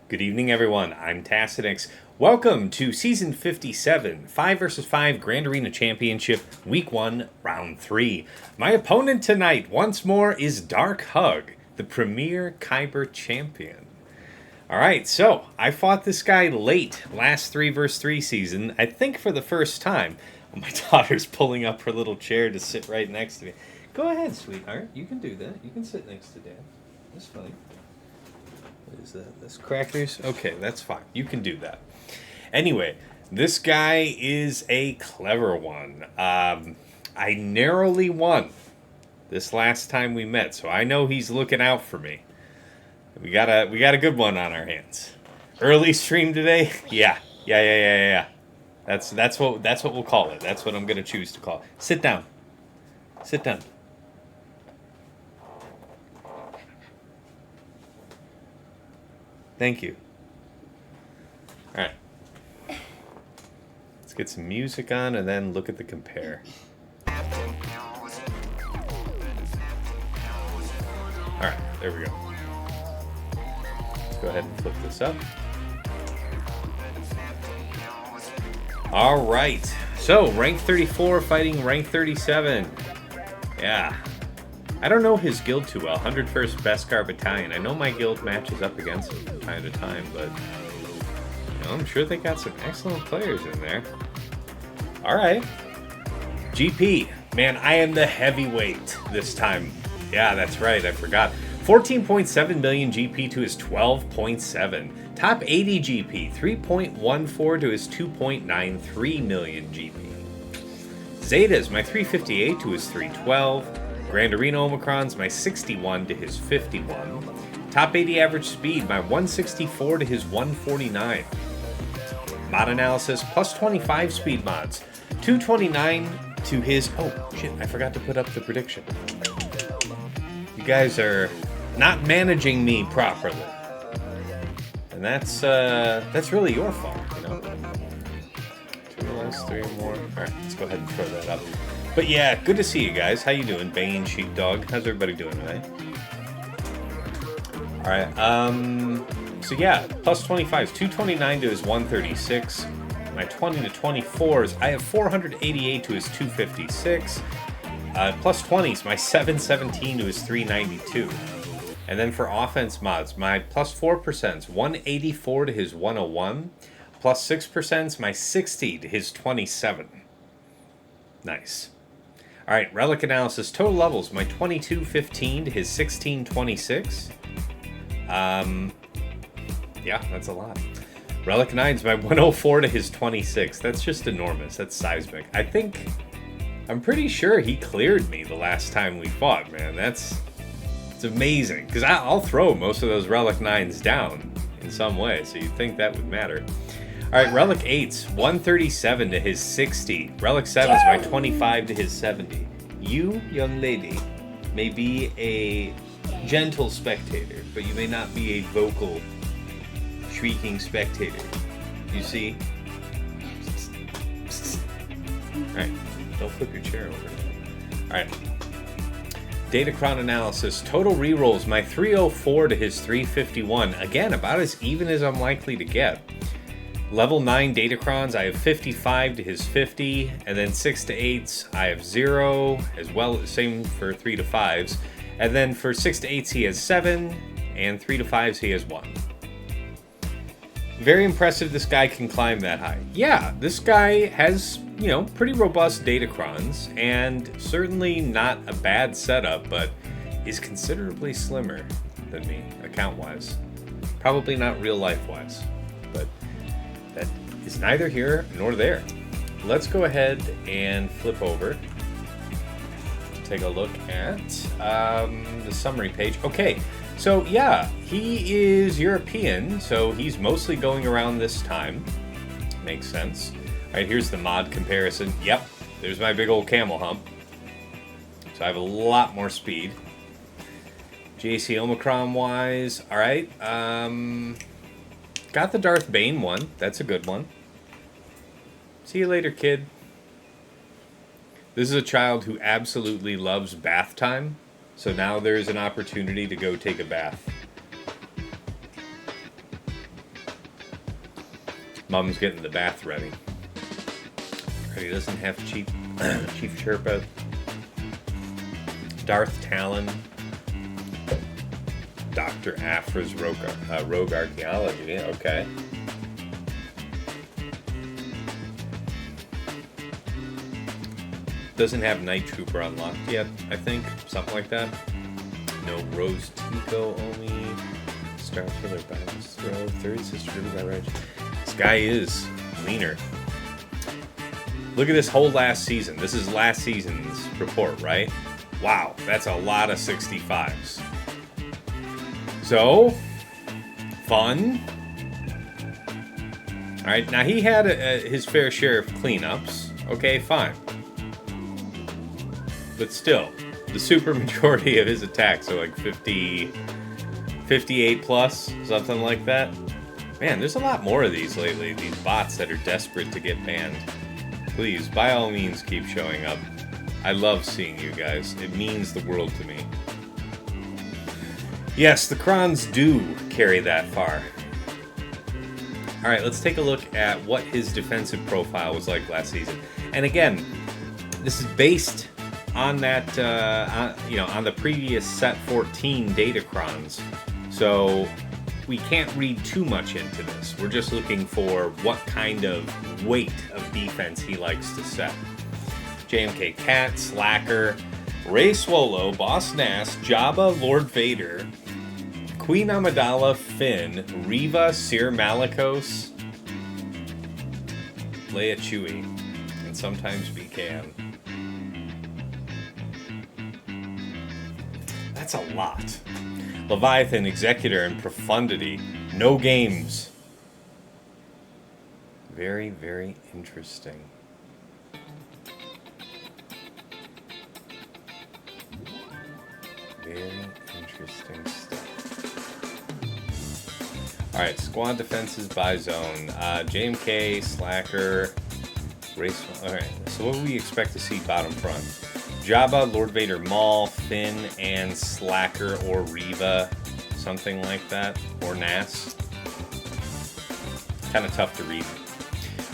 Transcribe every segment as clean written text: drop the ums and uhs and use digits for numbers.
Good evening, everyone. I'm Tuskens. Welcome to Season 57, 5 vs 5 Grand Arena Championship, Week 1, Round 3. My opponent tonight, once more, is Dark Hug, the Premier Kyber Champion. Alright, so I fought this guy late last 3 vs 3 season, I think for the first time. Well, my daughter's pulling up her little chair to sit right next to me. Go ahead, sweetheart. You can do that. You can sit next to Dad. That's fine. What is that? That's crackers? Okay, that's fine. You can do that. Anyway, this guy is a clever one. I narrowly won this last time we met, so I know he's looking out for me. We got a good one on our hands. Early stream today? Yeah. That's what we'll call it. That's what I'm gonna choose to call it. Sit down. Sit down. Thank you. Alright. Let's get some music on and then look at the compare. Alright, there we go. Let's go ahead and flip this up. Alright. So, rank 34 fighting rank 37. Yeah. I don't know his guild too well. 101st Beskar Battalion. I know my guild matches up against him from time to time, but I'm sure they got some excellent players in there. Alright. GP. Man, I am the heavyweight this time. Yeah, that's right. I forgot. 14.7 million GP to his 12.7. Top 80 GP. 3.14 to his 2.93 million GP. Zeta's my 358 to his 312. Grand Arena Omicron's my 61 to his 51. Top 80 average speed, my 164 to his 149. Mod analysis, plus 25 speed mods. 229 to his... Oh, shit, I forgot to put up the prediction. You guys are not managing me properly. And that's really your fault, you know? 2 less, 3 more. Alright, let's go ahead and throw that up. But yeah, good to see you guys. How you doing, Bane, Sheepdog? How's everybody doing tonight? Alright, so yeah, plus 25s, 229 to his 136. My 20 to 24s, I have 488 to his 256. Plus 20s, my 717 to his 392. And then for offense mods, my plus 4%, 184 to his 101. Plus 6%, my 60 to his 27. Nice. Alright, relic analysis, total levels, my 2215 to his 1626. Yeah, that's a lot. Relic 9's my 104 to his 26. That's just enormous. That's seismic. I'm pretty sure he cleared me the last time we fought, man. It's amazing. Because I'll throw most of those Relic 9's down in some way, so you'd think that would matter. Alright, Relic 8's 137 to his 60. Relic 7's my 25 to his 70. You, young lady, may be a gentle spectator, but you may not be a vocal, shrieking spectator. You see? Alright, don't flip your chair over. Alright. Datacron analysis, total rerolls, my 304 to his 351. Again, about as even as I'm likely to get. Level 9 Datacrons, I have 55 to his 50, and then 6 to 8s, I have 0, as well, same for 3 to 5s. And then for 6 to 8s, he has 7, and 3 to 5s, he has 1. Very impressive this guy can climb that high. Yeah, this guy has, pretty robust Datacrons, and certainly not a bad setup, but is considerably slimmer than me, account-wise. Probably not real-life-wise, but that is neither here nor there. Let's go ahead and flip over. Take a look at the summary page. Okay, so yeah, he is European, so he's mostly going around this time. Makes sense. Alright, here's the mod comparison. Yep, there's my big old camel hump. So I have a lot more speed. JC Omicron wise, alright. Got the Darth Bane one. That's a good one. See you later, kid. This is a child who absolutely loves bath time. So now there's an opportunity to go take a bath. Mom's getting the bath ready. He doesn't have Chief Chirpa. Darth Talon. Dr. Aphra's Rogue Archaeology. Okay. Doesn't have Night Trooper unlocked yet, I think. Something like that. No Rose Tico only. Star Killer Balance Throw. Third Sister driven by Reg. This guy is leaner. Look at this whole last season. This is last season's report, right? Wow, that's a lot of 65s. So, fun. Alright, now he had his fair share of cleanups. Okay, fine. But still, the super majority of his attacks are like 50, 58 plus, something like that. Man, there's a lot more of these lately, these bots that are desperate to get banned. Please, by all means, keep showing up. I love seeing you guys. It means the world to me. Yes, the Krons do carry that far. Alright, let's take a look at what his defensive profile was like last season. And again, this is based on that, on the previous set 14 Datacrons. So we can't read too much into this. We're just looking for what kind of weight of defense he likes to set. JMK Cat, Slacker, Rey Swolo, Boss Nass, Jabba, Lord Vader, Queen Amidala, Finn, Reva, Cere Malicos, Leia Chewie, and sometimes BKM. That's a lot. Leviathan, Executor, and Profundity. No games. Very, very interesting. Very interesting stuff. Alright, squad defenses by zone. JMK, Slacker, Race. Alright, so what do we expect to see bottom front? Jabba, Lord Vader, Maul, Finn, and Slacker or Reva. Something like that. Or Nass. Kind of tough to read.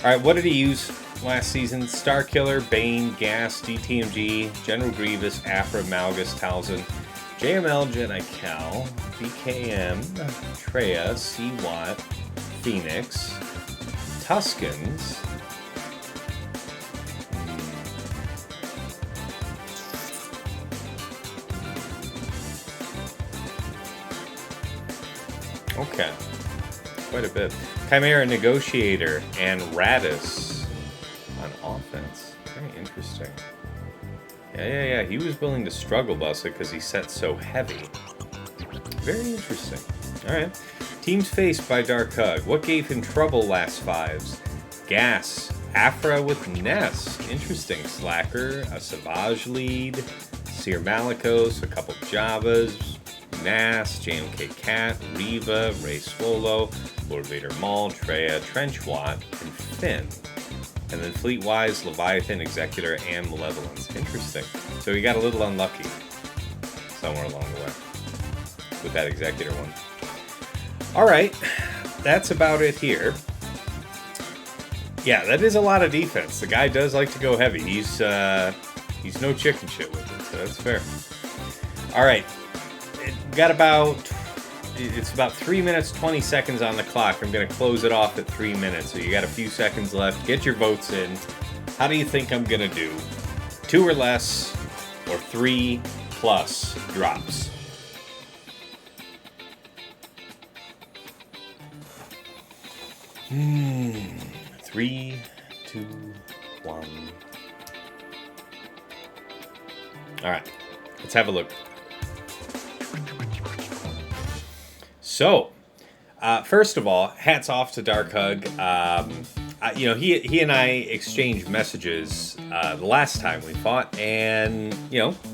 Alright, what did he use last season? Starkiller, Bane, Gas, DTMG, General Grievous, Aphra, Malgus, Talzin, JML, Jedi Cal, BKM, Traya, C-Watt, Phoenix, Tuskens, okay, quite a bit. Chimera, Negotiator, and Radis on offense. Very interesting. Yeah. He was willing to struggle bus it because he set so heavy. Very interesting. Alright. Teams faced by Dark Hug. What gave him trouble last fives? Gas. Aphra with Ness. Interesting. Slacker. A Savage lead. Cere Malicos. A couple Javas. Nass. JMK Cat. Reva. Rey Swolo. Lord Vader Maul. Traya. Trenchwatt. And Finn. And then Fleet-wise, Leviathan, Executor, and Malevolence. Interesting. So he got a little unlucky somewhere along the way with that Executor one. Alright, that's about it here. Yeah, that is a lot of defense. The guy does like to go heavy. He's no chicken shit with it, so that's fair. Alright, it's about 3 minutes, 20 seconds on the clock. I'm going to close it off at 3 minutes, so you got a few seconds left. Get your votes in. How do you think I'm going to do? 2 or less, or 3 plus drops? Three, 2, 1. Alright, let's have a look. So, first of all, hats off to Dark Hug. He and I exchanged messages the last time we fought, and,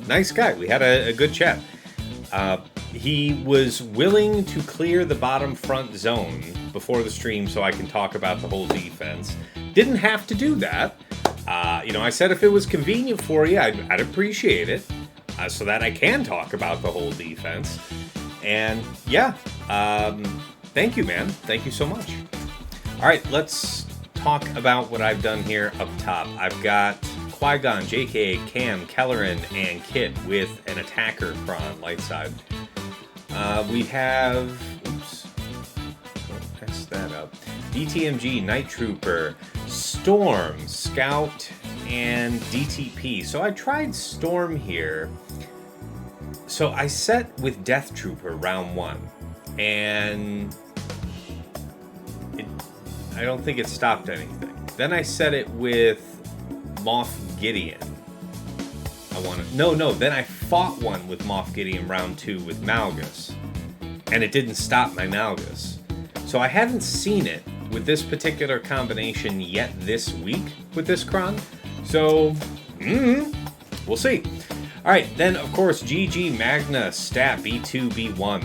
nice guy. We had a good chat. He was willing to clear the bottom front zone before the stream so I can talk about the whole defense. Didn't have to do that. I said if it was convenient for you, I'd appreciate it, so that I can talk about the whole defense. And yeah, thank you, man. Thank you so much. All right, let's talk about what I've done here up top. I've got Qui-Gon, JK, Cam, Kelleran, and Kit with an attacker Kron, light side. We have, oops, don't mess that up. DTMG, Night Trooper, Storm, Scout, and DTP. So I tried Storm here. So I set with Death Trooper round 1, and I don't think it stopped anything. Then I set it with Moff Gideon. Then I fought one with Moff Gideon round 2 with Malgus, and it didn't stop my Malgus. So I haven't seen it with this particular combination yet this week with this Kron. So, we'll see. All right, then of course GG Magna Stat B2 B1.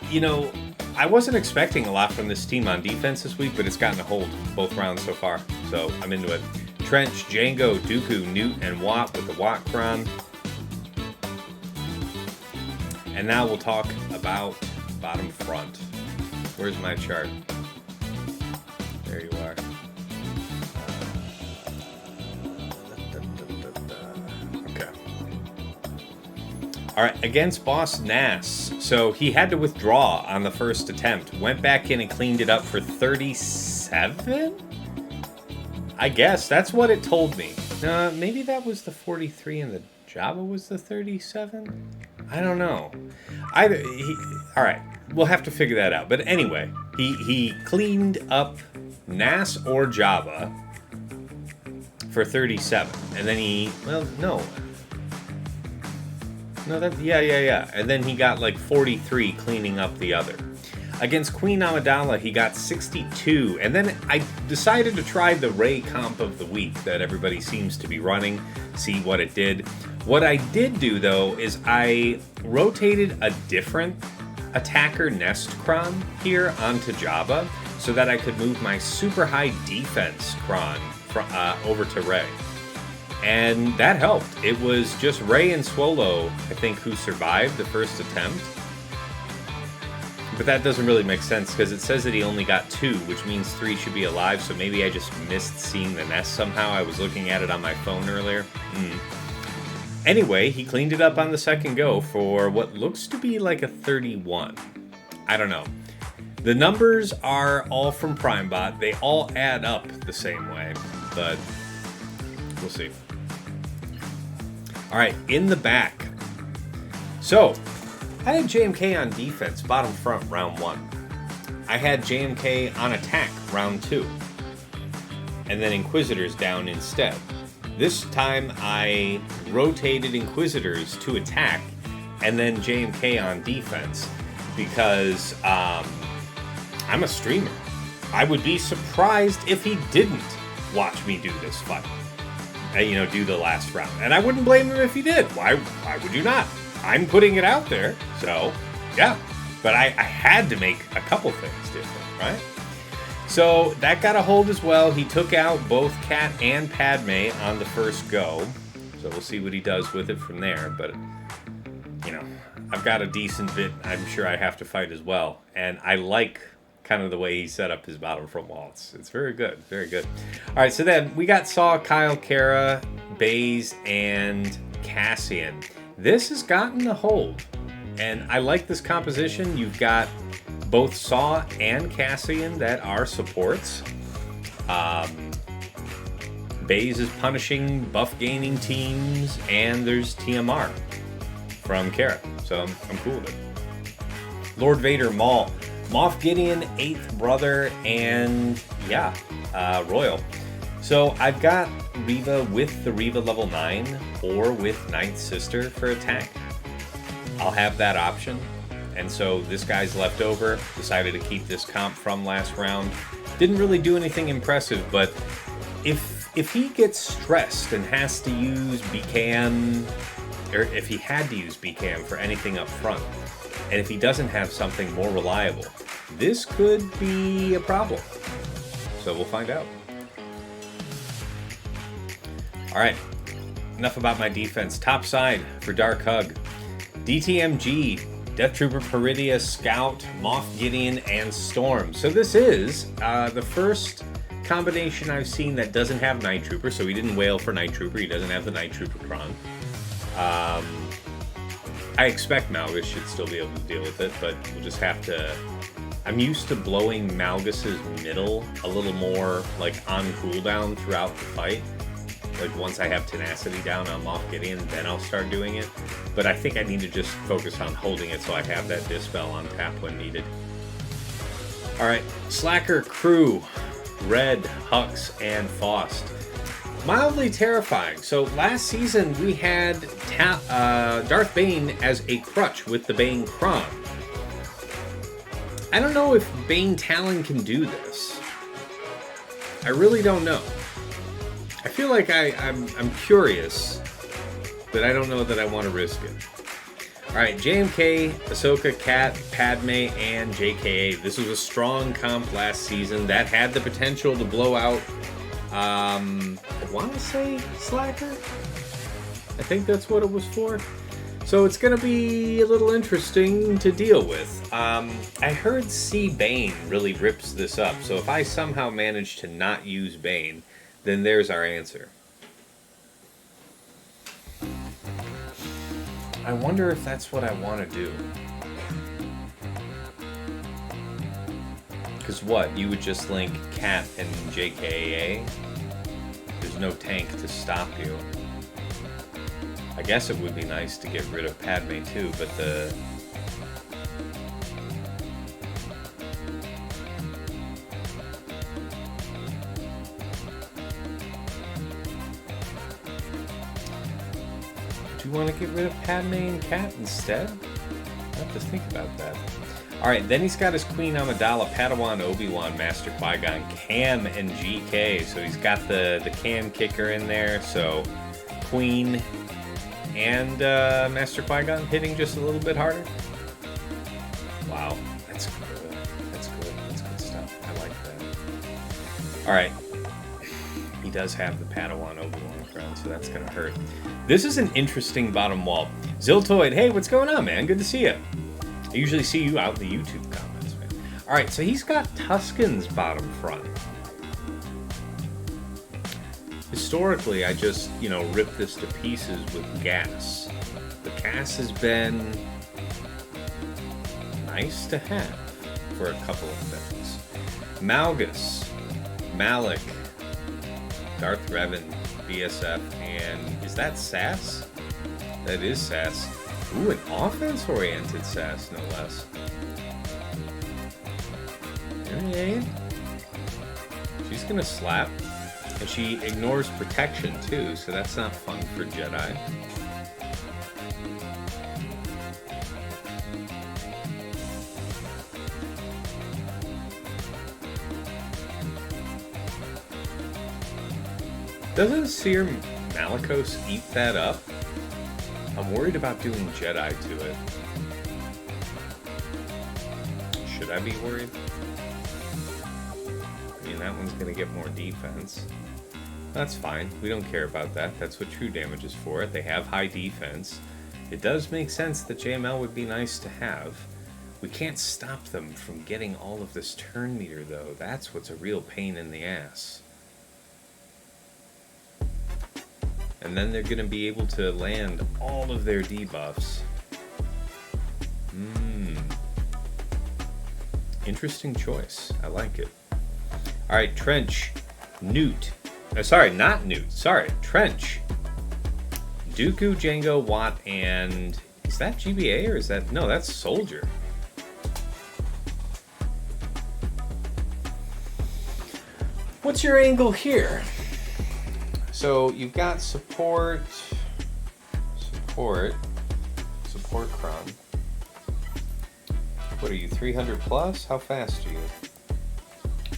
You know, I wasn't expecting a lot from this team on defense this week, but it's gotten a hold both rounds so far, so I'm into it. Trench, Django, Dooku, Newt, and Watt with the Watt Kron. And now we'll talk about bottom front. Where's my chart? There you are. Okay. All right, against Boss Nass. So he had to withdraw on the first attempt. Went back in and cleaned it up for 37? I guess that's what it told me. Maybe that was the 43 and the Jabba was the 37? I don't know. All right, we'll have to figure that out. But anyway, he cleaned up Nass or Jabba for 37. And then yeah. And then he got like 43 cleaning up the other. Against Queen Amidala, he got 62. And then I decided to try the Rey comp of the week that everybody seems to be running, see what it did. What I did do, though, is I rotated a different attacker Nest Kron here onto Jabba so that I could move my super high defense Kron over to Rey. And that helped. It was just Rey and Swolo, I think, who survived the first attempt. But that doesn't really make sense because it says that he only got 2, which means 3 should be alive, so maybe I just missed seeing the nest somehow. I was looking at it on my phone earlier. Anyway, he cleaned it up on the second go for what looks to be like a 31. I don't know. The numbers are all from PrimeBot. They all add up the same way, but we'll see. All right, in the back. So, I had JMK on defense, bottom front, round 1. I had JMK on attack, round 2. And then Inquisitors down instead. This time I rotated Inquisitors to attack, and then JMK on defense, because I'm a streamer. I would be surprised if he didn't watch me do this fight. Do the last round. And I wouldn't blame him if he did. Why would you not? I'm putting it out there, so yeah. But I had to make a couple things different, right? So that got a hold as well. He took out both Cat and Padme on the first go. So we'll see what he does with it from there. But, I've got a decent bit I'm sure I have to fight as well. And I like kind of the way he set up his bottom front wall. It's very good, very good. All right, so then we got Saw, Kyle, Cara, Baze, and Cassian. This has gotten a hold, and I like this composition. You've got both Saw and Cassian that are supports. Baze is punishing buff-gaining teams, and there's TMR from Cara, so I'm cool with it. Lord Vader, Maul, Moff Gideon, 8th brother, and Royal. So I've got Reva with the Reva level 9 or with 9th sister for attack. I'll have that option. And so this guy's left over. Decided to keep this comp from last round. Didn't really do anything impressive, but if he gets stressed and has to use BCAM, or if he had to use BCAM for anything up front, and if he doesn't have something more reliable, this could be a problem. So we'll find out. All right, enough about my defense. Top side for Dark Hug. DTMG Death Trooper, Peridia, Scout, Moff Gideon, and Storm. So this is the first combination I've seen that doesn't have Night Trooper, so he didn't wail for Night Trooper, he doesn't have the Night Trooper Cron. I expect Malgus should still be able to deal with it, but we'll just have to... I'm used to blowing Malgus's middle a little more, like, on cooldown throughout the fight. Like, once I have Tenacity down on Moff Gideon, then I'll start doing it. But I think I need to just focus on holding it so I have that Dispel on tap when needed. Alright, Slacker Crew, Red, Hux, and Faust. Mildly terrifying. So last season we had Darth Bane as a crutch with the Bane Cron. I don't know if Bane Talon can do this. I really don't know. I feel like I'm curious, but I don't know that I want to risk it. Alright, JMK, Ahsoka, Kat, Padme, and JKA. This was a strong comp last season that had the potential to blow out, I want to say Slacker? I think that's what it was for. So it's going to be a little interesting to deal with. I heard C. Bane really rips this up, so if I somehow manage to not use Bane, then there's our answer. I wonder if that's what I want to do. Because what? You would just link Cat and JKA? There's no tank to stop you. I guess it would be nice to get rid of Padme too, but the... Do you want to get rid of Padme and Cat instead? I have to think about that. Alright, then he's got his Queen Amidala, Padawan, Obi-Wan, Master Qui-Gon, Cam, and GK. So he's got the Cam kicker in there, so Queen and Master Qui-Gon hitting just a little bit harder. Wow, that's good. That's good. That's good stuff. I like that. Alright. He does have the Padawan Obi-Wan crown, so that's going to hurt. This is an interesting bottom wall. Ziltoid, hey, what's going on, man? Good to see you. I usually see you out in the YouTube comments, man. Alright, so he's got Tuskens bottom front. Historically, I just, ripped this to pieces with gas. The gas has been nice to have for a couple of things. Malgus, Malik, Darth Revan, BSF, and is that SAS? That is SAS. Ooh, an offense-oriented SAS, no less. Alright. She's gonna slap. And she ignores protection, too, so that's not fun for Jedi. Doesn't Cere Malicos eat that up? I'm worried about doing Jedi to it. Should I be worried? I mean, that one's going to get more defense. That's fine. We don't care about that. That's what true damage is for. They have high defense. It does make sense that JML would be nice to have. We can't stop them from getting all of this turn meter, though. That's what's a real pain in the ass. And then they're going to be able to land all of their debuffs. Interesting choice. I like it. Alright, Trench. Newt. Sorry, not Newt. Sorry, Trench. Dooku, Jango, Watt, and... Is that GBA or is that... No, that's Soldier. What's your angle here? So you've got support Cron. What are you, 300 plus? How fast are you?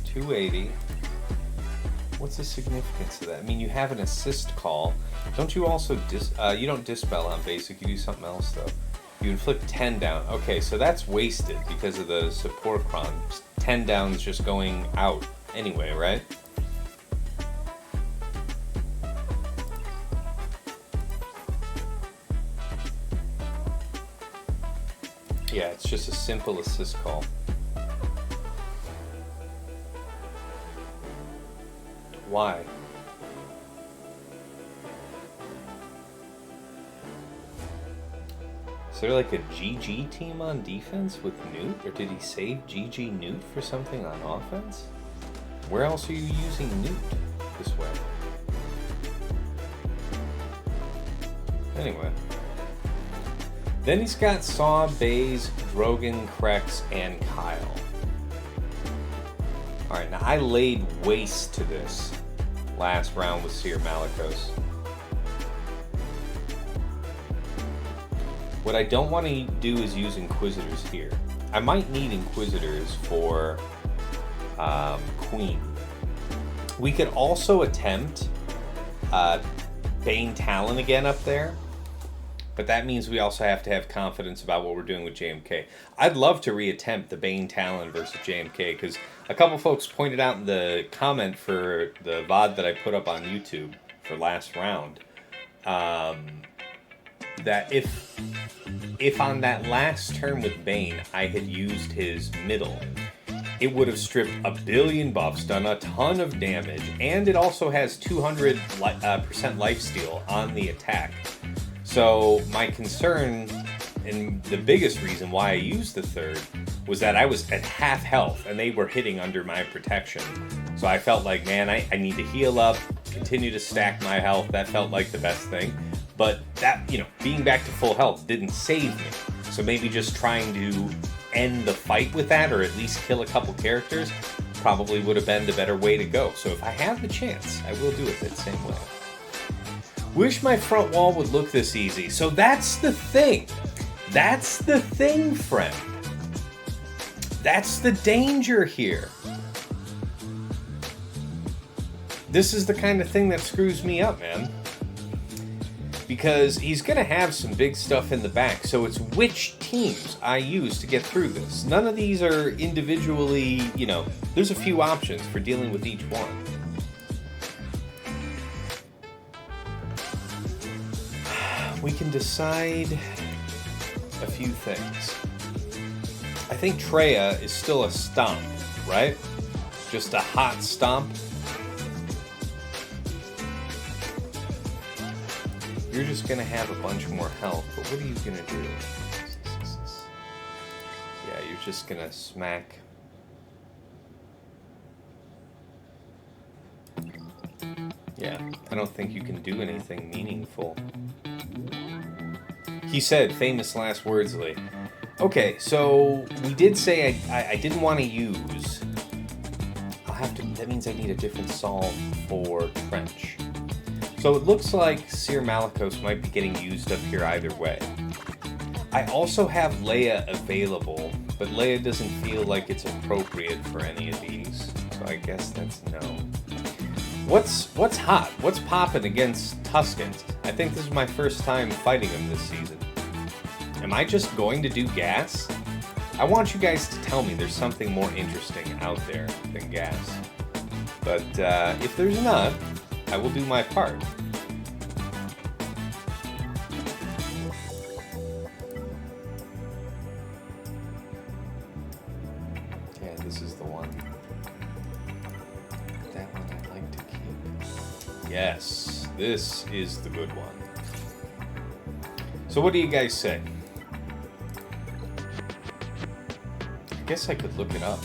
280. What's the significance of that? I mean, you have an assist call. Don't you also you don't dispel on basic, you do something else though. You inflict 10 down. Okay, so that's wasted because of the support Cron. 10 down is just going out anyway, right? Yeah, it's just a simple assist call. Why? Is there like a GG team on defense with Newt? Or did he save GG Newt for something on offense? Where else are you using Newt this way? Anyway. Then he's got Saw, Baze, Drogon, Krex, and Kyle. Alright, now I laid waste to this last round with Cere Malgus. What I don't want to do is use Inquisitors here. I might need Inquisitors for Queen. We could also attempt Bane Talon again up there, but that means we also have to have confidence about what we're doing with JMK. I'd love to reattempt the Bane Talon versus JMK, because a couple folks pointed out in the comment for the VOD that I put up on YouTube for last round, that if on that last turn with Bane I had used his middle, it would have stripped a billion buffs, done a ton of damage, and it also has 200% lifesteal on the attack. So my concern, and the biggest reason why I used the third, was that I was at half health and they were hitting under my protection. So I felt like, man, I need to heal up, continue to stack my health. That felt like the best thing. But that, being back to full health didn't save me. So maybe just trying to end the fight with that, or at least kill a couple characters, probably would have been the better way to go. So if I have the chance, I will do it that same way. Wish my front wall would look this easy. So that's the thing. That's the thing, friend. That's the danger here. This is the kind of thing that screws me up, man. Because he's going to have some big stuff in the back, so it's which teams I use to get through this. None of these are individually, there's a few options for dealing with each one. We can decide a few things. I think Traya is still a stomp, right? Just a hot stomp. You're just going to have a bunch more health, but what are you going to do? Yeah, you're just going to smack. Yeah, I don't think you can do anything meaningful. He said, famous last words, Lee. Okay, so we did say I didn't want to use... that means I need a different solve for Trench. So it looks like Cere Malgus might be getting used up here either way. I also have Leia available, but Leia doesn't feel like it's appropriate for any of these. So I guess that's no. What's hot? What's popping against Tuskens? I think this is my first time fighting him this season. Am I just going to do gas? I want you guys to tell me there's something more interesting out there than gas. But if there's not, I will do my part. Yeah, this is the one. That one I'd like to keep. Yes, this is the good one. So what do you guys say? I guess I could look it up.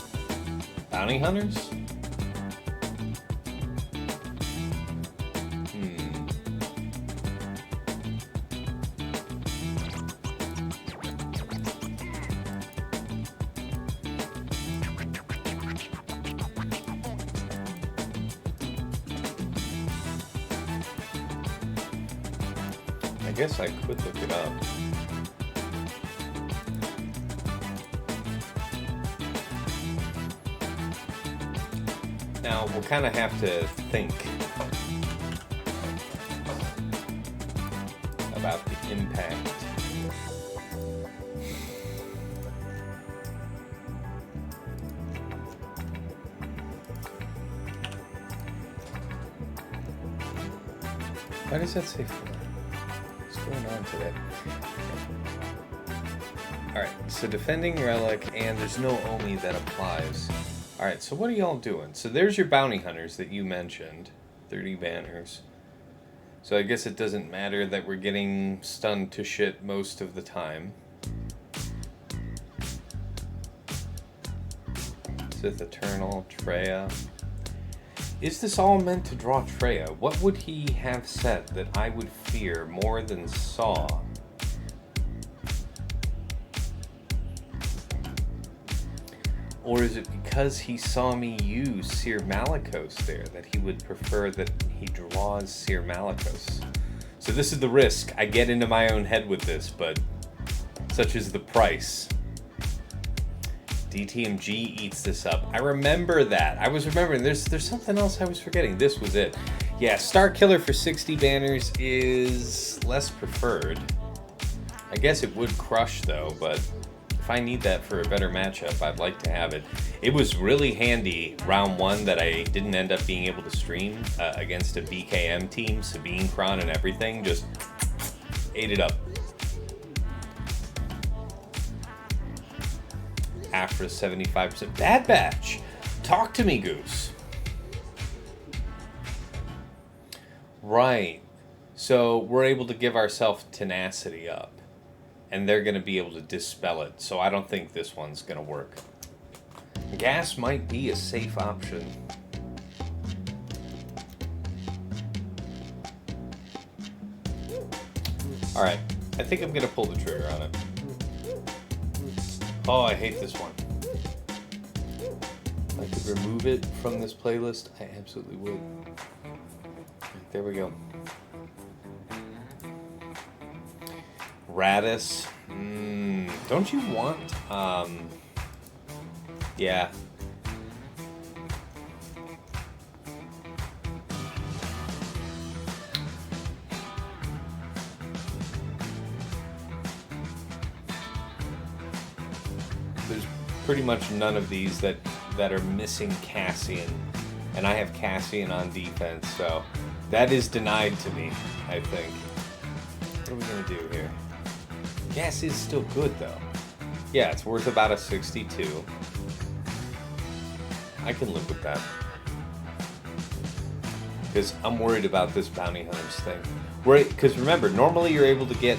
Bounty hunters? I guess I could look it up. Now, we'll kind of have to think about the impact. Why does that say 4? What's going on today? Alright, so defending relic, and there's no Omi that applies. Alright, so what are y'all doing? So there's your bounty hunters that you mentioned. 30 banners. So I guess it doesn't matter that we're getting stunned to shit most of the time. Sith Eternal, Traya. Is this all meant to draw Traya? What would he have said that I would fear more than Saw? Or is it because he saw me use Cere Malakos there that he would prefer that he draws Cere Malakos? So this is the risk. I get into my own head with this, but such is the price. DTMG eats this up. I remember that. I was remembering. There's something else I was forgetting. This was it. Yeah, Star Killer for 60 banners is less preferred. I guess it would crush though, but if I need that for a better matchup, I'd like to have it. It was really handy round one that I didn't end up being able to stream against a BKM team, Sabine, Kron, and everything. Just ate it up. Aphra 75%. Bad Batch. Talk to me, Goose. Right. So we're able to give ourselves tenacity up. And they're going to be able to dispel it. So I don't think this one's going to work. Gas might be a safe option. Alright. I think I'm going to pull the trigger on it. Oh, I hate this one. If I could remove it from this playlist, I absolutely would. There we go. Radis. Don't you want, yeah. There's pretty much none of these that are missing Cassian. And I have Cassian on defense, so that is denied to me, I think. What are we going to do here? Gas is still good, though. Yeah, it's worth about a 62. I can live with that. Because I'm worried about this bounty hunters thing. Because remember, normally you're able to get...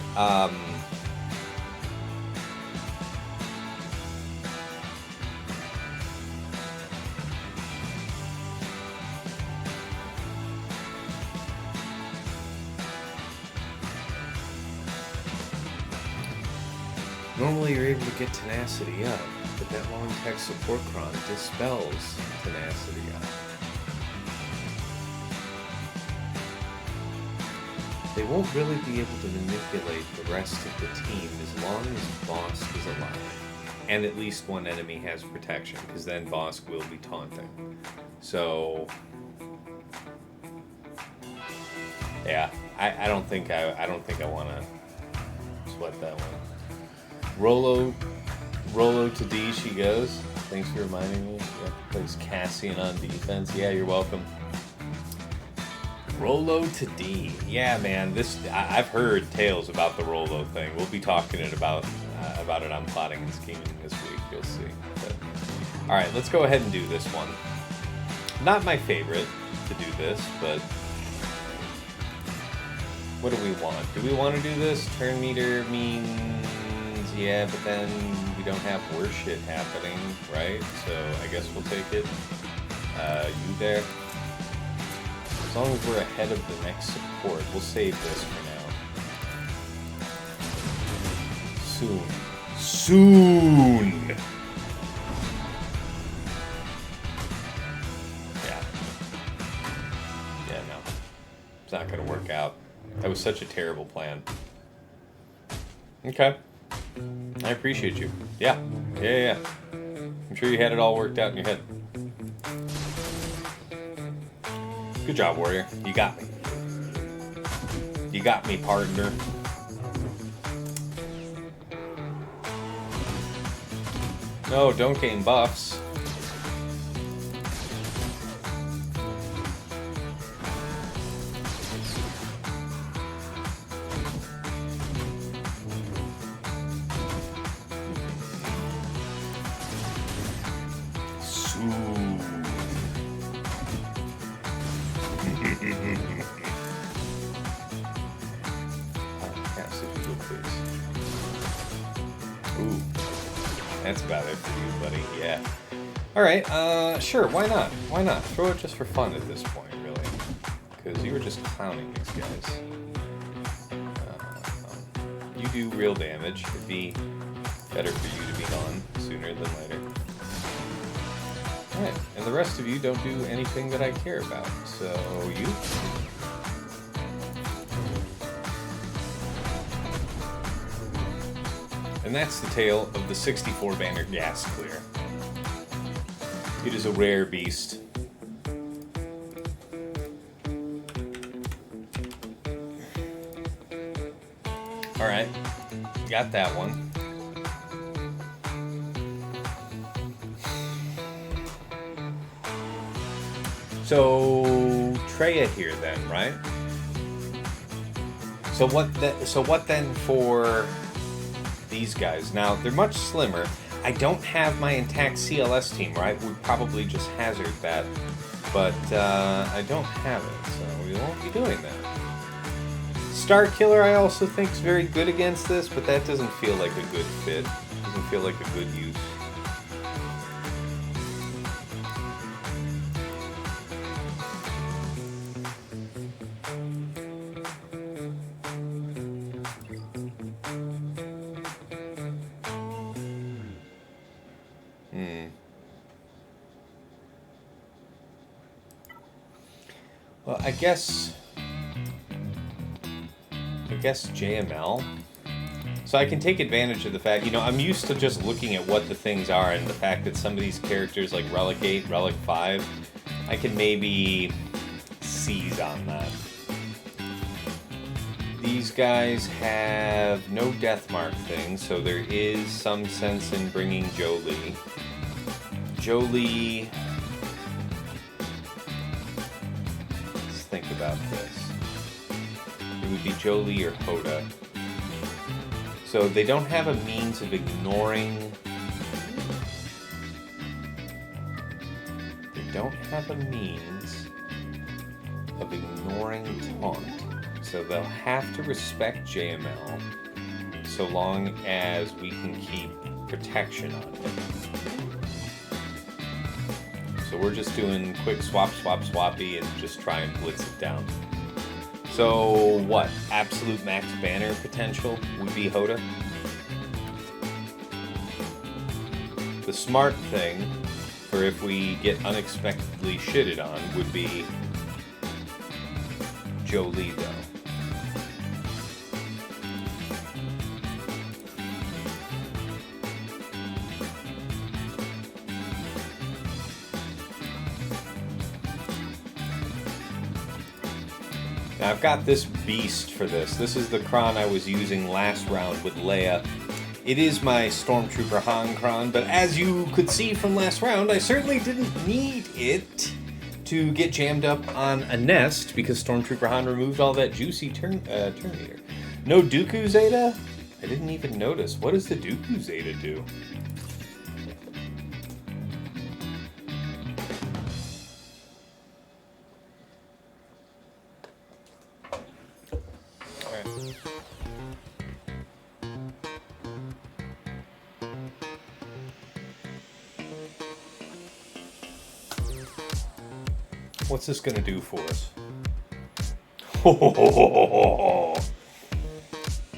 Normally you're able to get tenacity up, but that long text support cron dispels tenacity up. They won't really be able to manipulate the rest of the team as long as Bosk is alive. And at least one enemy has protection, because then Bosk will be taunting. So... yeah, I don't think I want to sweat that one. Rolo to D, she goes. Thanks for reminding me. Yeah, plays Cassian on defense. Yeah, you're welcome. Rolo to D. Yeah, man. I've heard tales about the Rolo thing. We'll be talking about it on Plotting and Scheming this week. You'll see. But, all right, let's go ahead and do this one. Not my favorite to do this, but what do we want? Do we want to do this? Turn meter means... yeah, but then we don't have worse shit happening, right? So I guess we'll take it. You there. As long as we're ahead of the next support, we'll save this for now. Soon. Yeah. Yeah, no. It's not gonna work out. That was such a terrible plan. Okay. I appreciate you. Yeah. I'm sure you had it all worked out in your head. Good job, Warrior. You got me. You got me, partner. No, don't gain buffs. Ooh. Ooh. That's about it for you, buddy. Yeah. Alright, sure, why not? Why not? Throw it just for fun at this point, really. Because you were just clowning these guys. You do real damage. It'd be better for you to be gone sooner than later. Alright, and the rest of you don't do anything that I care about. So, you... And that's the tale of the 64 banner gas clear. It is a rare beast. Alright, got that one. So, Traya here then, right? So what then for these guys? Now, they're much slimmer. I don't have my intact CLS team, right? Would probably just hazard that. But I don't have it, so we won't be doing that. Star Killer I also think is very good against this, but that doesn't feel like a good fit. Doesn't feel like a good use. Well, I guess JML. So I can take advantage of the fact, you know, I'm used to just looking at what the things are, and the fact that some of these characters like Relic 8, Relic 5, I can maybe seize on that. These guys have no Deathmark thing, so there is some sense in bringing Jolie. Jolie... Let's think about this. It would be Jolie or Hoda. So they don't have a means of ignoring... They don't have a means of ignoring taunt. So they'll have to respect JML so long as we can keep protection on it. So we're just doing quick swap, swap, swappy and just try and blitz it down. So what? Absolute max banner potential would be Hoda. The smart thing for if we get unexpectedly shitted on would be Jolie though. Now I've got this beast for this. This is the Kron I was using last round with Leia. It is my Stormtrooper Han Kron, but as you could see from last round, I certainly didn't need it to get jammed up on a nest because Stormtrooper Han removed all that juicy turn meter. No Dooku Zeta? I didn't even notice. What does the Dooku Zeta do? What's this gonna do for us? Oh,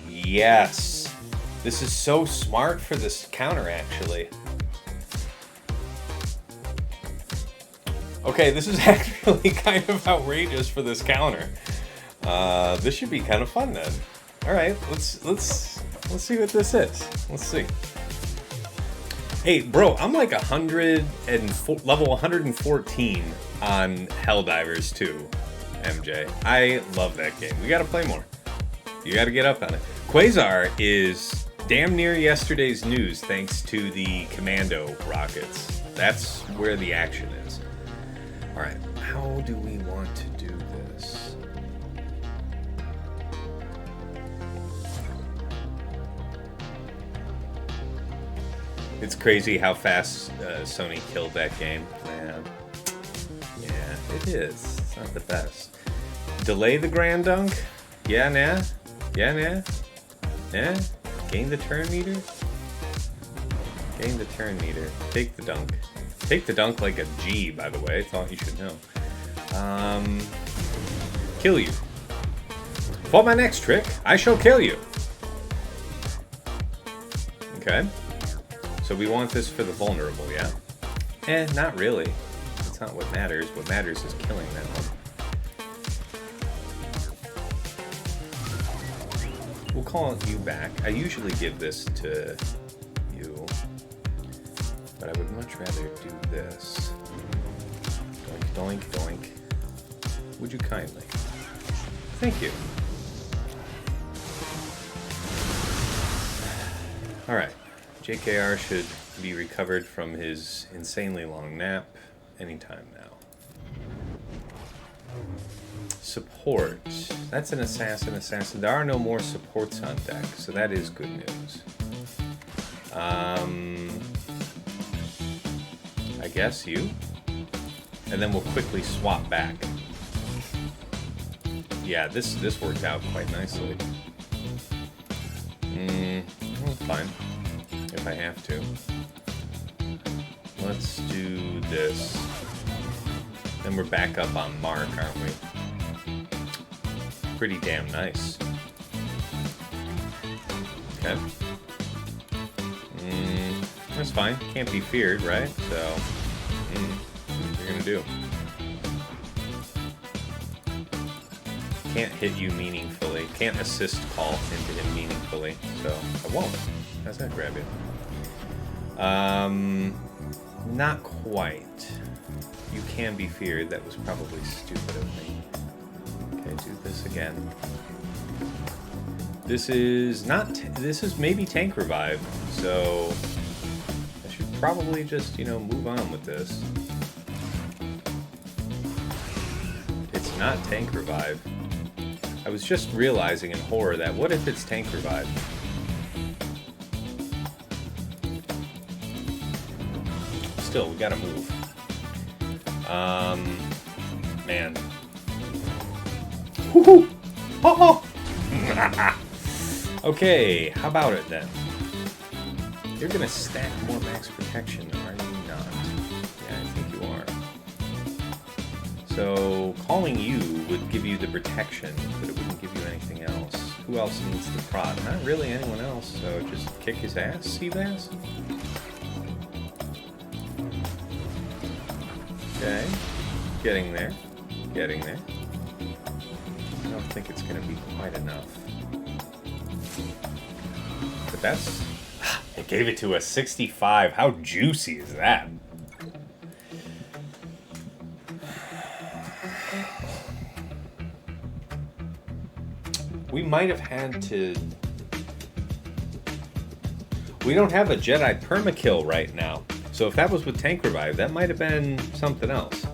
yes. This is so smart for this counter, actually. Okay, this is actually kind of outrageous for this counter. This should be kind of fun then. All right, let's see what this is. Let's see. Hey, bro, I'm like level 114 on Helldivers 2, MJ. I love that game. We gotta play more. You gotta get up on it. Quasar is damn near yesterday's news thanks to the Commando rockets. That's where the action is. Alright, how do we want to do this? It's crazy how fast Sony killed that game. Yeah, it is. It's not the best. Delay the Grand Dunk? Yeah, nah. Yeah, nah. Yeah? Gain the turn meter? Gain the turn meter. Take the dunk. Take the dunk like a G, by the way. Thought you should know. Kill you. For my next trick, I shall kill you. Okay. So we want this for the vulnerable, yeah? Not really. That's not what matters. What matters is killing them. We'll call you back. I usually give this to you, but I would much rather do this. Doink, doink, doink. Would you kindly? Thank you. Alright. JKR should be recovered from his insanely long nap anytime now. Support. That's an assassin. There are no more supports on deck, so that is good news. I guess you. And then we'll quickly swap back. Yeah, this worked out quite nicely. Well, fine. If I have to. Let's do this. Then we're back up on mark, aren't we? Pretty damn nice. Okay. That's fine. Can't be feared, right? So, what you're gonna do? Can't hit you meaningfully. Can't assist call into him meaningfully. So, I won't. How's that grab you? Not quite. You can be feared. That was probably stupid of me. Okay, do this again. This is not... This is maybe tank revive. So, I should probably just, move on with this. It's not tank revive. I was just realizing in horror that what if it's tank revive? Still, we gotta move. Man. Woohoo! Oh! Okay, how about it then? You're gonna stack more max protection, are you not? Yeah, I think you are. So, calling you would give you the protection, but it wouldn't give you anything else. Who else needs the prod? Not really anyone else, so just kick his ass, Seabass. Okay, getting there, getting there. I don't think it's going to be quite enough. But that's... It gave it to a 65. How juicy is that? We might have had to... We don't have a Jedi permakill right now. So if that was with tank revive, that might have been something else.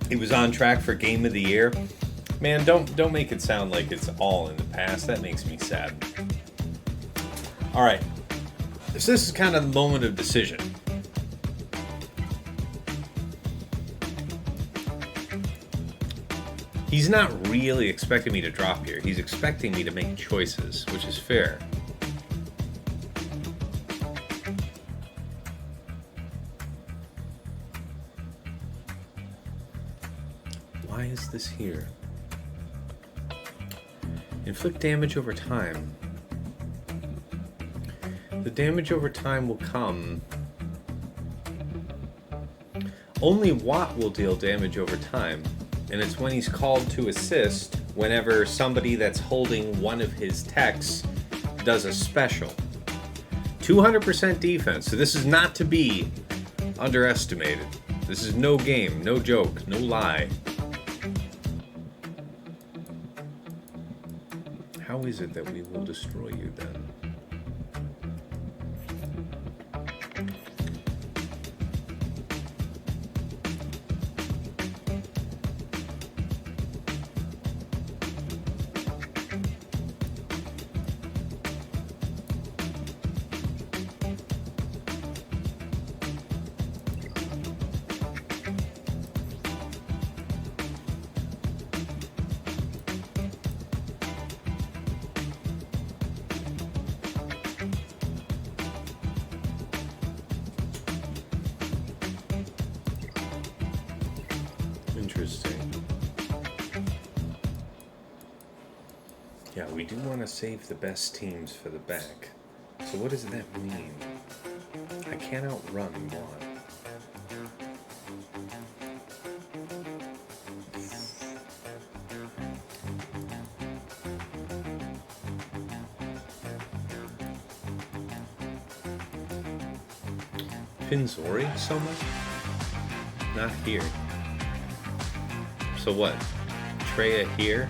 He was on track for Game of the Year. Man, don't make it sound like it's all in the past. That makes me sad. All right. So this is kind of the moment of decision. He's not really expecting me to drop here. He's expecting me to make choices, which is fair. Why is this here? Inflict damage over time. The damage over time will come. Only Watt will deal damage over time, and it's when he's called to assist whenever somebody that's holding one of his techs does a special. 200% defense, so this is not to be underestimated. This is no game, no joke, no lie. How is it that we will destroy you then? Yeah, we do want to save the best teams for the back. So what does that mean? I can't outrun one. Pinzori somewhere? Not here. So what? Traya here?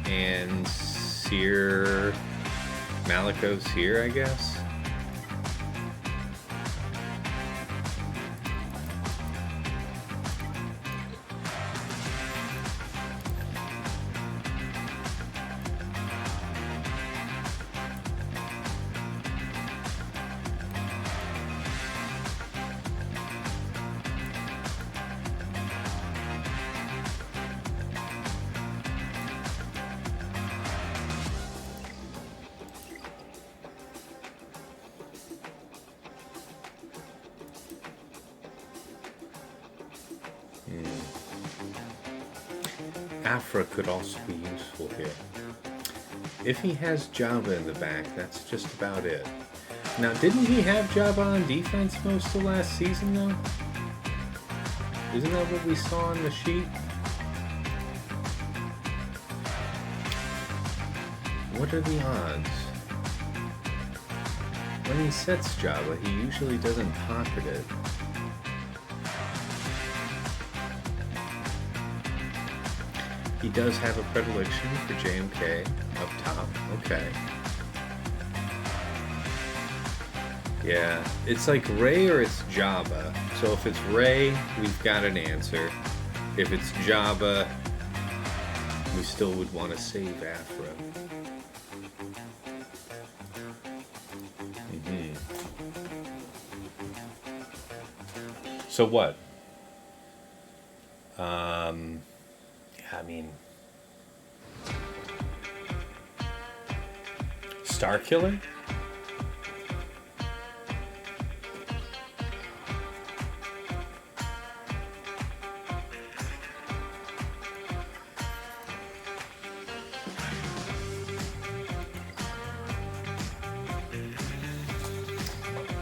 And Cere... Malgus here, I guess? Aphra could also be useful here. If he has Jabba in the back, that's just about it. Now, didn't he have Jabba on defense most of last season, though? Isn't that what we saw on the sheet? What are the odds? When he sets Jabba, he usually doesn't pocket it. He does have a predilection for JMK up top. Okay. Yeah, it's like Rey or it's Jabba. So if it's Rey, we've got an answer. If it's Jabba, we still would want to save Aphra. So what? I mean, Star Killer?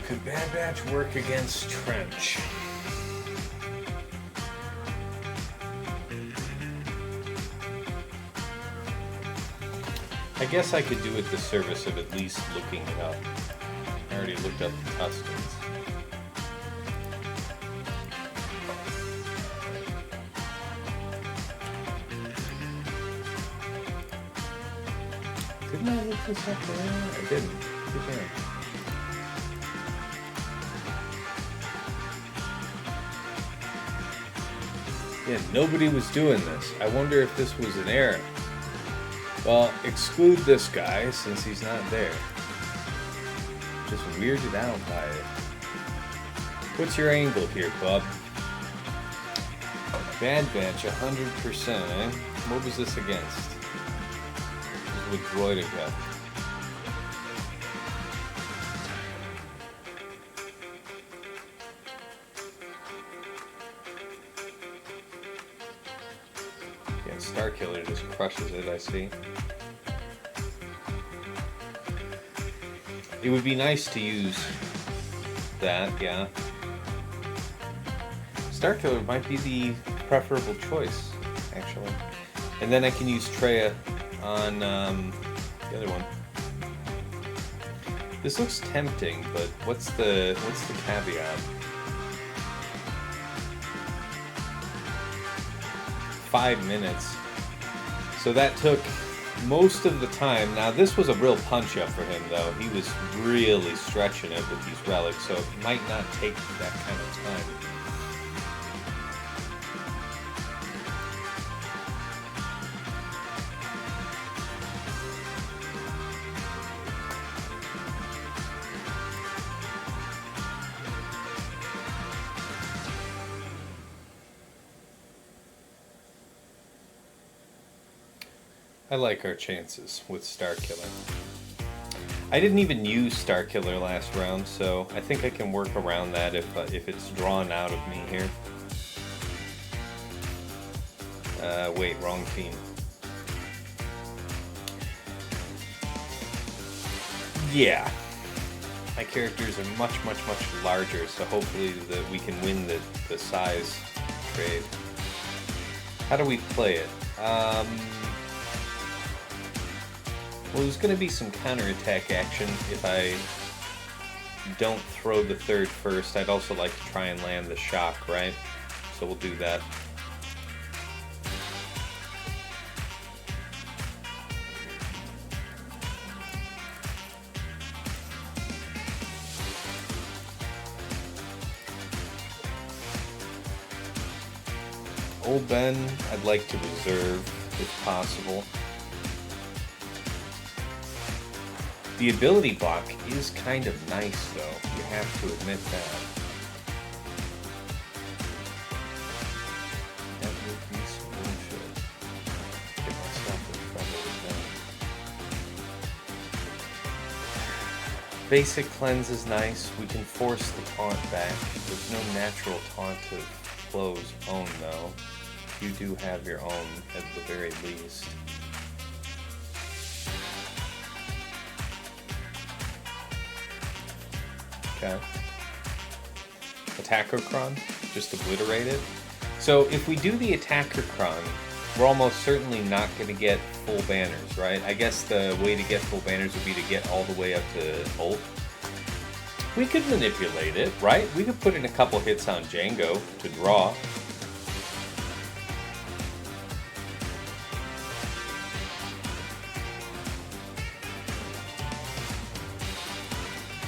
Could Bad Batch work against Trench? I guess I could do it the service of at least looking it up. I already looked up the Tuskens. Didn't I look this up earlier? I didn't. Good man. Yeah, nobody was doing this. I wonder if this was an error. Well, exclude this guy since he's not there. Just weirded out by it. What's your angle here, bub? Bad Batch, 100%, eh? What was this against? With Droidica. Yeah, Star Killer just crushes it, I see. It would be nice to use that, yeah. Star Killer might be the preferable choice, actually. And then I can use Traya on the other one. This looks tempting, but what's the caveat? 5 minutes. So that took most of the time. Now this was a real punch up for him though. He was really stretching it with these relics, so it might not take that kind of time. I like our chances with Star Killer. I didn't even use Star Killer last round, so I think I can work around that if it's drawn out of me here. Wait, wrong team. Yeah. My characters are much larger, so hopefully we can win the size trade. How do we play it? Well, there's going to be some counterattack action if I don't throw the third first. I'd also like to try and land the shock, right? So we'll do that. Old Ben, I'd like to reserve if possible. The ability block is kind of nice, though. You have to admit that. That would be some bullshit. Get myself in trouble with that. Basic cleanse is nice. We can force the taunt back. There's no natural taunt to Flo's own, though. You do have your own at the very least. Okay. Attacker Cron, just obliterate it. So if we do the Attacker Cron, we're almost certainly not going to get full banners, right? I guess the way to get full banners would be to get all the way up to ult. We could manipulate it, right? We could put in a couple hits on Django to draw.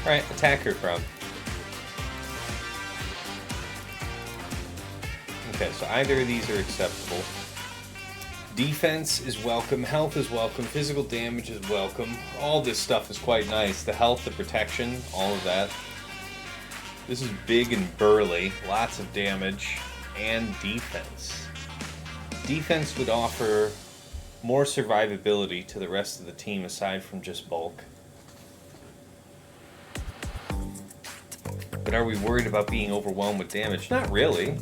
Alright, Attacker Cron. Okay, so either of these are acceptable. Defense is welcome, health is welcome, physical damage is welcome. All this stuff is quite nice. The health, the protection, all of that. This is big and burly, lots of damage, and defense. Defense would offer more survivability to the rest of the team aside from just bulk. But are we worried about being overwhelmed with damage? Not really.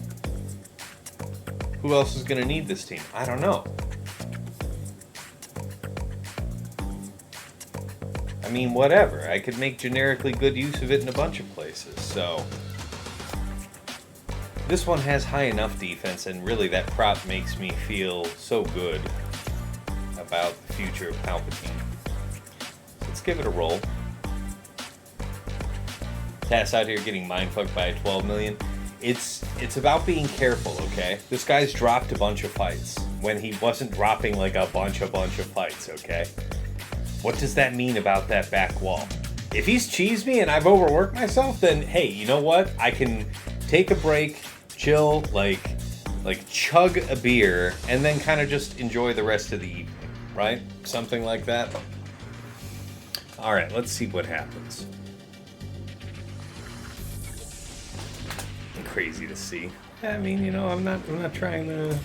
Who else is going to need this team? I don't know. I mean, whatever. I could make generically good use of it in a bunch of places, so... This one has high enough defense, and really that prop makes me feel so good about the future of Palpatine. Let's give it a roll. Tass out here getting mindfucked by 12 million. It's about being careful, okay? This guy's dropped a bunch of fights when he wasn't dropping like a bunch of fights, okay? What does that mean about that back wall? If he's cheesed me and I've overworked myself, then hey, you know what? I can take a break, chill, like chug a beer, and then kind of just enjoy the rest of the evening, right? Something like that. All right, let's see what happens. Crazy to see. I mean, you know, I'm not trying to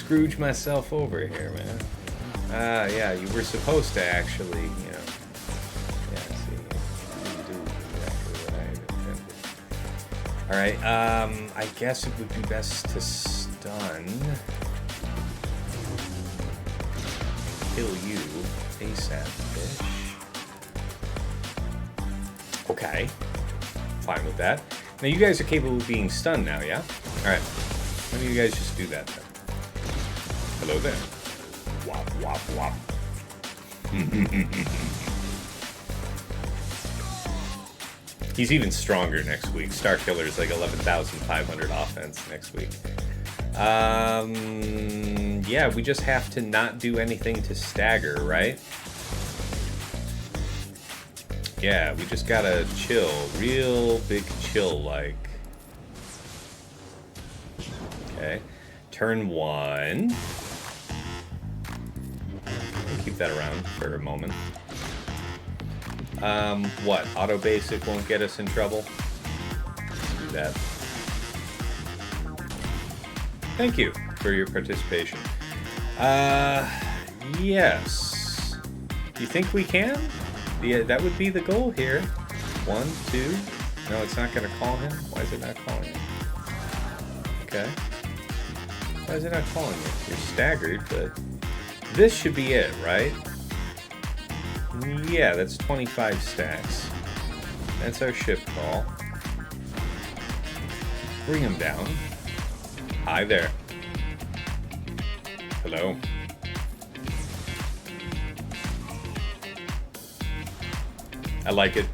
Scrooge myself over here, man. Yeah, you were supposed to actually, you know. Yeah, see, you do exactly what I intended. All right, I guess it would be best to stun. Kill you ASAP, bitch. Okay, fine with that. Now you guys are capable of being stunned now, yeah? Alright. Why don't you guys just do that then? Hello there. Wop, wop, wop. He's even stronger next week. Star Killer's like 11,500 offense next week. Yeah, we just have to not do anything to stagger, right? Yeah, we just gotta chill. Real big chill, like. Okay. Turn 1. We'll keep that around for a moment. What? Auto basic won't get us in trouble? Let's do that. Thank you for your participation. Yes. You think we can? Yeah, that would be the goal here. 1, 2. No, it's not going to call him. Why is it not calling him? Okay. Why is it not calling you? You're staggered, but this should be it, right? Yeah, that's 25 stacks. That's our ship call. Bring him down. Hi there. Hello. I like it.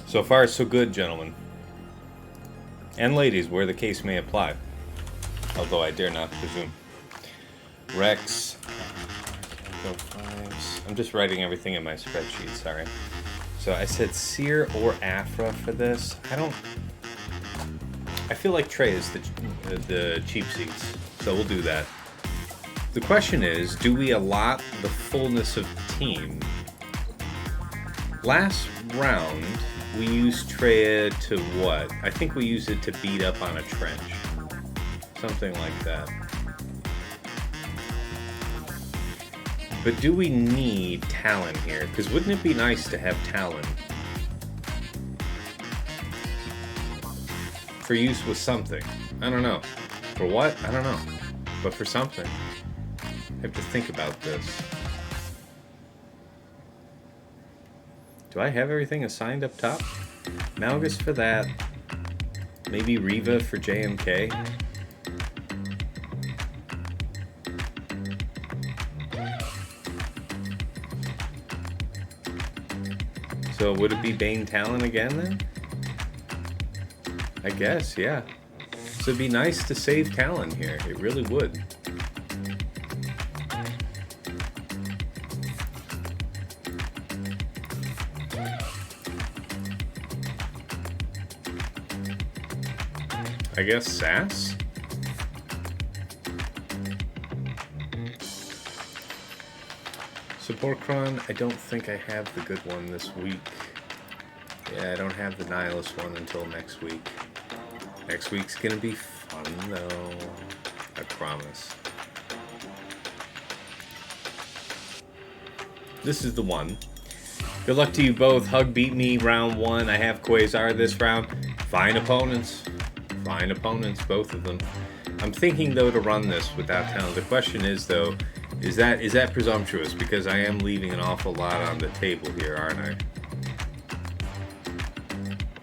So far, so good, gentlemen. And ladies, where the case may apply. Although I dare not presume. Rex. Go fives. I'm just writing everything in my spreadsheet, sorry. So I said Cere or Aphra for this. I feel like Traya is the cheap seats. So we'll do that. The question is, do we allot the fullness of the team? Last round, we used Traya to what? I think we used it to beat up on a trench. Something like that. But do we need Talon here? Because wouldn't it be nice to have Talon for use with something? I don't know. For what? I don't know. But for something. I have to think about this. Do I have everything assigned up top? Malgus for that. Maybe Riva for JMK. So would it be Bane Talon again then? I guess, yeah. So it'd be nice to save Talon here. It really would. I guess Sass? Support Run, I don't think I have the good one this week. Yeah, I don't have the Nihilist one until next week. Next week's gonna be fun though. I promise. This is the one. Good luck to you both. Hug beat me round 1. I have Quasar this round. Fine opponents. Fine opponents, both of them. I'm thinking though to run this without Talon. The question is though, is that presumptuous? Because I am leaving an awful lot on the table here, aren't I?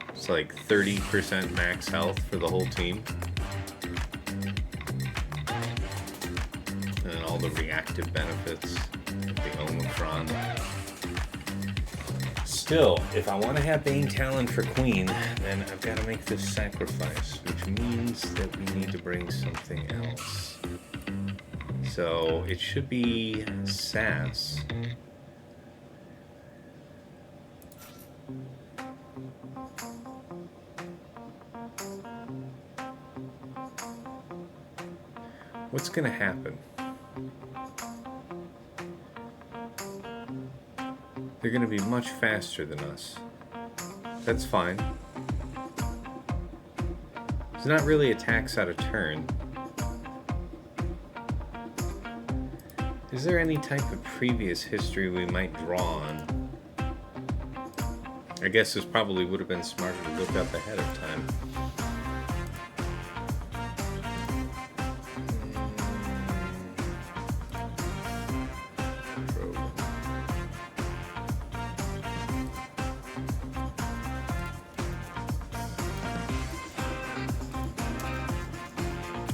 It's like 30% max health for the whole team. And all the reactive benefits of the Omicron. Still, if I want to have Bane Talon for Queen, then I've got to make this sacrifice, which means that we need to bring something else. So it should be Sass. What's going to happen? They're going to be much faster than us. That's fine. It's not really attacks out of turn. Is there any type of previous history we might draw on? I guess this probably would have been smarter to look up ahead of time.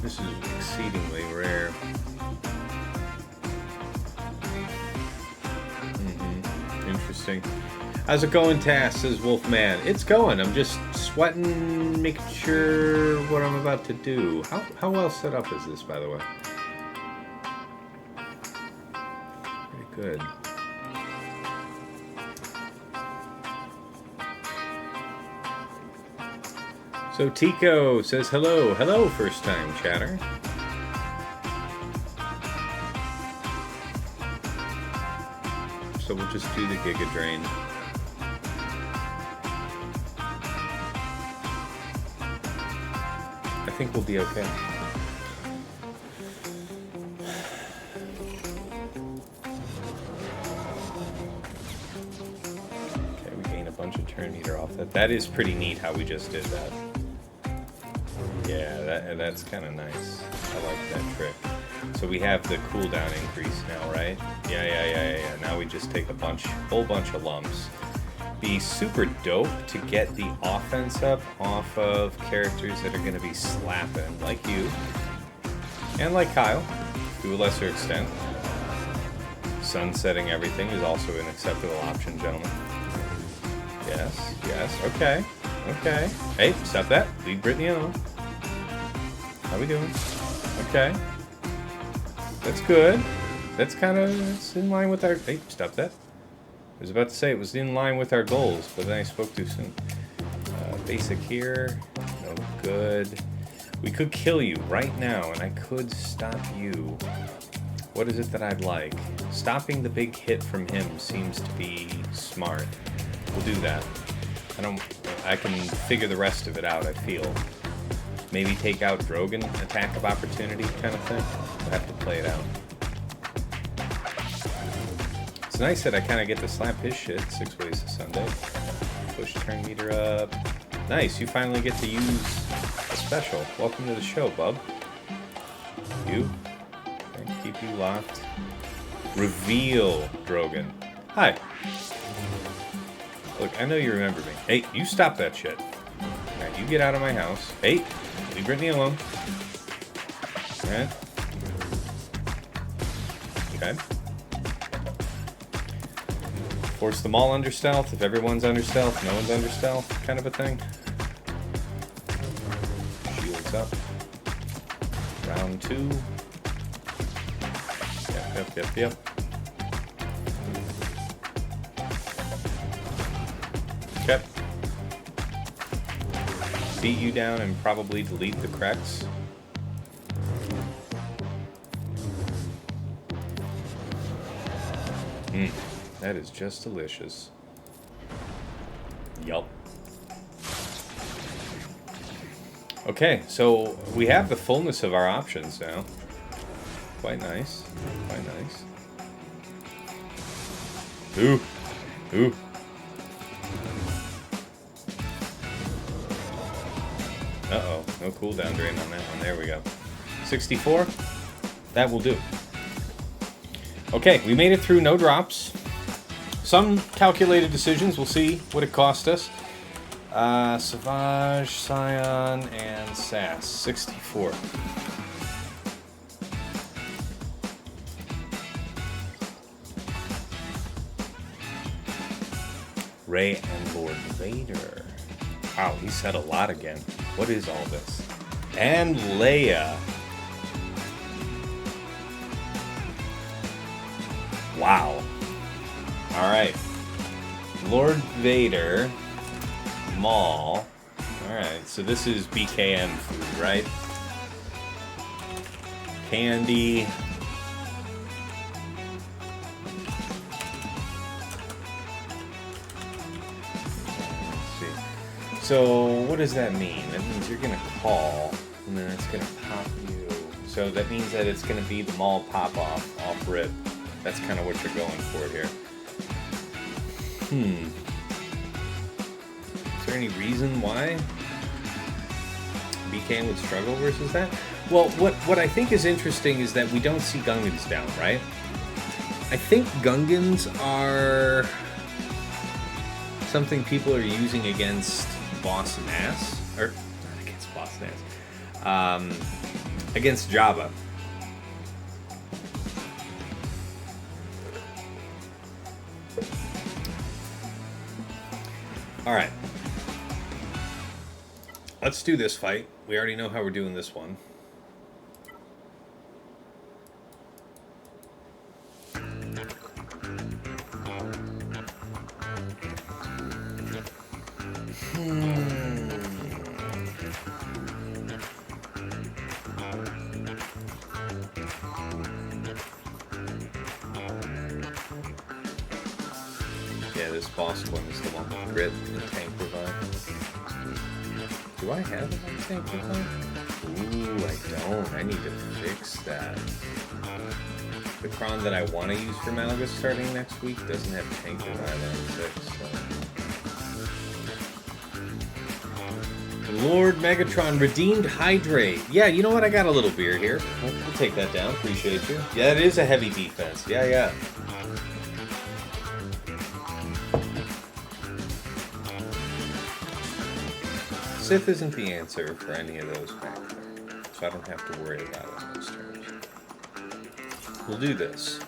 This is exceedingly rare. Interesting. How's it going, Tass? Says Wolfman. It's going. I'm just sweating, making sure what I'm about to do. How well set up is this, by the way? Pretty good. So Tico says hello. Hello, first time chatter. so we'll just do the Giga Drain. I think we'll be okay. Okay, we gain a bunch of turn meter off that. That is pretty neat how we just did that. Yeah, that's kind of nice. I like that trick. So we have the cooldown increase now, right? Yeah. Now we just take a whole bunch of lumps. Be super dope to get the offense up off of characters that are going to be slapping, like you, and like Kyle, to a lesser extent. Sunsetting everything is also an acceptable option, gentlemen. Yes, okay. Hey, stop that. Leave Brittany alone. How we doing? Okay. That's good. That's it's in line with our... Hey, stop that. I was about to say it was in line with our goals, but then I spoke too soon. Basic here. No good. We could kill you right now, and I could stop you. What is it that I'd like? Stopping the big hit from him seems to be smart. We'll do that. I can figure the rest of it out, I feel. Maybe take out Drogon, attack of opportunity kind of thing. We'll have to play it out. It's nice that I kind of get to slap his shit 6 ways to Sunday. Push turn meter up. Nice, you finally get to use a special. Welcome to the show, bub. You. Okay, keep you locked. Reveal Drogon. Hi. Look, I know you remember me. Hey, you stop that shit. Now you get out of my house. Hey, leave Brittany alone. Alright. Okay. Force them all under stealth. If everyone's under stealth, no one's under stealth, kind of a thing. Shields up. Round 2. Yep. Okay. Beat you down and probably delete the cracks. That is just delicious. Yup. Okay, so we have the fullness of our options now. Quite nice. Quite nice. Ooh. Uh-oh, no cooldown drain on that one. There we go. 64. That will do. Okay, we made it through, no drops. Some calculated decisions, we'll see what it cost us. Savage, Scion, and Sass. 64. Rey and Lord Vader. Wow, he said a lot again. What is all this? And Leia. Wow. Alright. Lord Vader. Maul. Alright, so this is BKM food, right? Candy. So, what does that mean? That means you're going to call, and then it's going to pop you. So that means that it's going to be the Maul pop-off, off-rip. That's kind of what you're going for here. Is there any reason why BK would struggle versus that? Well, what I think is interesting is that we don't see Gungans down, right? I think Gungans are something people are using against Boss Nass, or not against Boss Nass, against Jabba. Alright. Let's do this fight. We already know how we're doing this one. Yeah, this boss one is the one with grit and tank revive. Do I have it on tank revive? Ooh, I don't. I need to fix that. The cron that I want to use for Malgus starting next week doesn't have tank revive on 6, so... Lord Megatron, redeemed hydrate. Yeah, you know what? I got a little beer here. We'll take that down. Appreciate you. Yeah, it is a heavy defense. Yeah. Sith isn't the answer for any of those back there, so I don't have to worry about it in those terms. We'll do this.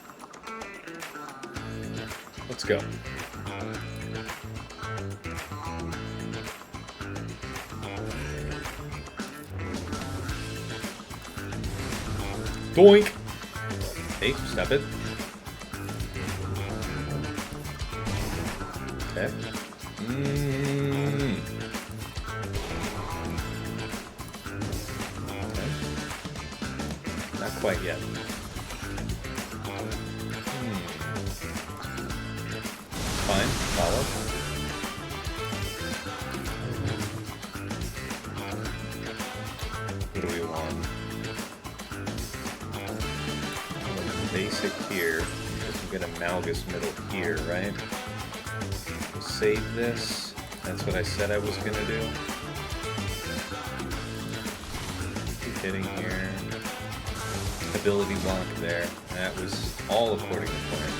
Let's go. Doink! Hey, stop it. Okay. Not quite yet. Fine, follow. What do we want? Basic here. We get a Malgus middle here, right? We'll save this. That's what I said I was gonna do. Keep hitting here. Ability block there. That was all according to plan.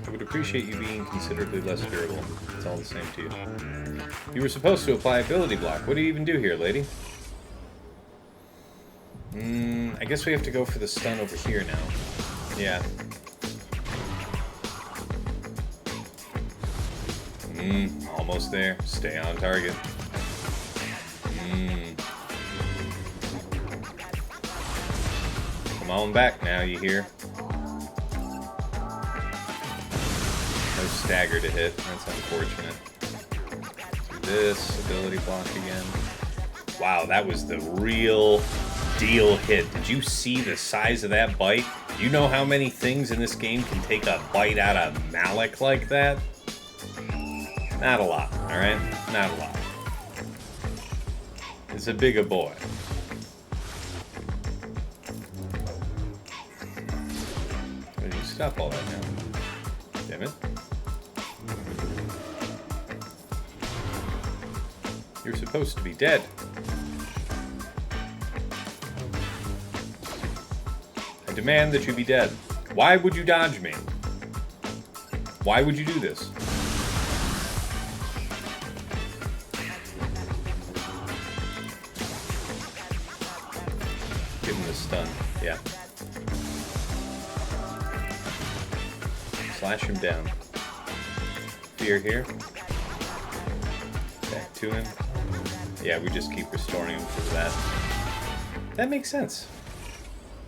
I would appreciate you being considerably less durable. It's all the same to you. You were supposed to apply ability block. What do you even do here, lady? I guess we have to go for the stun over here now. Yeah. Almost there. Stay on target. Come on back now, you hear? No stagger to hit. That's unfortunate. Do this. Ability block again. Wow, that was the real deal hit. Did you see the size of that bite? Do you know how many things in this game can take a bite out of Malik like that? Not a lot, alright? Not a lot. It's a bigger boy. Why do you stop all that now? Damn it. You're supposed to be dead. I demand that you be dead. Why would you dodge me? Why would you do this? Give him the stun. Yeah. Slash him down. Fear here. Back to him. Yeah, we just keep restoring him for that. That makes sense.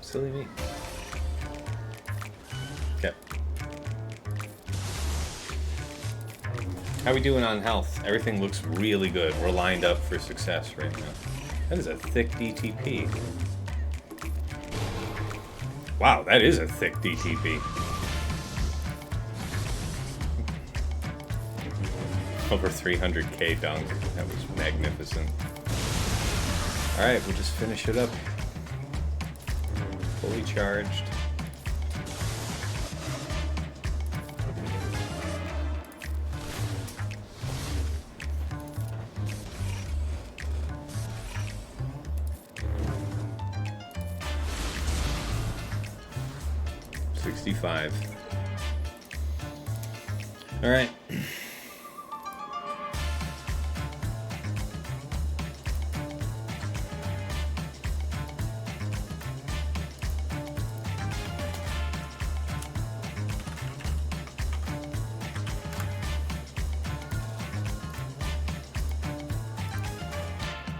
Silly me. Okay. How we doing on health? Everything looks really good. We're lined up for success right now. That is a thick DTP. Wow, that is a thick DTP. Over 300k dunk. That was magnificent. Alright, we'll just finish it up. Fully charged. $65. All right.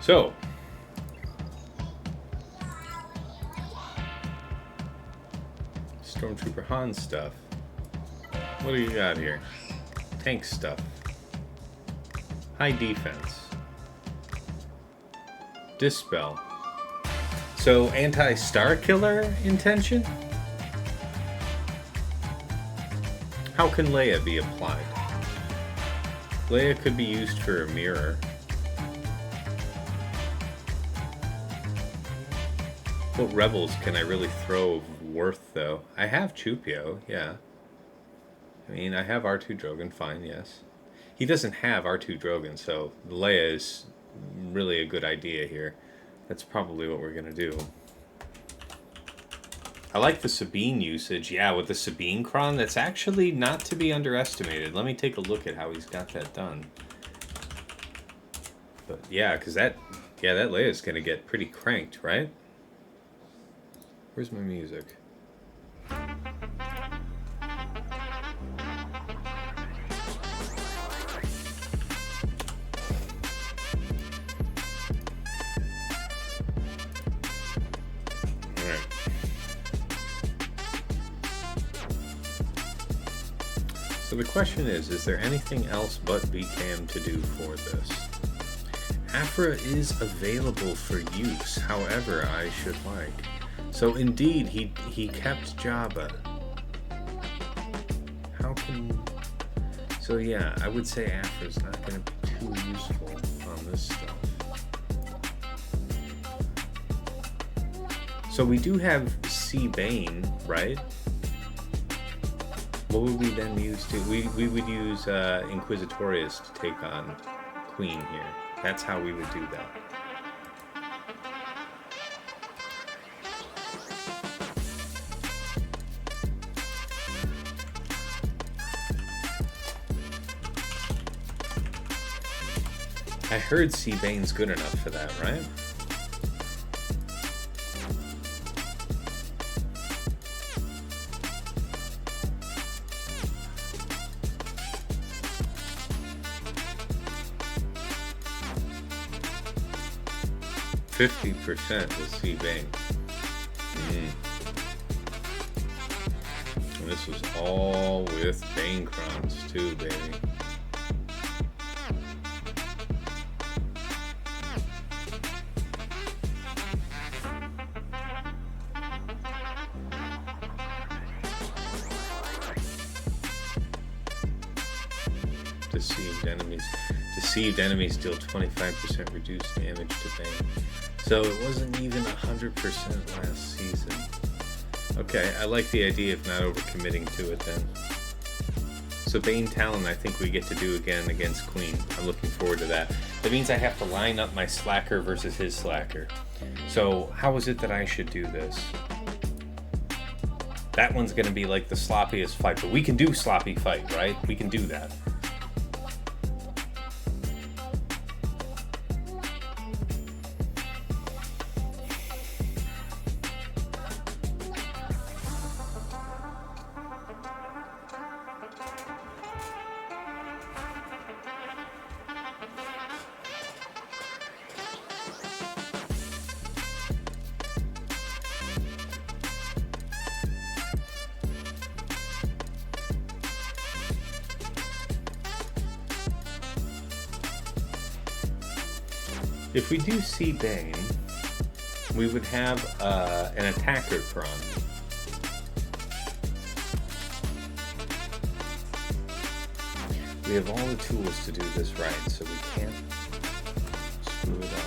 So, Stormtrooper Han stuff. What do you got here? Tank stuff. High defense. Dispel. So, anti-Star Killer intention? How can Leia be applied? Leia could be used for a mirror. What rebels can I really throw of worth, though? I have Chupio, yeah. I mean, I have R2 Drogon, fine, yes. He doesn't have R2 Drogon, so Leia is really a good idea here. That's probably what we're going to do. I like the Sabine usage. Yeah, with the Sabine Cron, that's actually not to be underestimated. Let me take a look at how he's got that done. But yeah, because that Leia's going to get pretty cranked, right? Where's my music? So the question is there anything else but BKM to do for this? Aphra is available for use, however I should like. So indeed, he kept Jabba. How can... So yeah, I would say Aphra's not going to be too useful on this stuff. So we do have Bane, right? What would we then use to... We would use Inquisitorius to take on Queen here. That's how we would do that. I heard Bane's good enough for that, right? %50% with Bane. And this was all with Bane Crons too, baby. Deceived enemies deal 25% reduced damage to Bane. So it wasn't even 100% last season. Okay, I like the idea of not overcommitting to it then. So Bane Talon I think we get to do again against Queen. I'm looking forward to that. That means I have to line up my Slacker versus his Slacker. So how is it that I should do this? That one's going to be like the sloppiest fight, but we can do sloppy fight, right? We can do that. If we do see Bane, we would have an attacker Cron. We have all the tools to do this right, so we can't screw it up.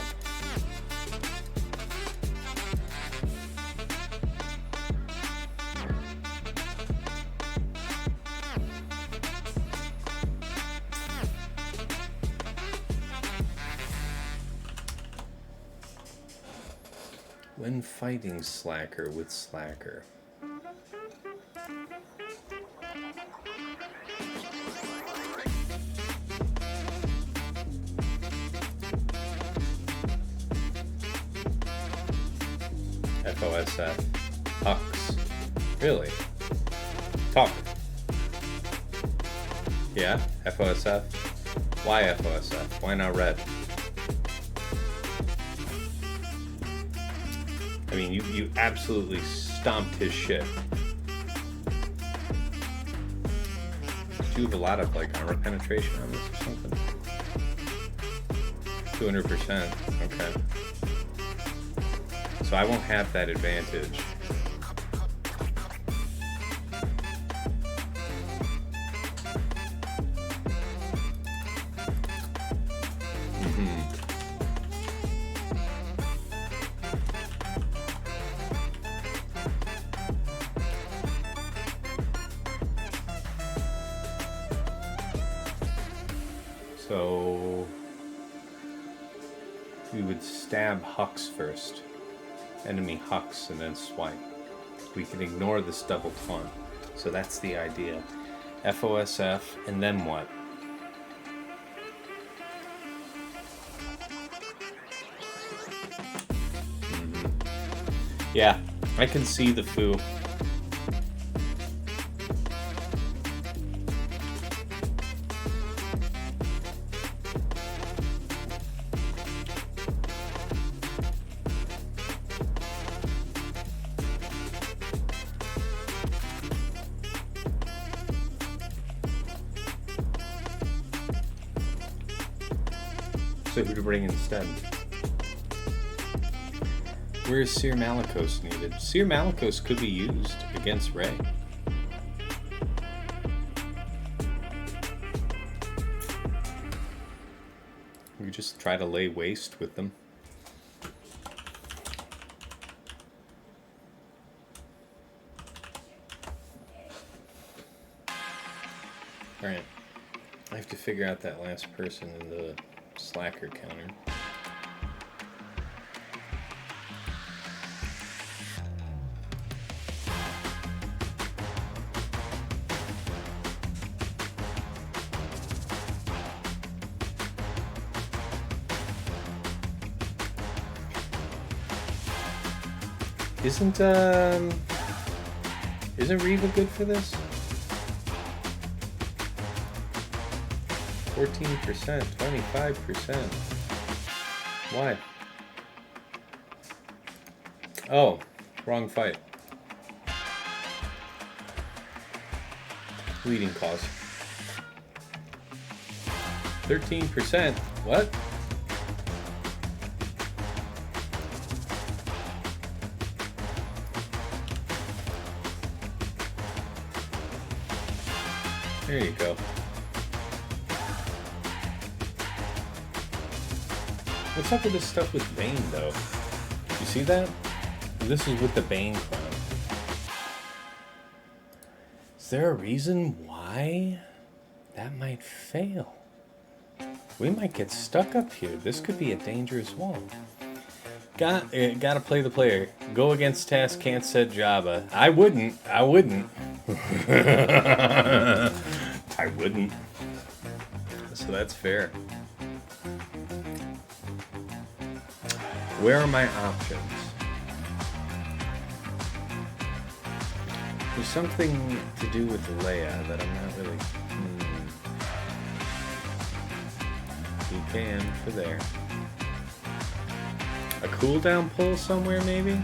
When fighting Slacker with Slacker. FOSF. Hux. Really? Talk. Yeah? FOSF? Why FOSF? Why not red? I mean, you absolutely stomped his shit. Do you have a lot of, like, armor penetration on this or something? 200%. Okay. So I won't have that advantage. So we would stab Hux first. Enemy Hux and then swipe. We can ignore this double taunt. So that's the idea. FOSF and then what? Yeah, I can see the foo. So who to bring instead? Where is Cere Malgus needed? Cere Malgus could be used against Rey. We just try to lay waste with them. Alright. I have to figure out that last person in the slacker counter. Isn't Reva good for this? 14%, 25%. Why? Oh, wrong fight. Leading cause. 13%. What? There you go. What's up with this stuff with Bane, though? You see that? This is with the Bane clown. Is there a reason why that might fail? We might get stuck up here. This could be a dangerous wall. Gotta play the player. Go against task, can't set Jabba. I wouldn't. I wouldn't. So that's fair. Where are my options? There's something to do with Leia that I'm not really... You can for there. A cooldown pull somewhere, maybe?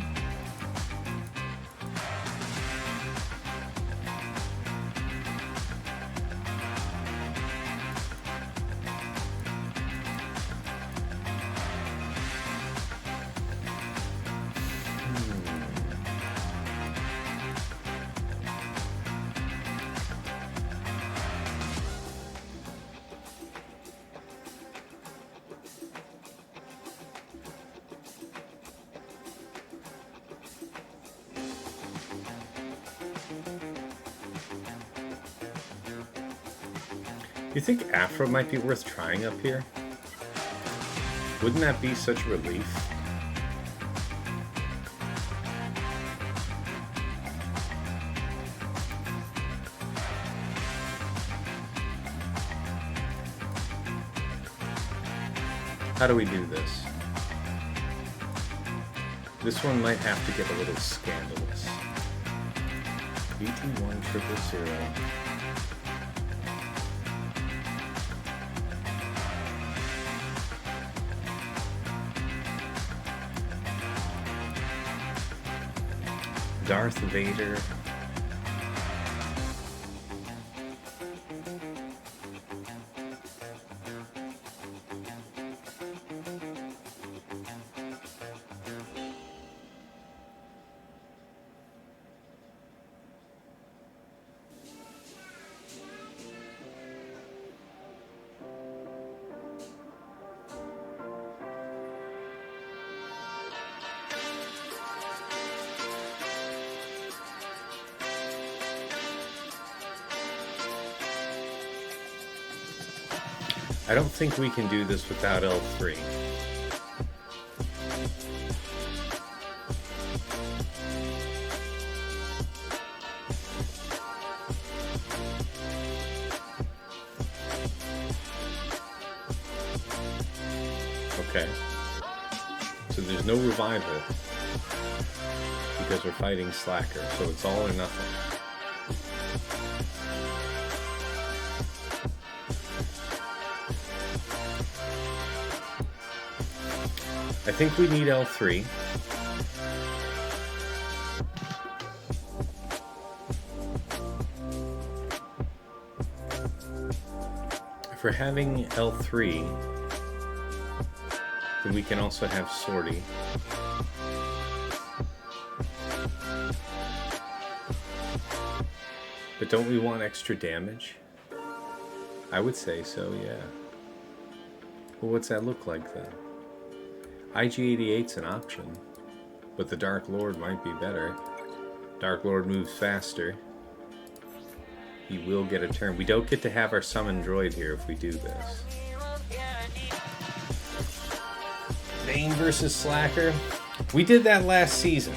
You think Aphra might be worth trying up here? Wouldn't that be such a relief? How do we do this? This one might have to get a little scandalous. BT1000. Darth Vader. I don't think we can do this without L3. Okay. So there's no revival because we're fighting Slacker, so it's all or nothing. I think we need L3. If we're having L3, then we can also have Sortie. But don't we want extra damage? I would say so, yeah. Well, what's that look like then? IG-88's an option, but the Dark Lord might be better. Dark Lord moves faster. He will get a turn. We don't get to have our summon droid here if we do this. Bane versus Slacker. We did that last season.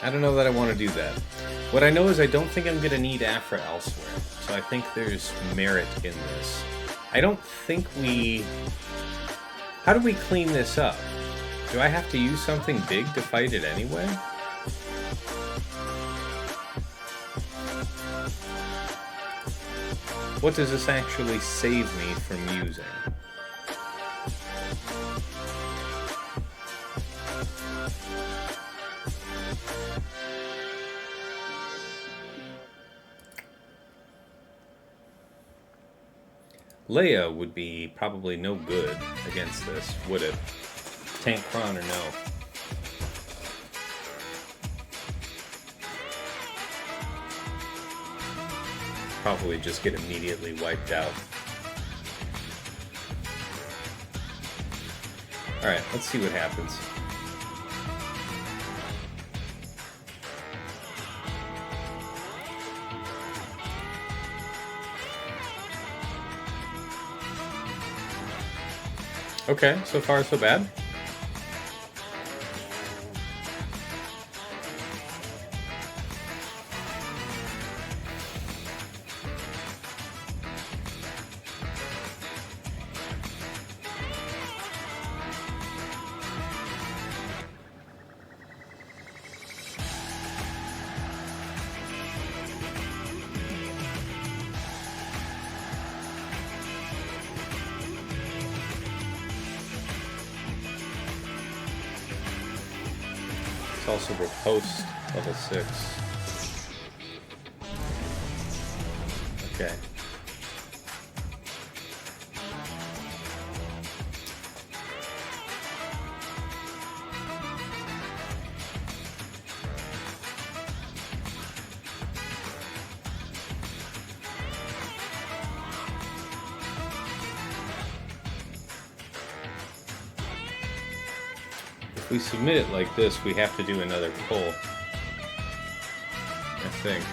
I don't know that I want to do that. What I know is I don't think I'm going to need Aphra elsewhere, so I think there's merit in this. I don't think we... How do we clean this up? Do I have to use something big to fight it anyway? What does this actually save me from using? Leia would be probably no good against this, would it? Tank Kron or no? Probably just get immediately wiped out. Alright, let's see what happens. Okay, so far so bad. Also riposte level 6. Okay. If we submit it like this, we have to do another pull, I think.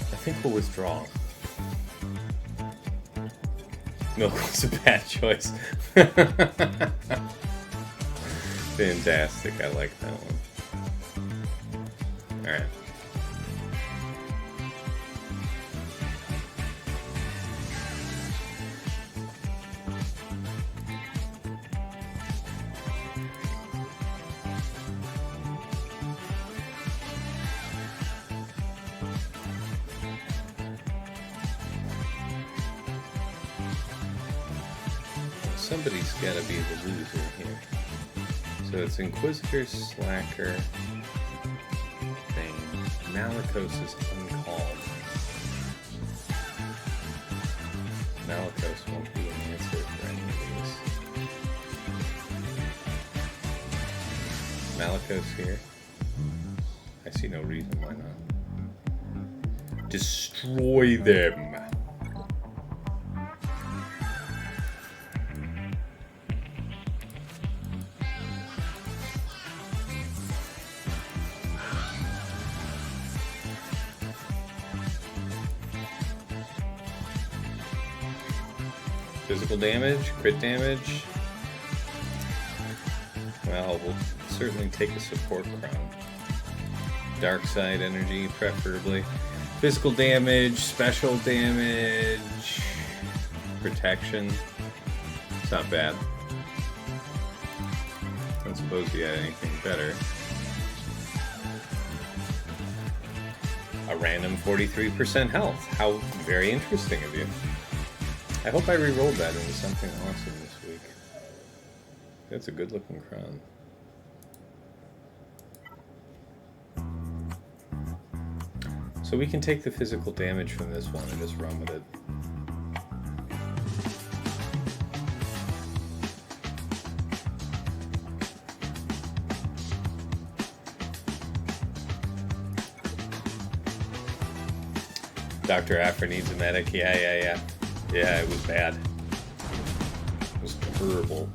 I think we'll withdraw. Milk was a bad choice. Fantastic, I like that one. Alright. somebody's got to be the loser here. So it's Inquisitor, Slacker, Bane. Malgus is uncalled. Malgus won't be an answer for any of these. Malgus here. I see no reason why not. Destroy them. Physical damage, crit damage. Well, we'll certainly take a support crown. Dark side energy, preferably. Physical damage, special damage, protection. It's not bad. I don't suppose you had anything better. A random 43% health. How very interesting of you. I hope I re-rolled that into something awesome this week. That's a good looking crown. So we can take the physical damage from this one and just run with it. Dr. Aphra needs a medic. Yeah. Yeah, it was bad. It was terrible.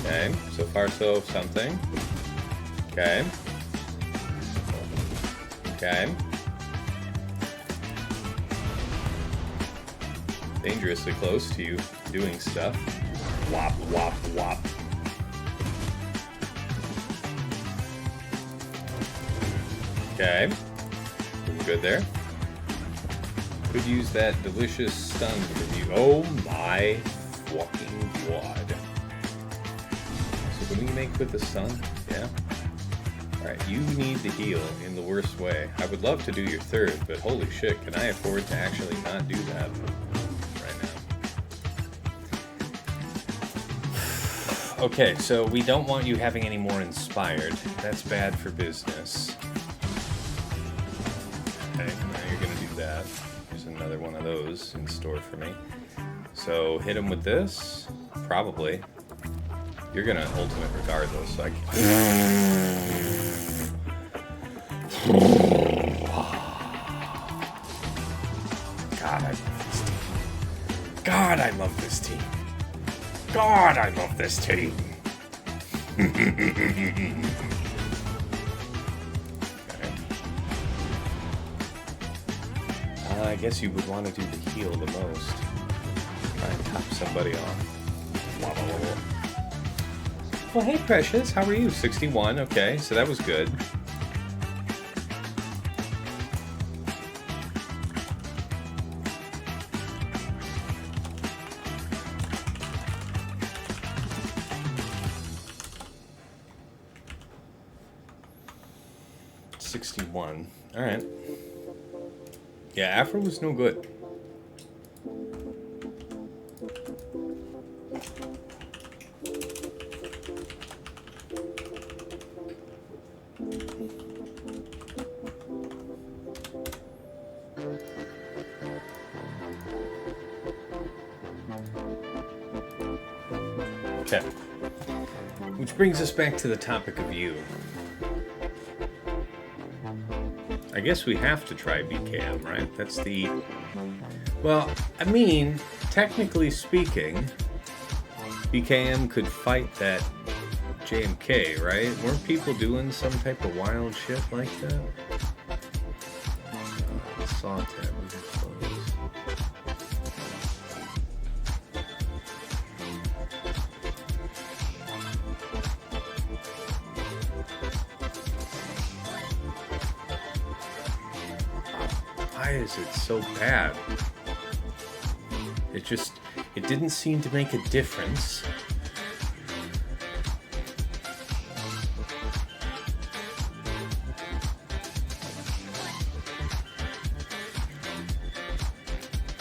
Okay, so far so something. Okay. Okay. Dangerously close to you doing stuff. Wop, wop, wop. Okay. Doing good there. Could use that delicious stun from you. Oh my fucking god. So can we make with the stun? Yeah. Alright, you need to heal in the worst way. I would love to do your third, but holy shit, can I afford to actually not do that right now? Okay, so we don't want you having any more inspired. That's bad for business. Okay, now you're gonna do that. Another one of those in store for me. So hit him with this. Probably. You're gonna ultimate regardless, so I God, I love this team. God, I love this team. I guess you would want to do the heal the most. Try and top somebody off. Well, hey, Precious, how are you? 61, okay, so that was good. $61, all right. Yeah, Aphra was no good. Okay. Which brings us back to the topic of you. I guess we have to try BKM, right? That's the... Well, I mean, technically speaking, BKM could fight that JMK, right? Weren't people doing some type of wild shit like that? Saw tab. Why is it so bad? It didn't seem to make a difference.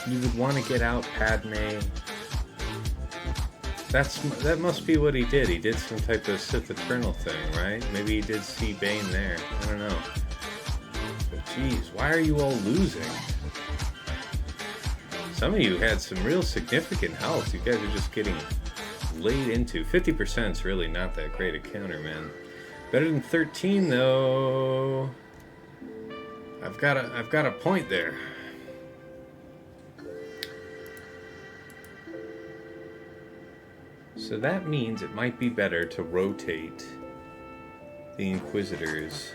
You would want to get out Padme. that must be what he did. He did some type of Sith Eternal thing, right? Maybe he did see Bane there. I don't know. But geez, why are you all losing? Some of you had some real significant health. You guys are just getting laid into. 50% is really not that great a counter, man. Better than 13 though. I've got a point there. So that means it might be better to rotate the Inquisitors.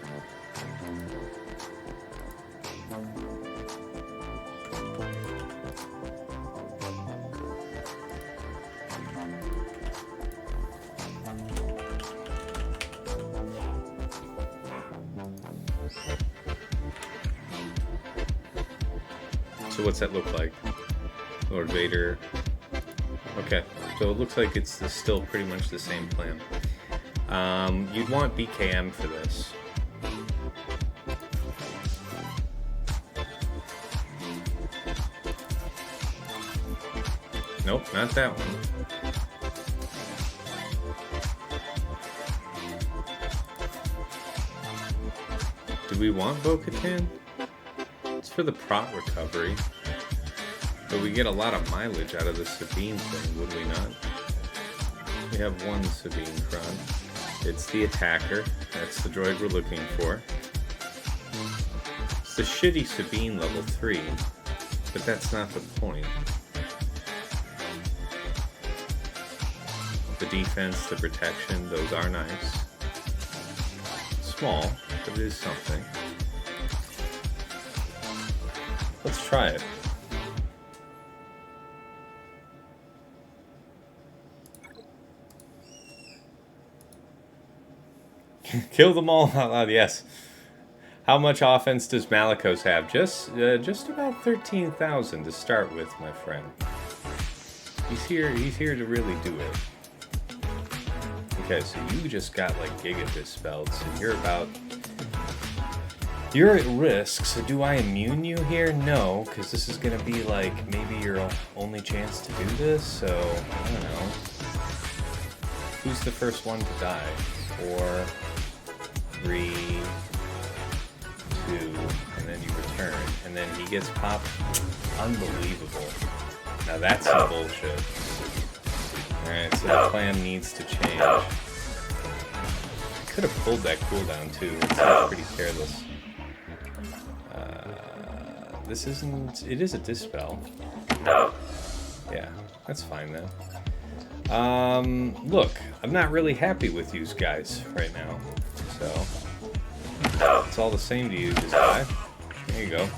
So what's that look like? Lord Vader. Okay, so it looks like it's still pretty much the same plan. You'd want BKM for this. Nope, not that one. Do we want Bo-Katan? It's for the prot recovery. But we get a lot of mileage out of the Sabine thing, would we not? We have one Sabine front. It's the attacker. That's the droid we're looking for. It's the shitty Sabine level 3, but that's not the point. The defense, the protection, those are nice. Small, but it is something. Let's try it. Kill them all out loud, yes. How much offense does Malgus have? Just about 13,000 to start with, my friend. He's here to really do it. Okay, so you just got like Giga dispelled, so you're at risk. So do I immune you here? No, because this is gonna be like maybe your only chance to do this, so I don't know. Who's the first one to die? 4, 3, 2, and then you return, and then he gets popped. Unbelievable. Now that's some bullshit. Alright, so the plan needs to change. I could have pulled that cooldown too. It seems pretty careless. This isn't... It is a dispel. Yeah, that's fine then. Look, I'm not really happy with you guys right now. So, it's all the same to you, this guy. There you go.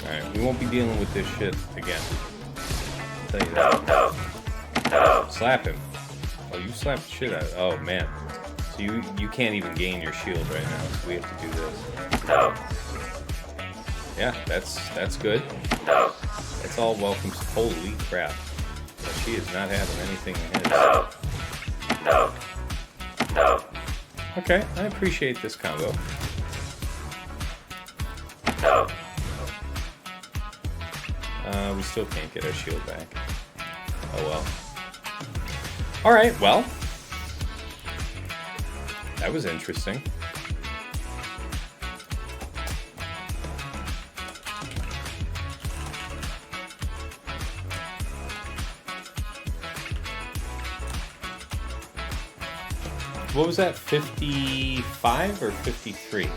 Alright, we won't be dealing with this shit again. I'll tell you that. Slap him. Oh, you slapped the shit out of it. Oh, man. So you can't even gain your shield right now, so we have to do this. Yeah, that's good. That's all welcome. Holy crap. She is not having anything in his. Okay, I appreciate this combo. We still can't get our shield back. Oh well. Alright, well. That was interesting. What was that, 55 or 53?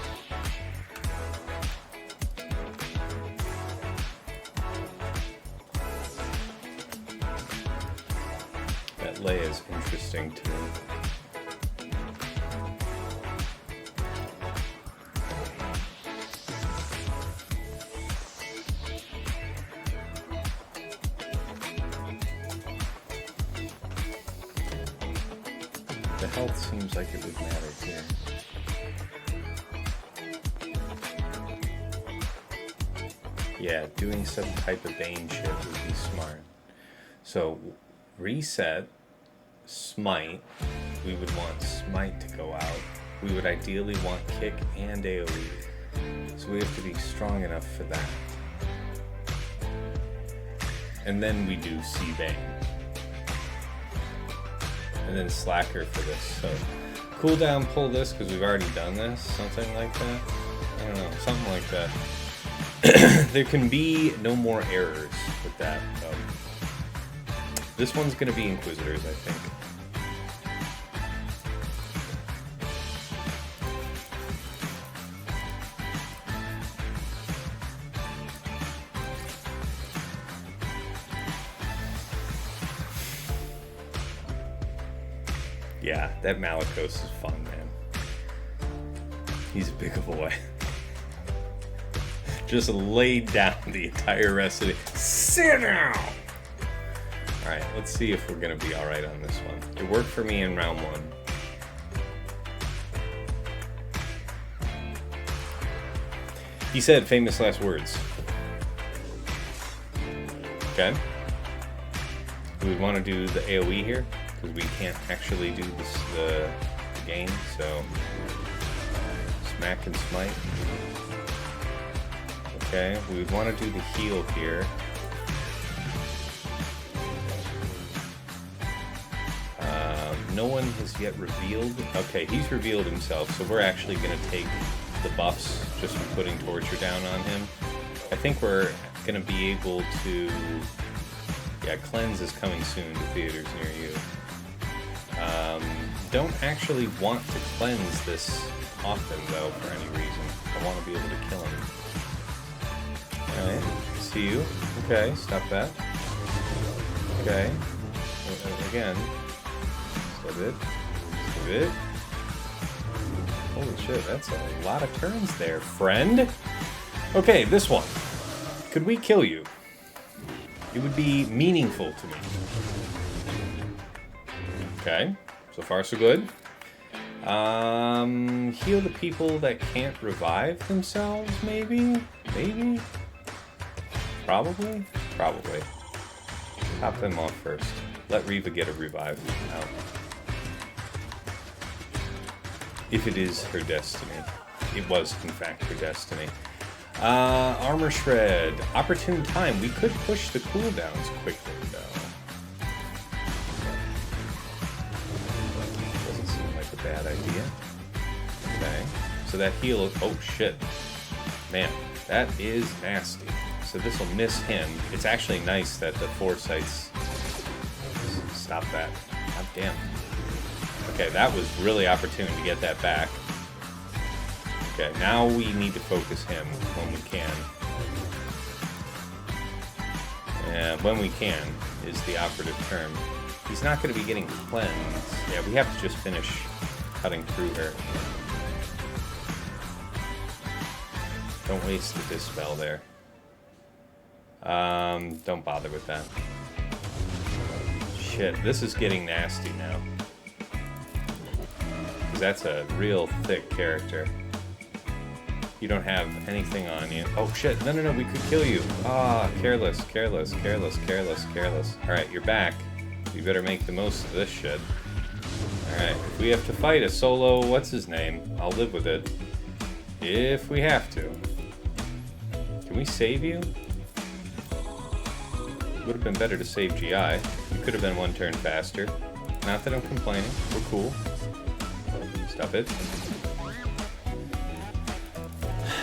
That Leia is interesting to me. The health seems like it would matter here. Yeah, doing some type of Bane shit would be smart. So, reset, smite. We would want smite to go out. We would ideally want kick and AoE. So we have to be strong enough for that. And then we do C Bane. and then slacker for this. So cooldown pull this because we've already done this, something like that. I don't know, something like that. There can be no more errors with that. This one's going to be Inquisitors, I think. Yeah, that Malgus is fun, man. He's a big boy. Just laid down the entire rest of it. Sit down! Alright, let's see if we're going to be alright on this one. It worked for me in round 1. He said famous last words. Okay. Do we want to do the AoE here? Because we can't actually do this, the game, so smack and smite. Okay, we want to do the heal here. No one has yet revealed. Okay, he's revealed himself, so we're actually going to take the buffs just from putting Torture down on him. I think we're going to be able to... Yeah, Cleanse is coming soon to theaters near you. Don't actually want to cleanse this often, though, for any reason. I want to be able to kill him. Alright, see you. Okay, stop that. Okay. Again. Stop it. Stop it. Holy shit, that's a lot of turns there, friend. Okay, this one. Could we kill you? It would be meaningful to me. Okay, so far so good. Heal the people that can't revive themselves, maybe? Maybe? Probably? Probably. Top them off first. Let Reva get a revive out. If it is her destiny. It was, in fact, her destiny. Armor Shred. Opportune time. We could push the cooldowns quickly, though. Doesn't seem like a bad idea. Okay. So that heal... Oh, shit. Man, that is nasty. So this will miss him. It's actually nice that the foresights... Stop that. God damn. Okay, that was really opportune to get that back. Okay, now we need to focus him when we can. When we can is the operative term. He's not going to be getting cleansed. Yeah, we have to just finish cutting through her. Don't waste the dispel there. Don't bother with that. Shit, this is getting nasty now. Because that's a real thick character. You don't have anything on you. Oh shit, no, we could kill you. Ah, careless. Alright, you're back. You better make the most of this shit. Alright, if we have to fight a solo, what's his name? I'll live with it. If we have to. Can we save you? Would have been better to save GI. You could have been one turn faster. Not that I'm complaining. We're cool. Stop it.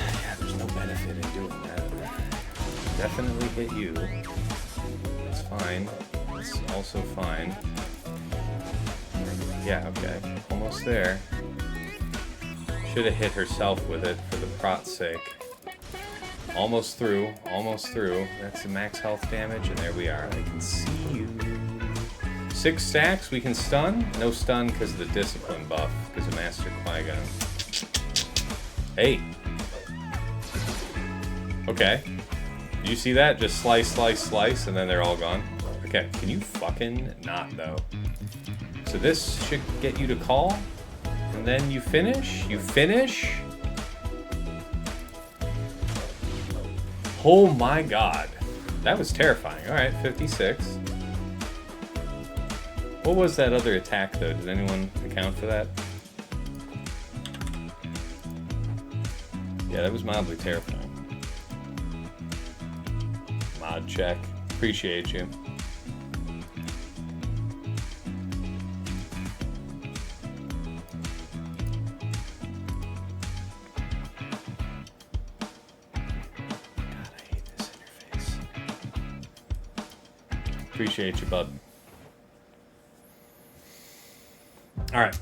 Yeah, there's no benefit in doing that. Definitely hit you. It's fine. It's also fine. Yeah, okay. Almost there. Should have hit herself with it for the prot's sake. Almost through. That's the max health damage, and there we are. I can see you. 6 stacks, we can stun. No stun because of the discipline buff, because of Master Qui-Gon. Hey. Okay. Do you see that? Just slice, and then they're all gone. Okay, can you fucking not, though? So this should get you to call, and then you finish? You finish? Oh my god. That was terrifying. Alright, 56. What was that other attack, though? Did anyone account for that? Yeah, that was mildly terrifying. Mod check. Appreciate you. Appreciate you, bud. Alright.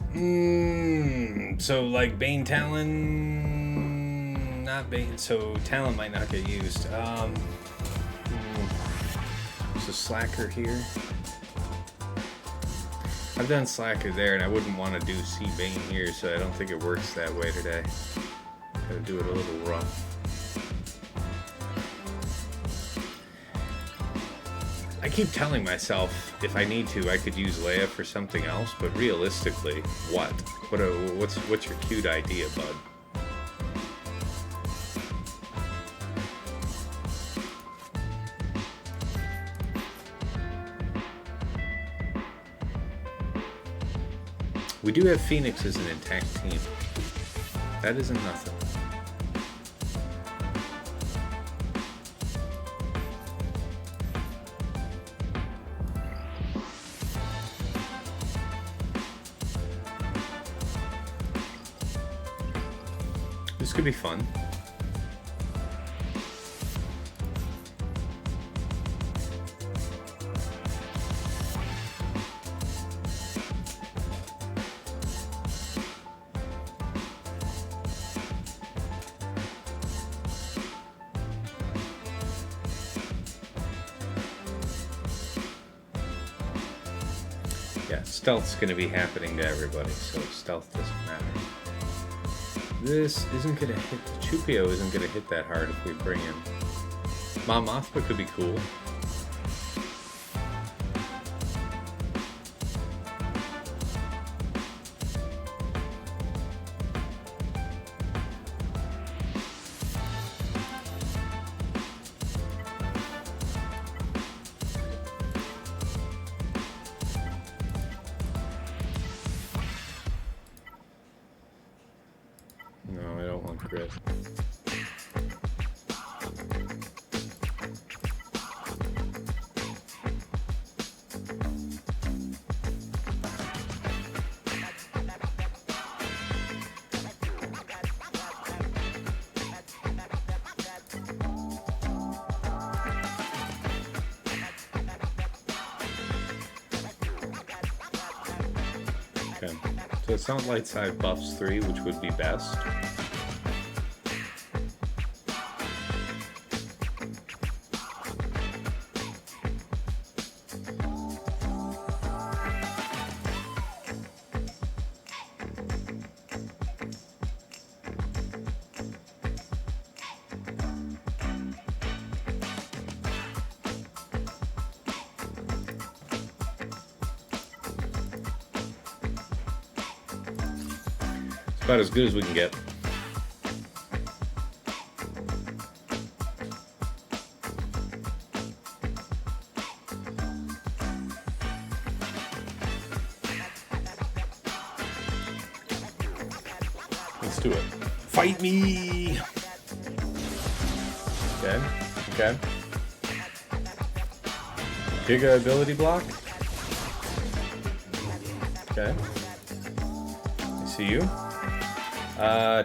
So, like, Bane Talon... Not Bane... So, Talon might not get used. So, Slacker here. I've done Slacker there, and I wouldn't want to do C-Bane here, so I don't think it works that way today. Gotta do it a little rough. I keep telling myself, if I need to, I could use Leia for something else, but realistically, what? What's your cute idea, bud? We do have Phoenix as an intact team. That isn't nothing. This could be fun. Yeah, stealth's going to be happening to everybody, so stealth doesn't matter. This isn't going to hit... Chupio isn't going to hit that hard if we bring in... Mom Mothma could be cool. Okay, so it's not light side buffs 3, which would be best. About as good as we can get. Let's do it. Fight me! Okay, okay. Giga ability block. Okay. I see you.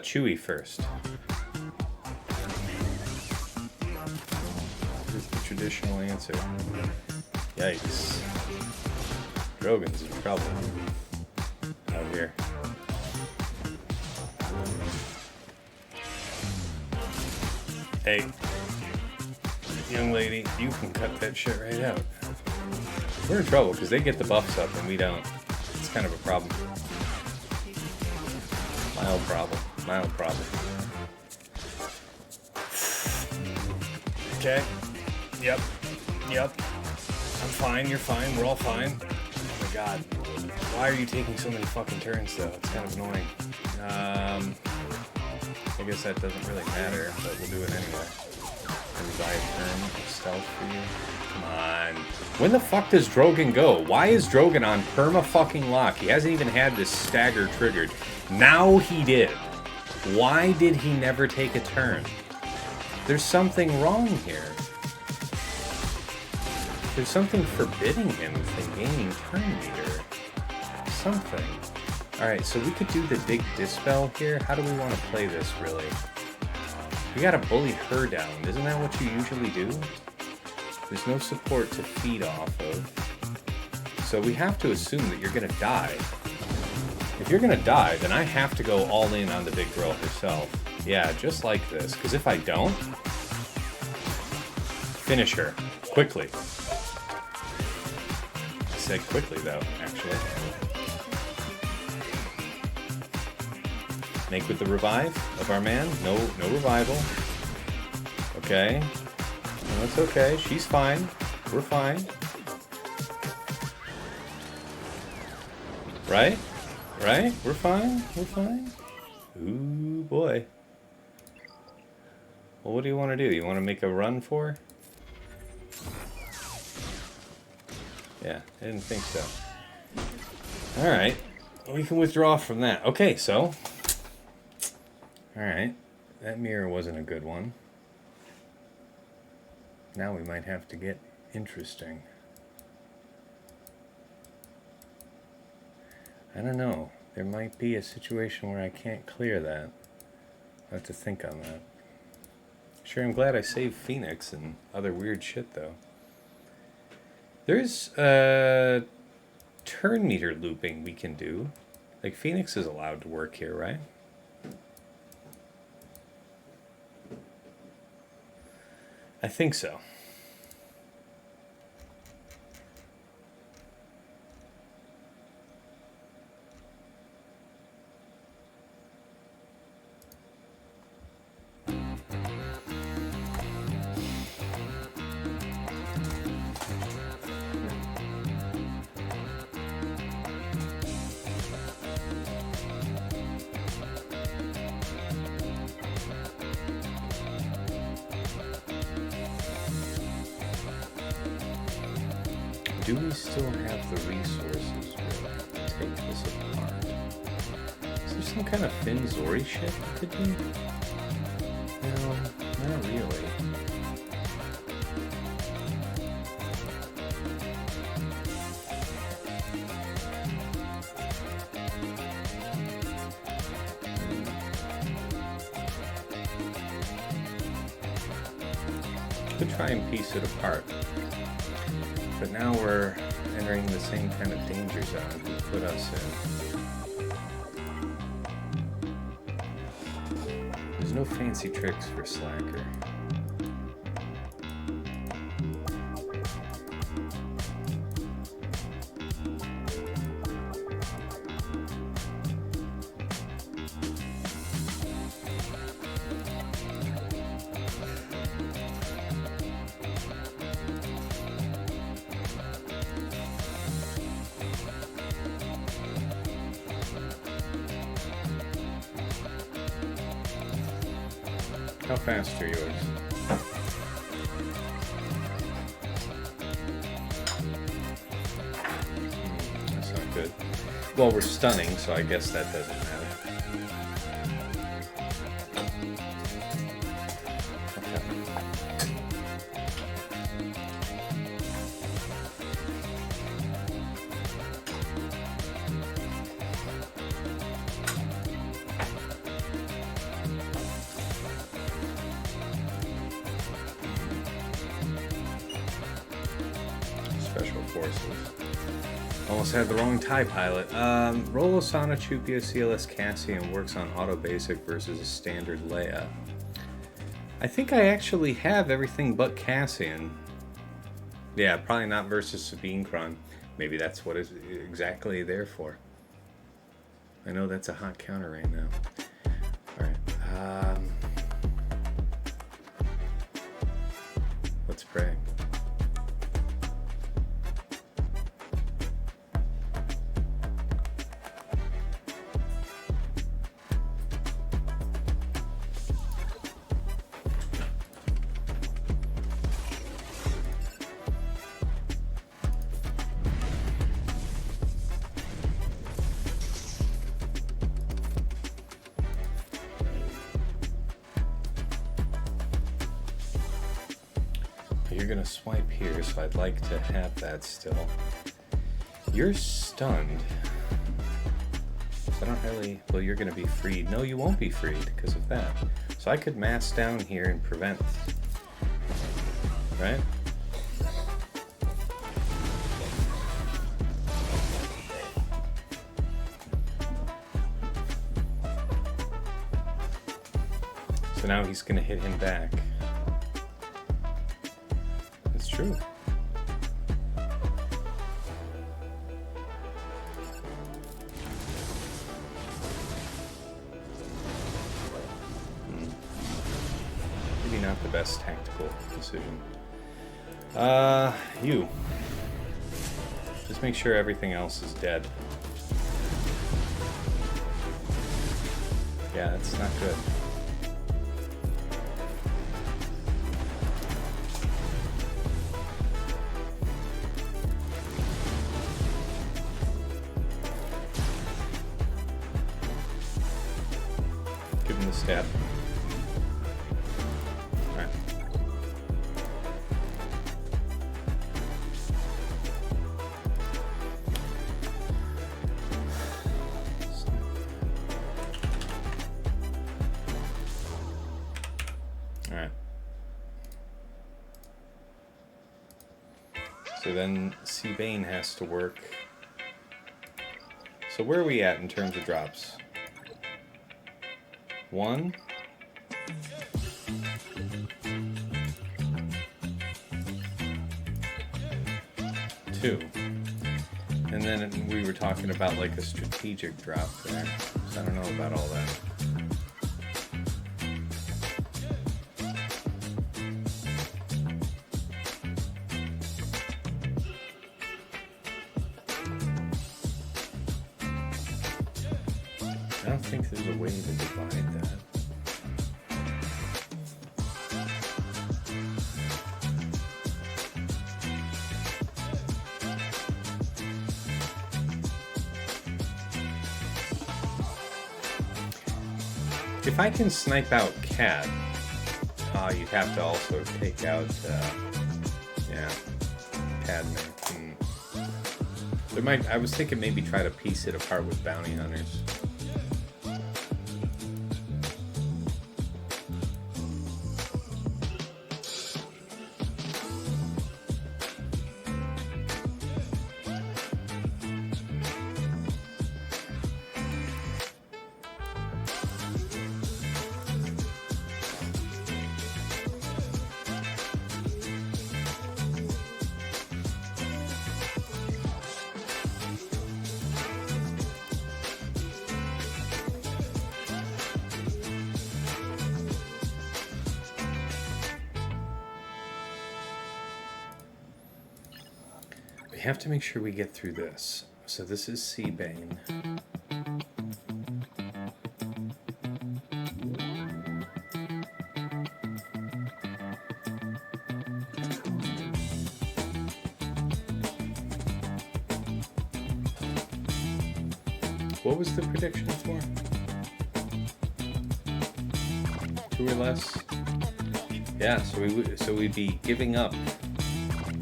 Chewie first. Here's the traditional answer. Yikes. Drogon's in trouble out here. Hey, young lady, you can cut that shit right out. We're in trouble because they get the buffs up and we don't. It's kind of a problem. Mild problem. Mild problem. Okay. Yep. Yep. I'm fine. You're fine. We're all fine. Oh my god. Why are you taking so many fucking turns, though? It's kind of annoying. I guess that doesn't really matter, but we'll do it anyway. Can we buy a turn of stealth for you? Come on. When the fuck does Drogon go? Why is Drogon on perma-fucking-lock? He hasn't even had this stagger triggered. Now he did. Why did he never take a turn? There's something wrong here. There's something forbidding him from gaining turn meter. Something. Alright, so we could do the big dispel here. How do we want to play this, really? We gotta bully her down. Isn't that what you usually do? There's no support to feed off of. So we have to assume that you're going to die. If you're going to die, then I have to go all in on the big girl herself. Yeah, just like this. Because if I don't, finish her. Quickly. I said quickly, though, actually. Make with the revive of our man. No revival. Okay. No, that's okay. She's fine. We're fine. Right? Right? We're fine. We're fine. Ooh, boy. Well, what do you want to do? You want to make a run for her? Yeah, I didn't think so. Alright. We can withdraw from that. Okay, so. Alright. That mirror wasn't a good one. Now we might have to get interesting. I don't know. There might be a situation where I can't clear that. I'll have to think on that. Sure, I'm glad I saved Phoenix and other weird shit, though. There's turn meter looping we can do. Like, Phoenix is allowed to work here, right? I think so. Do we still have the resources to take this apart? Is there some kind of Finn Zori shit we could do? No, not really. Could try and piece it apart. But now we're entering the same kind of danger zone we put us in. There's no fancy tricks for Slacker. How fast are yours? That's not good. Well, we're stunning, so I guess that doesn't matter. Had the wrong TIE pilot. Rolo Sana Chupia CLS Cassian works on auto basic versus a standard Leia. I think I actually have everything but Cassian. Yeah, probably not versus Sabine Kron. Maybe that's what it's exactly there for. I know that's a hot counter right now. Alright. Let's pray. You're gonna swipe here, so I'd like to have that still. You're stunned. So I don't really... Well, you're gonna be freed. No, you won't be freed because of that. So I could mass down here and prevent. Right? So now he's going to hit him back. It's true. Maybe not the best tactical decision. You. Just make sure everything else is dead. Yeah, it's not good. Give him the stab. Alright. Alright. So then Bane has to work. So where are we at in terms of drops? 1. 2. And then we were talking about like a strategic drop there. So I don't know about all that. I don't think there's a way to divide that. If I can snipe out Cat, you'd have to also take out, yeah, Padme. There might. I was thinking maybe try to piece it apart with bounty hunters. We have to make sure we get through this. So this is Bane. What was the prediction for? 2 or less? Yeah, so we'd be giving up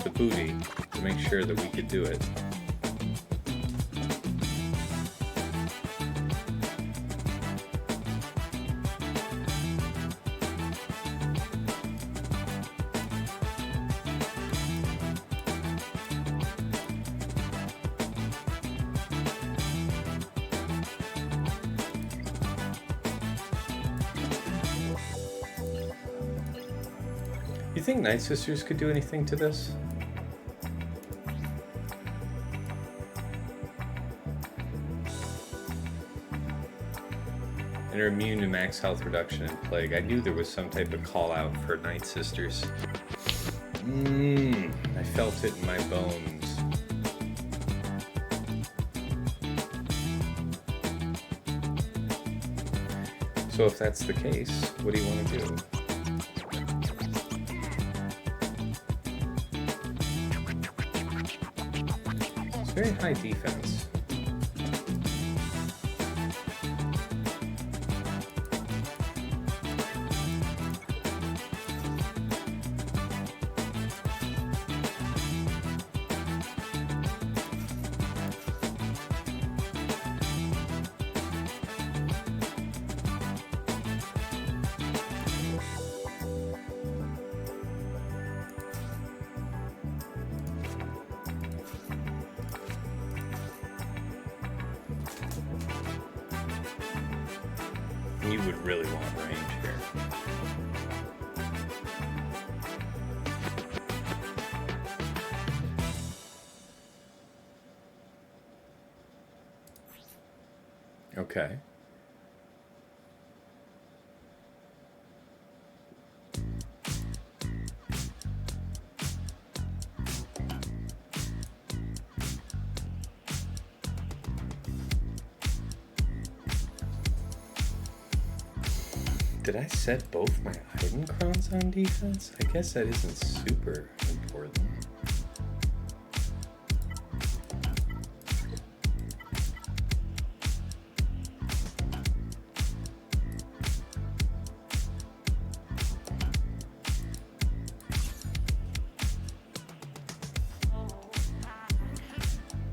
the booty to make sure that we could do it. You think Night Sisters could do anything to this? And are immune to max health reduction and plague. I knew there was some type of call out for Night Sisters. I felt it in my bones. So if that's the case, what do you want to do? It's very high defense. You would really want range here. Okay. Did I set both my Iden crowns on defense? I guess that isn't super important.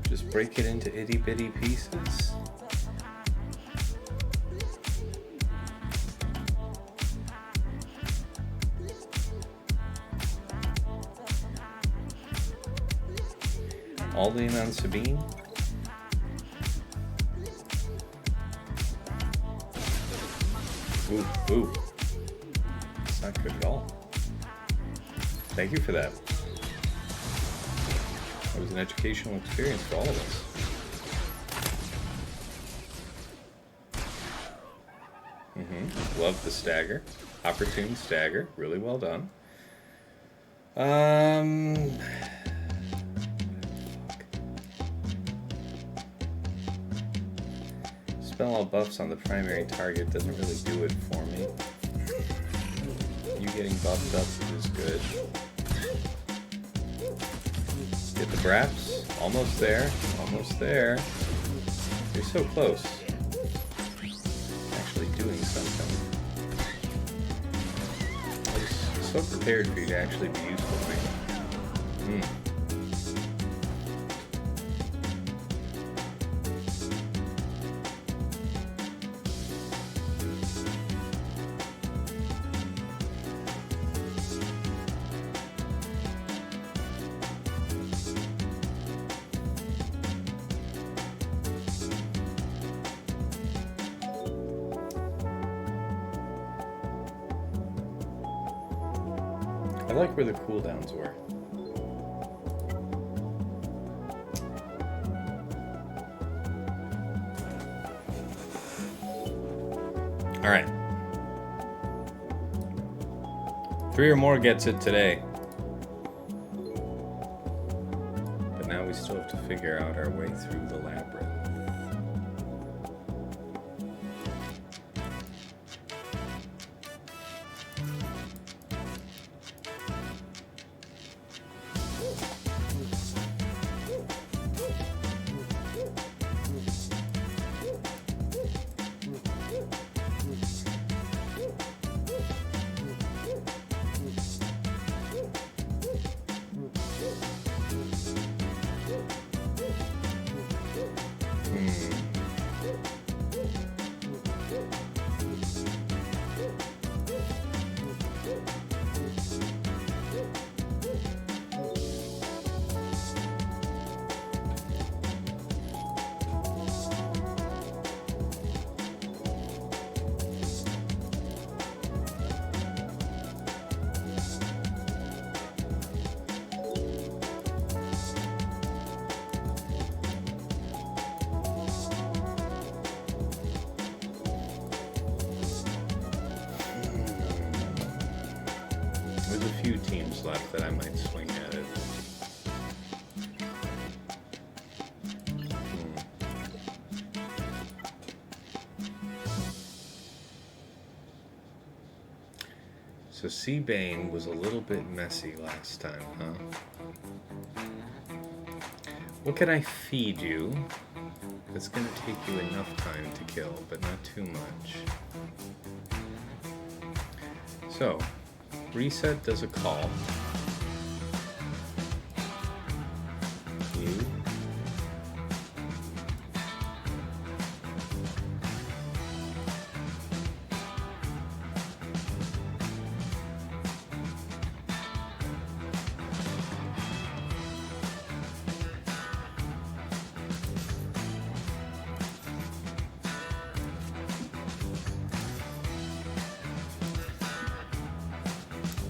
Just break it into itty bitty pieces. All in on Sabine. Ooh, ooh. It's not good at all. Thank you for that. It was an educational experience for all of us. Love the stagger. Opportune stagger. Really well done. Spell all buffs on the primary target doesn't really do it for me. You getting buffed up is good. Get the braps. Almost there. Almost there. You're so close. Actually doing something. I was so prepared for you to actually be useful to me. I like where the cooldowns were. All right. 3 or more gets it today. But now we still have to figure out our way through the labyrinth. Left that I might swing at it. So Bane was a little bit messy last time, huh? What can I feed you that's going to take you enough time to kill, but not too much? So, reset does a call. You.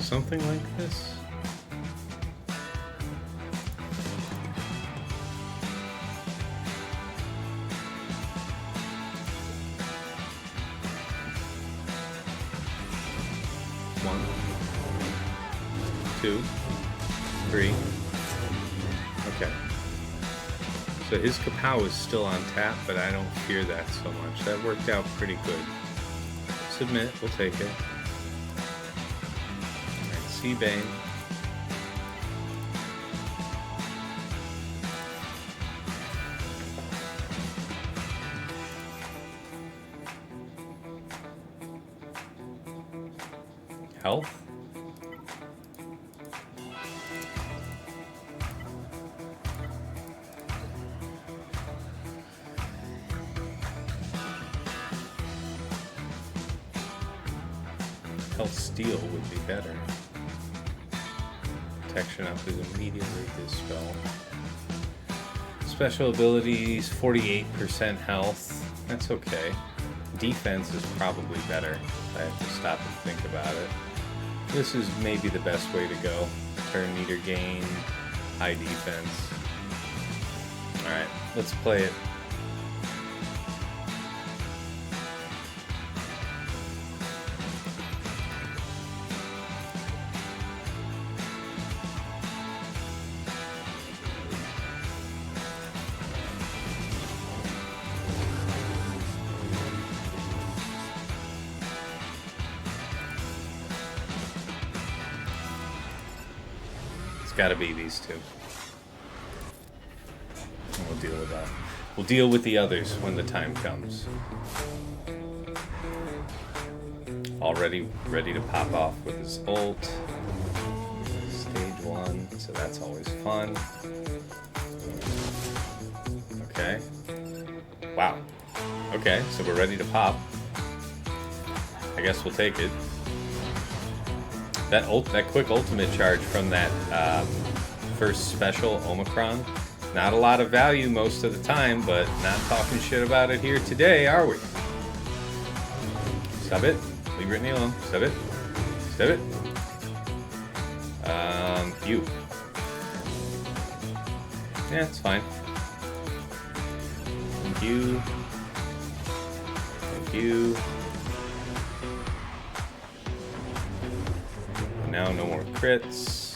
Something like this. 2, 3. Okay. So his Kapow is still on tap, but I don't fear that so much. That worked out pretty good. Submit, we'll take it. Alright, see Bane. Health? Health steal would be better. Protection up is immediately dispel. Special abilities, 48% health. That's okay. Defense is probably better. I have to stop and think about it. This is maybe the best way to go. Turn meter gain, high defense. Alright, let's play it. Gotta be these two. And we'll deal with that. We'll deal with the others when the time comes. Already ready to pop off with his ult. Stage 1, so that's always fun. Okay. Wow. Okay, so we're ready to pop. I guess we'll take it. That quick ultimate charge from that first special, Omicron, not a lot of value most of the time, but not talking shit about it here today, are we? Stop it. Leave Brittany alone. Stop it. Stop it. You. Yeah, it's fine. Thank you. Thank you. Now no more crits.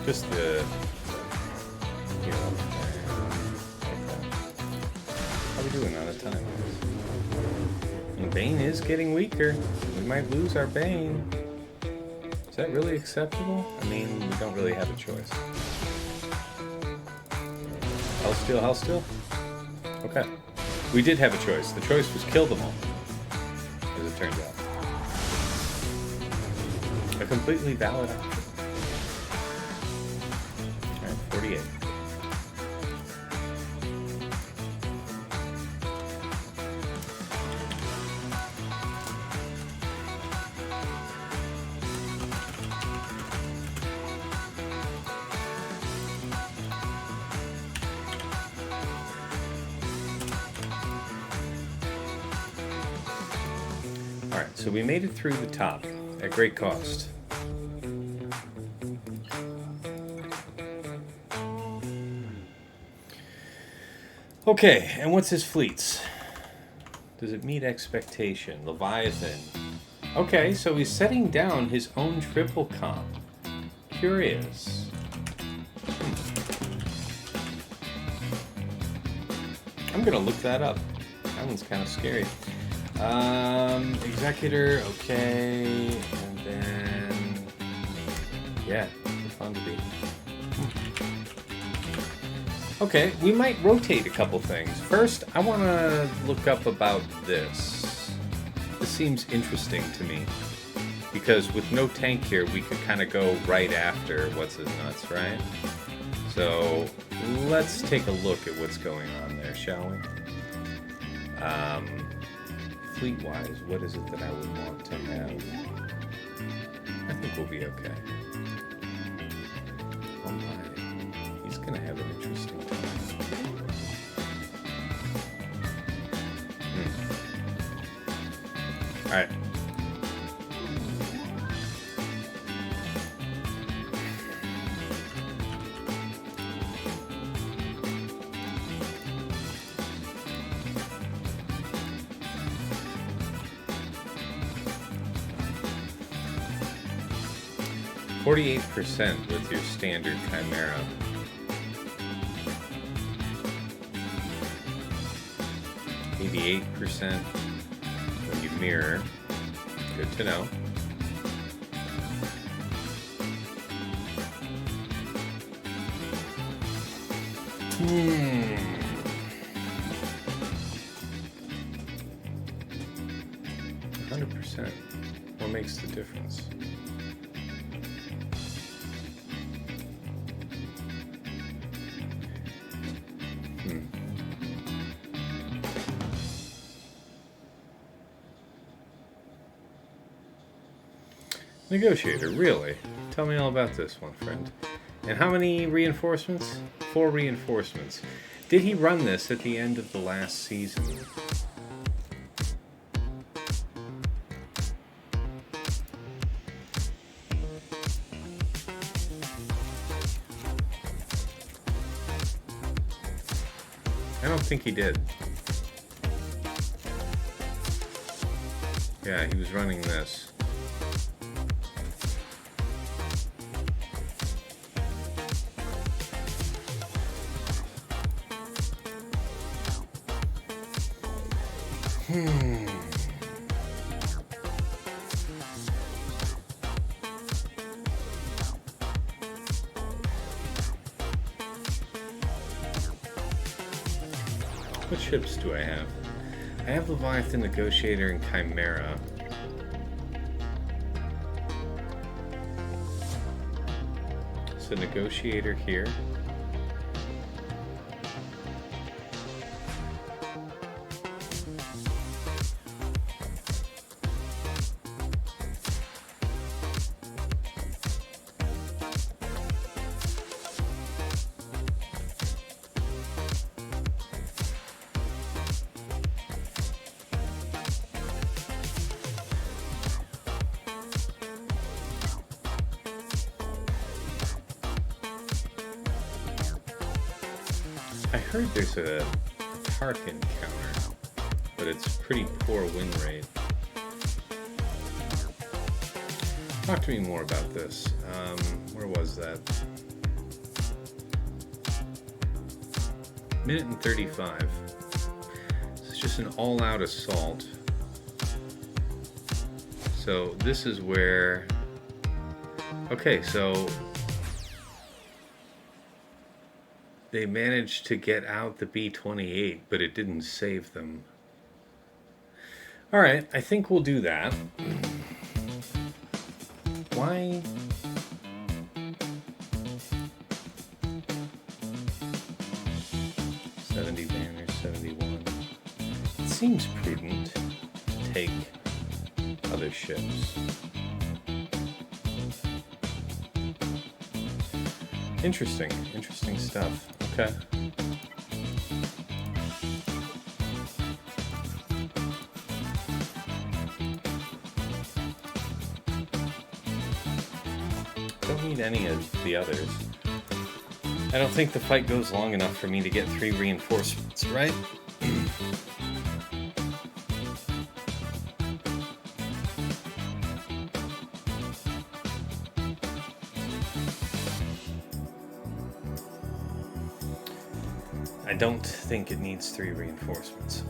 Just the how are we doing out of time? Bane is getting weaker. We might lose our Bane. Is that really acceptable? I mean, we don't really have a choice. Health steal, health steal? Okay. We did have a choice. The choice was kill them all, as it turns out. A completely valid option. Alright, 48. Alright, so we made it through the top at great cost. Okay, and what's his fleets? Does it meet expectation? Leviathan. Okay, so he's setting down his own triple comp. Curious. I'm gonna look that up. That one's kind of scary. Executor, okay, and then, yeah, Profundity. Okay, we might rotate a couple things. First, I want to look up about this. This seems interesting to me, because with no tank here, we could kind of go right after what's his nuts, right? So, let's take a look at what's going on there, shall we? Fleet-wise, what is it that I would want to have? I think we'll be okay. Oh my, he's gonna have an interesting time. Alright. %, with your standard Chimera. 88% when you mirror. Good to know. Hmm. 100%. What makes the difference? Negotiator, really? Tell me all about this one, friend. And how many reinforcements? 4 reinforcements. Did he run this at the end of the last season? I don't think he did. Yeah, he was running this. What ships do I have? I have Leviathan, Negotiator, and Chimera. So Negotiator here. I heard there's a Tarkin counter, but it's pretty poor win rate. Talk to me more about this. Where was that? Minute and 35. It's just an all-out assault. So this is where... Okay, so... they managed to get out the B-28, but it didn't save them. Alright, I think we'll do that. Why? $70 banners, 71. It seems prudent to take other ships. Interesting stuff. Okay. Don't need any of the others. I don't think the fight goes long enough for me to get 3 reinforcements, right? I don't think it needs 3 reinforcements.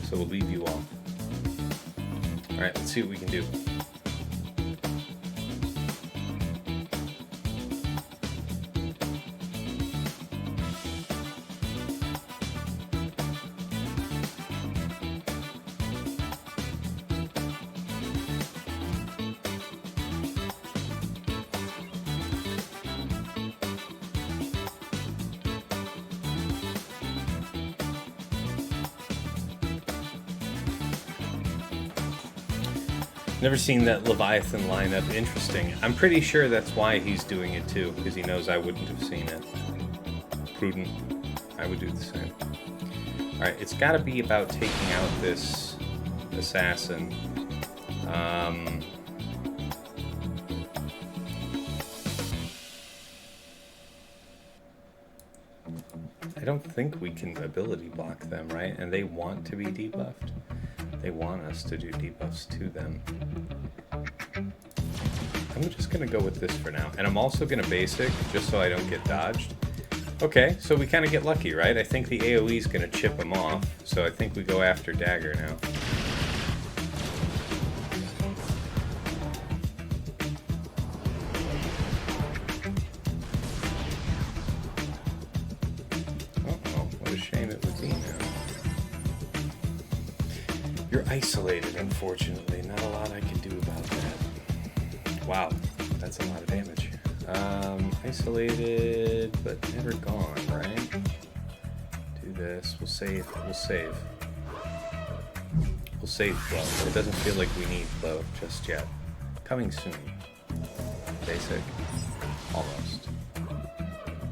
So we'll leave you off. Alright, let's see what we can do. Never seen that Leviathan lineup. Interesting. I'm pretty sure that's why he's doing it too, because he knows I wouldn't have seen it. Prudent. I would do the same. Alright, it's got to be about taking out this assassin. I don't think we can ability block them, right? And they want to be debuffed. They want us to do debuffs to them. I'm just going to go with this for now. And I'm also going to basic, just so I don't get dodged. Okay, so we kind of get lucky, right? I think the AoE is going to chip him off. So I think we go after Dagger now. Isolated, unfortunately. Not a lot I can do about that. Wow, that's a lot of damage. Isolated, but never gone, right? Do this. We'll save. We'll save. We'll save flow. It doesn't feel like we need flow just yet. Coming soon. Basic. Almost.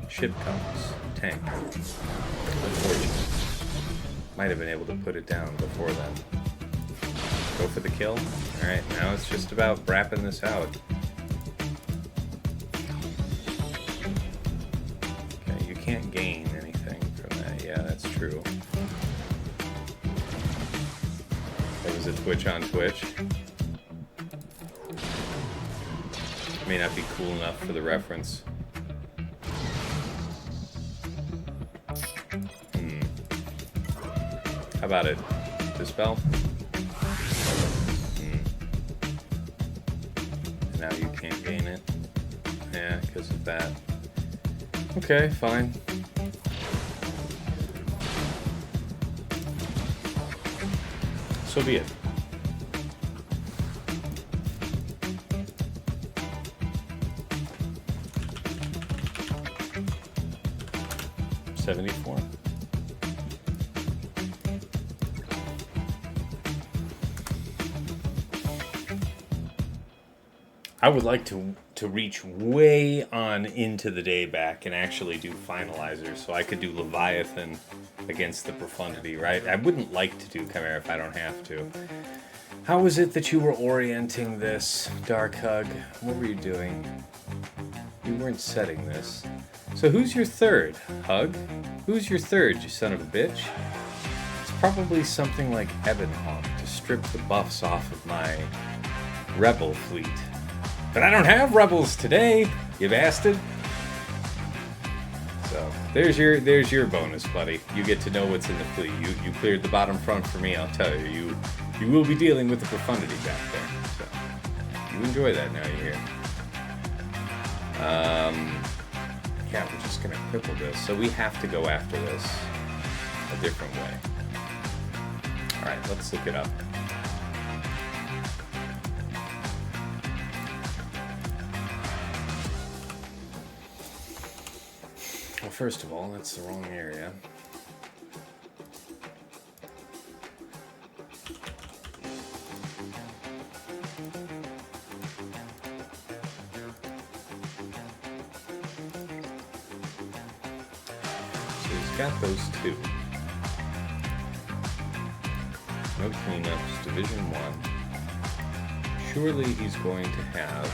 Ship comes. Tank. Unfortunate. Might have been able to put it down before then. Go for the kill. Alright, now it's just about wrapping this out. Okay, you can't gain anything from that. Yeah, that's true. That was a Twitch on Twitch. May not be cool enough for the reference. How about it? Dispel? Now you can't gain it. Yeah, because of that. Okay, fine. So be it. $74. I would like to reach way on into the day back and actually do finalizers, so I could do Leviathan against the Profundity, right? I wouldn't like to do Chimera if I don't have to. How was it that you were orienting this, Dark Hug? What were you doing? You weren't setting this. So who's your third, Hug? Who's your third, you son of a bitch? It's probably something like Ebonhawk to strip the buffs off of my Rebel fleet. But I don't have rebels today, you bastard. So there's your bonus, buddy. You get to know what's in the fleet. You cleared the bottom front for me, I'll tell you. You will be dealing with the Profundity back there. So you enjoy that now you're here. Yeah, we're just gonna cripple this. So we have to go after this a different way. Alright, let's look it up. Well, first of all, that's the wrong area. So he's got those two. No cleanups, Division 1. Surely he's going to have...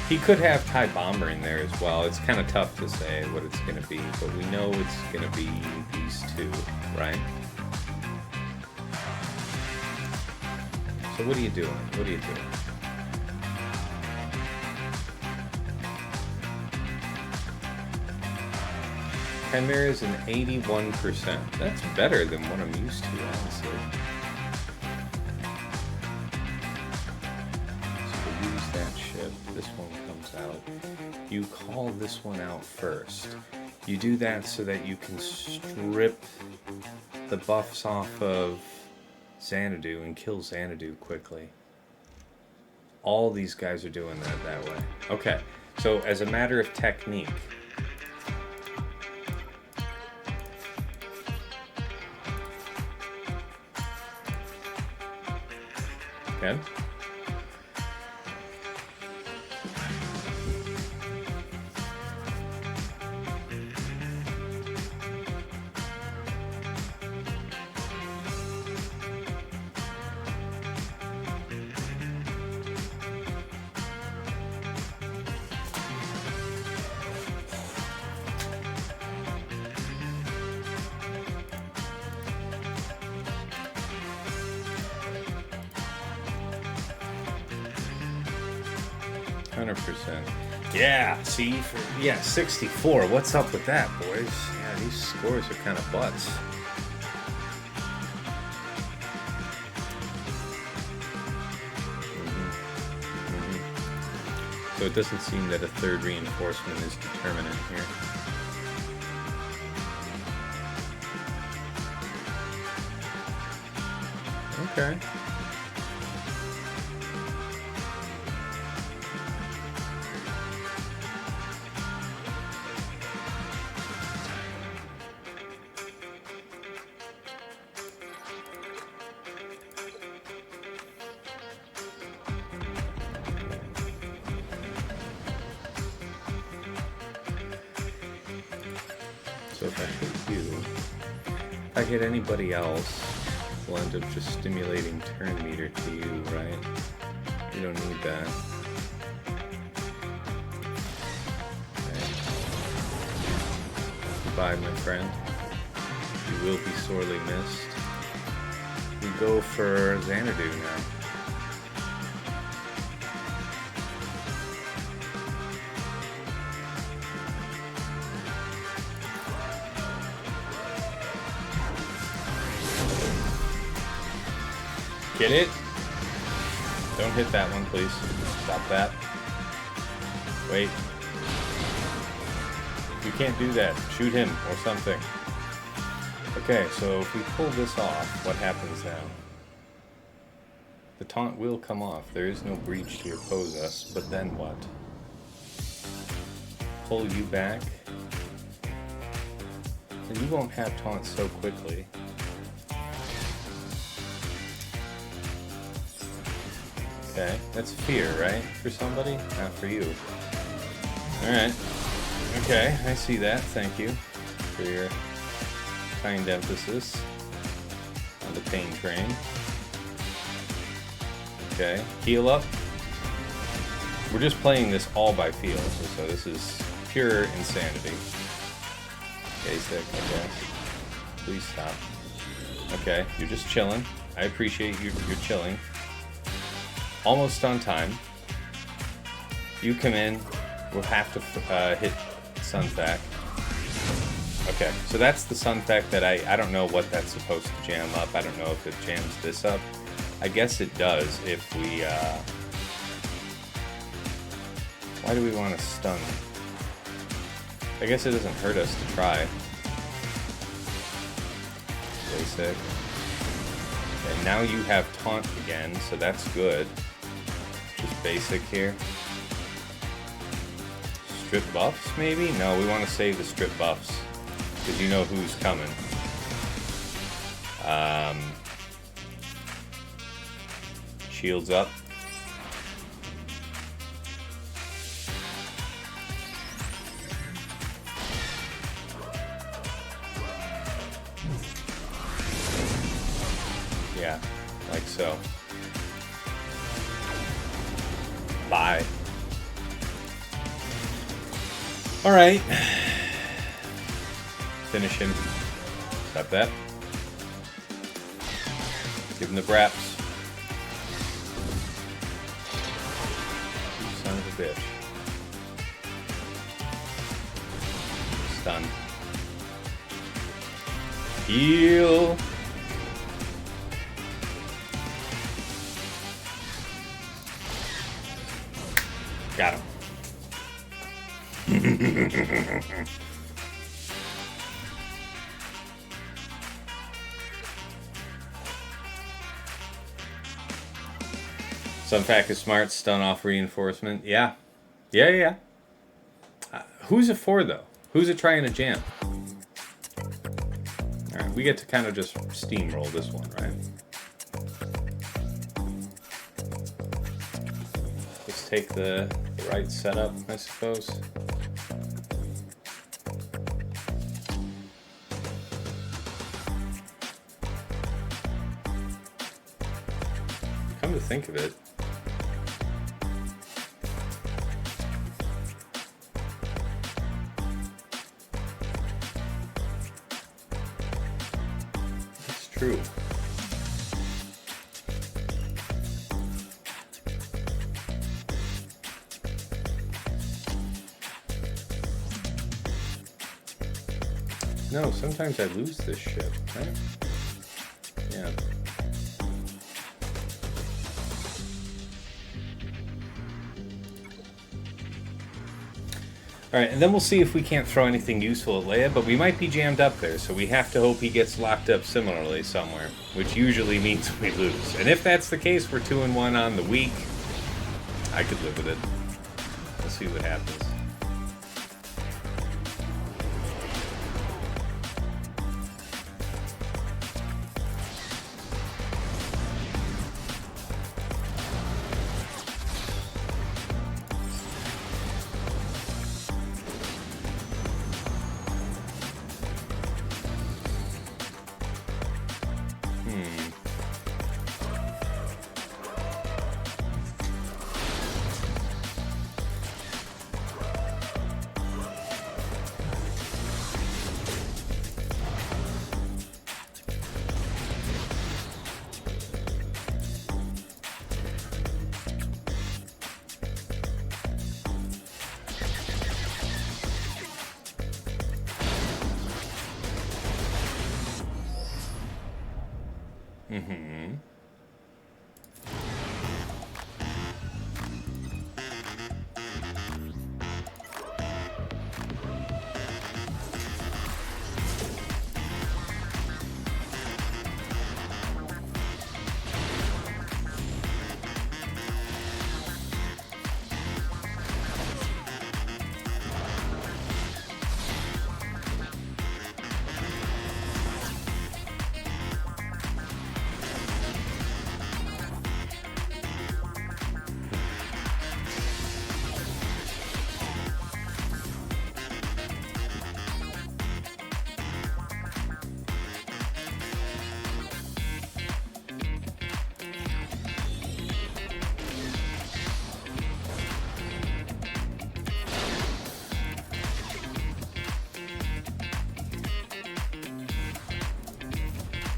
He could have TIE Bomber in there as well. It's kind of tough to say what it's going to be, but we know it's going to be these two, right? So what are you doing? What are you doing? Chimera is an 81%. That's better than what I'm used to, honestly. This one comes out. You call this one out first. You do that so that you can strip the buffs off of Xanadu and kill Xanadu quickly. All these guys are doing that way. Okay, so as a matter of technique, okay, 100%. Yeah, see? Yeah, 64. What's up with that, boys? Yeah, these scores are kind of butts. So it doesn't seem that a third reinforcement is determinant here. Okay. So if I hit you, if I hit anybody else, we'll end up just stimulating turn meter to you, right? You don't need that. Okay. Goodbye, my friend. You will be sorely missed. We go for Xanadu now. Get it? Don't hit that one, please. Stop that. Wait. You can't do that. Shoot him or something. Okay, so if we pull this off, what happens now? The taunt will come off. There is no breach to oppose us, but then what? Pull you back. And you won't have taunt so quickly. Okay, that's fear, right? For somebody? Not for you. Alright. Okay, I see that. Thank you for your kind emphasis on the pain train. Okay, heal up. We're just playing this all by feel, so this is pure insanity. Basic, I guess. Please stop. Okay, you're just chilling. I appreciate you. You're chilling. Almost on time. You come in. We'll have to hit Sunfac. Okay, so that's the Sunfac that I don't know what that's supposed to jam up. I don't know if it jams this up. I guess it does if we, why do we want to stun? I guess it doesn't hurt us to try. Basic. And now you have taunt again, so that's good. Just basic here. Strip buffs, maybe? No, we want to save the strip buffs. Because you know who's coming. Shields up. Yeah, like so. Bye. Alright. Finish him. Stop that. Give him the braps. You son of a bitch. Stun. Heal. Got him. Sunfac is smart, stun off reinforcement. Yeah. Yeah. Who's it for, though? Who's it trying to jam? Alright, we get to kind of just steamroll this one, right? Let's take the right setup, I suppose. Come to think of it, it's true. No, sometimes I lose this ship, right? Yeah. Alright, and then we'll see if we can't throw anything useful at Leia, but we might be jammed up there, so we have to hope he gets locked up similarly somewhere, which usually means we lose. And if that's the case, we're 2-1 on the week. I could live with it. We'll see what happens. Mm-hmm.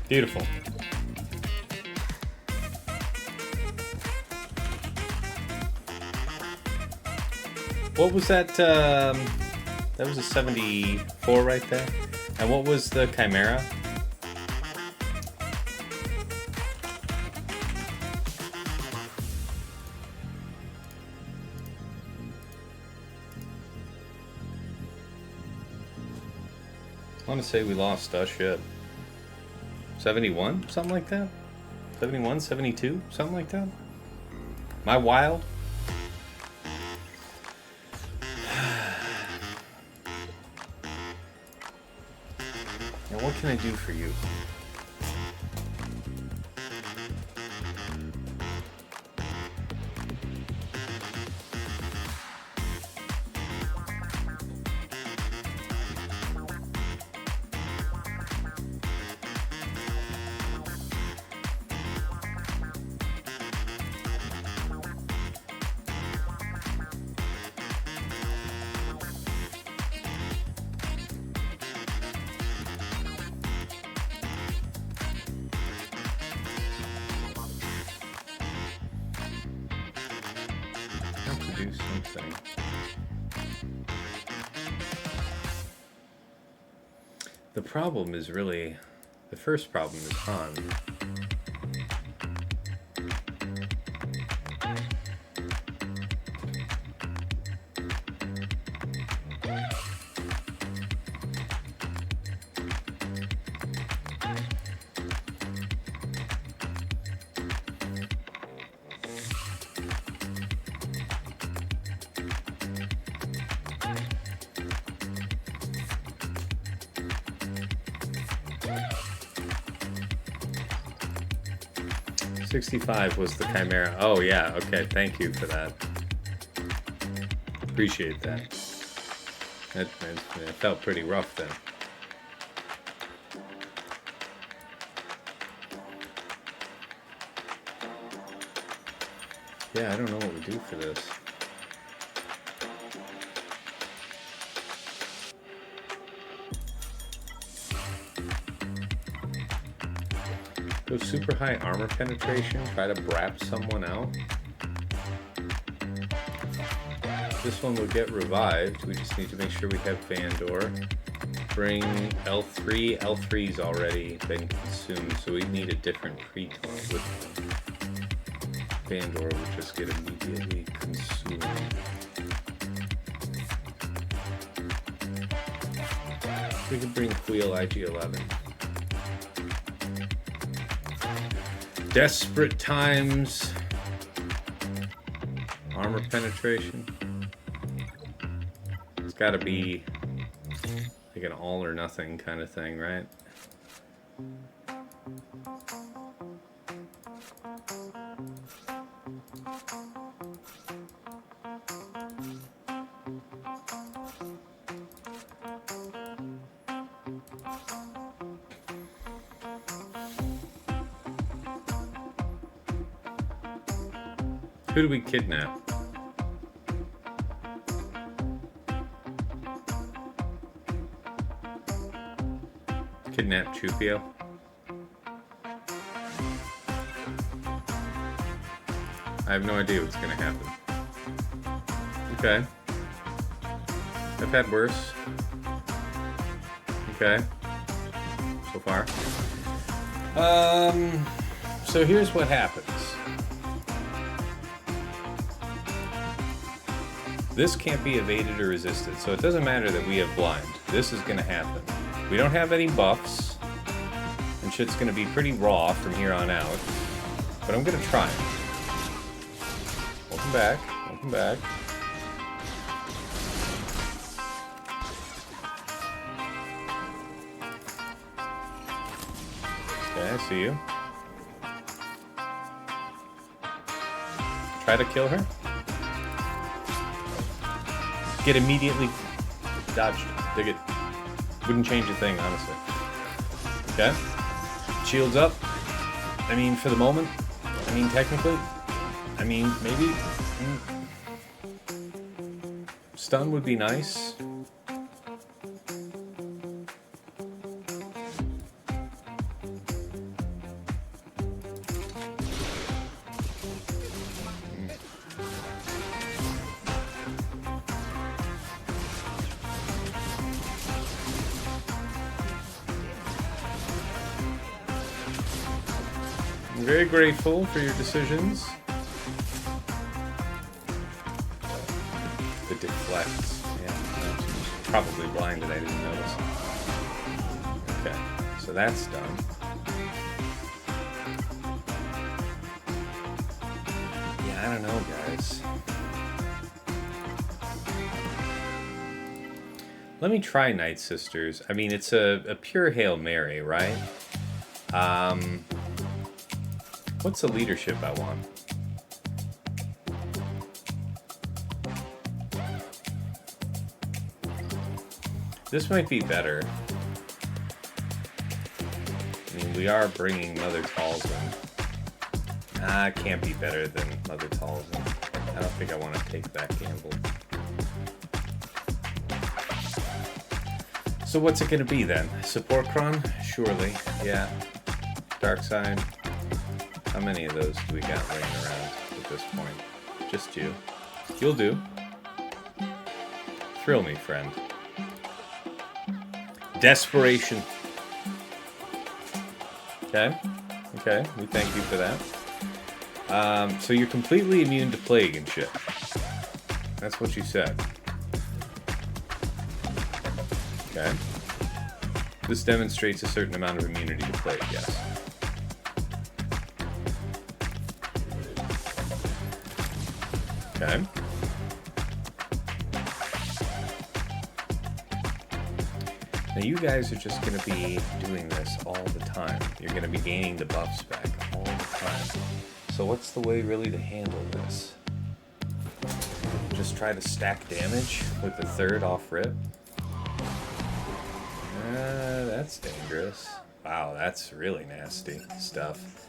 Beautiful. What was that? That was a 74 right there. And what was the Chimera? I want to say we lost our ship. 71? Something like that? 71, 72? Something like that? Am I wild? And what can I do for you? Do something. The problem is really, the first problem is Han. .65 was the Chimera. Oh yeah, okay, thank you for that. Appreciate that. That felt pretty rough then. Yeah, I don't know what we do for this. Go super high armor penetration, try to brap someone out. This one will get revived. We just need to make sure we have Vandor. bring L3. L3's already been consumed, so we need a different pre-con, which Bandor would just get immediately consumed. We could bring Wheel IG-11. Desperate times. Armor penetration. It's gotta be like an all or nothing kind of thing, right? Who do we kidnap? Kidnap Chupio? I have no idea what's gonna happen. Okay. I've had worse. Okay. So far. So here's what happens. This can't be evaded or resisted, so it doesn't matter that we have blind. This is gonna happen. We don't have any buffs, and shit's gonna be pretty raw from here on out, but I'm gonna try. Welcome back, welcome back. Okay, I see you. Try to kill her. Get immediately dodged. Dig it. Wouldn't change a thing, honestly. Okay. Shields up. I mean, for the moment. I mean, technically. I mean, maybe. Stun would be nice. I'm very grateful for your decisions. The deflects. Yeah, probably blind and I didn't notice. Okay, so that's done. Yeah, I don't know, guys. Let me try Night Sisters. I mean, it's a pure Hail Mary, right? What's the leadership I want? This might be better. I mean, we are bringing Mother Talzin. It can't be better than Mother Talzin. I don't think I want to take that gamble. So what's it going to be then? Support Kron? Surely. Yeah. Dark Side. How many of those do we got laying around at this point? Just you. You'll do. Thrill me, friend. Desperation. Okay. Okay, we thank you for that. So you're completely immune to plague and shit. That's what you said. Okay. This demonstrates a certain amount of immunity to plague, yes. Okay. Now you guys are just going to be doing this all the time. You're going to be gaining the buffs back all the time. So what's the way really to handle this? Just try to stack damage with the third off rip? That's dangerous. Wow, that's really nasty stuff.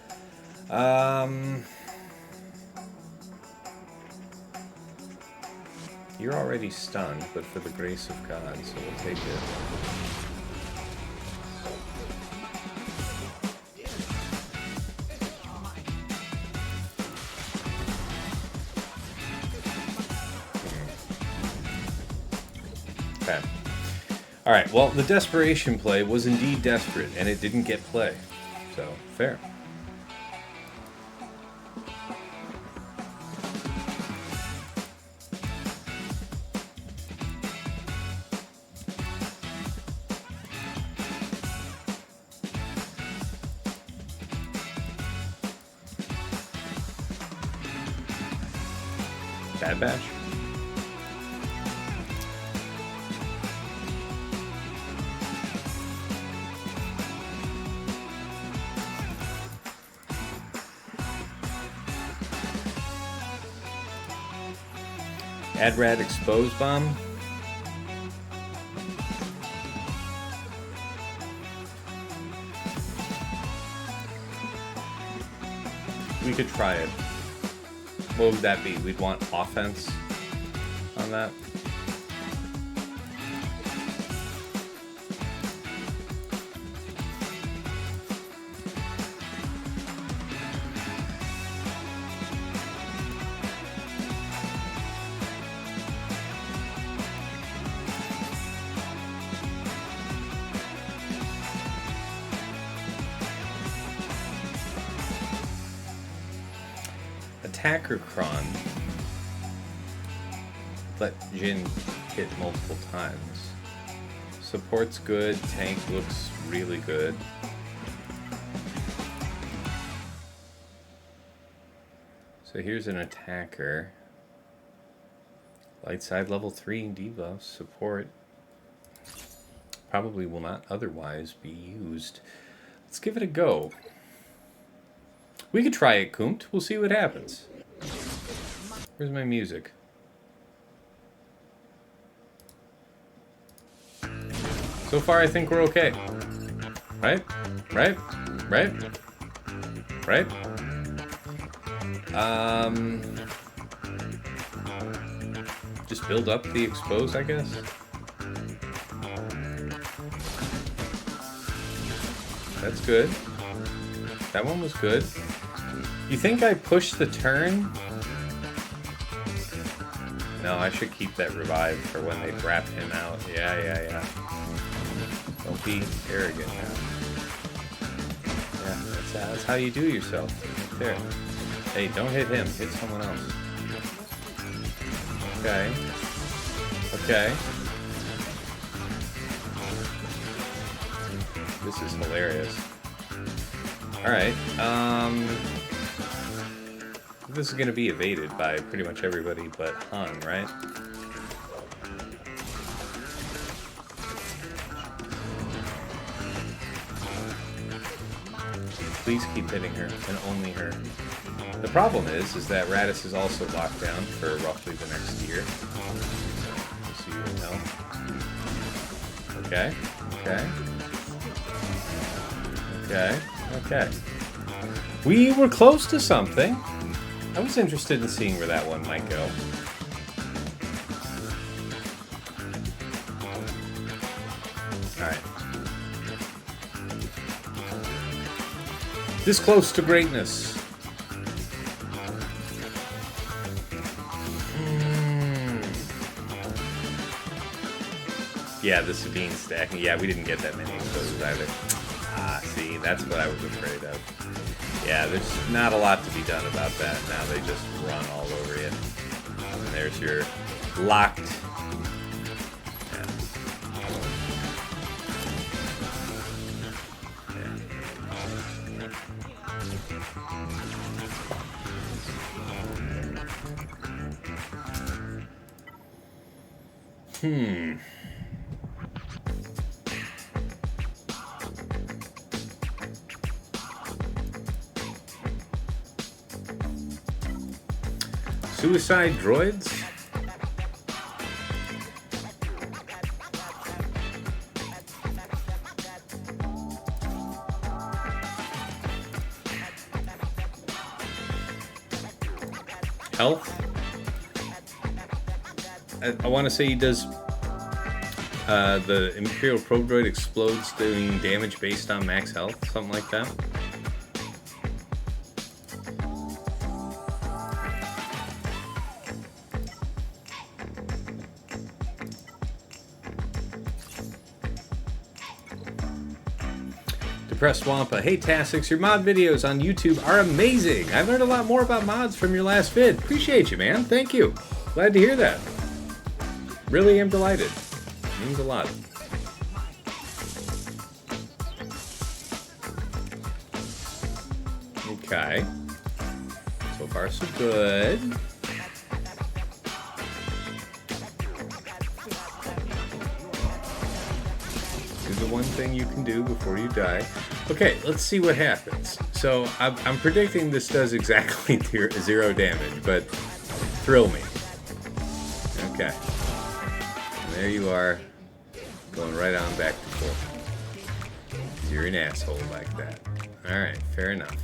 You're already stunned, but for the grace of God, so we'll take it. Okay. Alright, well, the Desperation play was indeed desperate, and it didn't get play. So, fair. Bad Batch. Adrad Expose Bomb. We could try it. What would that be? We'd want offense on that. Attacker Kron. Let Jin hit multiple times. Support's good, tank looks really good. So here's an attacker. Light side level 3 debuff. Support. Probably will not otherwise be used. Let's give it a go. We could try it, Kumt. We'll see what happens. Where's my music? So far, I think we're okay. Right? Right? Right? Right? Just build up the expose, I guess. That's good. That one was good. You think I pushed the turn? No, I should keep that revive for when they wrap him out. Yeah. Don't be arrogant now. Yeah, that's how you do yourself. Right there. Hey, don't hit him. Hit someone else. Okay. Okay. This is hilarious. Alright, this is going to be evaded by pretty much everybody but Han, right? Please keep hitting her, and only her. The problem is that Radis is also locked down for roughly the next year. So you will know. Okay, okay. Okay. Okay. We were close to something. I was interested in seeing where that one might go. Alright. This close to greatness. Yeah, the Sabine stacking. Yeah, we didn't get that many of those either. Ah, see, that's what I was afraid of. Yeah, there's not a lot to be done about that. Now they just run all over you. And there's your locked. Yeah. Yeah. Suicide droids? Health? I want to say he does... the Imperial Probe Droid explodes doing damage based on max health, something like that. Depressed Wampa. Hey Tasix, your mod videos on YouTube are amazing. I learned a lot more about mods from your last vid. Appreciate you, man. Thank you. Glad to hear that. Really am delighted. Means a lot. Okay. So far, so good. Do the one thing you can do before you die. Okay, let's see what happens. So, I'm predicting this does exactly 0 damage, but thrill me. Okay. And there you are, going right on back to full. You're an asshole like that. Alright, fair enough.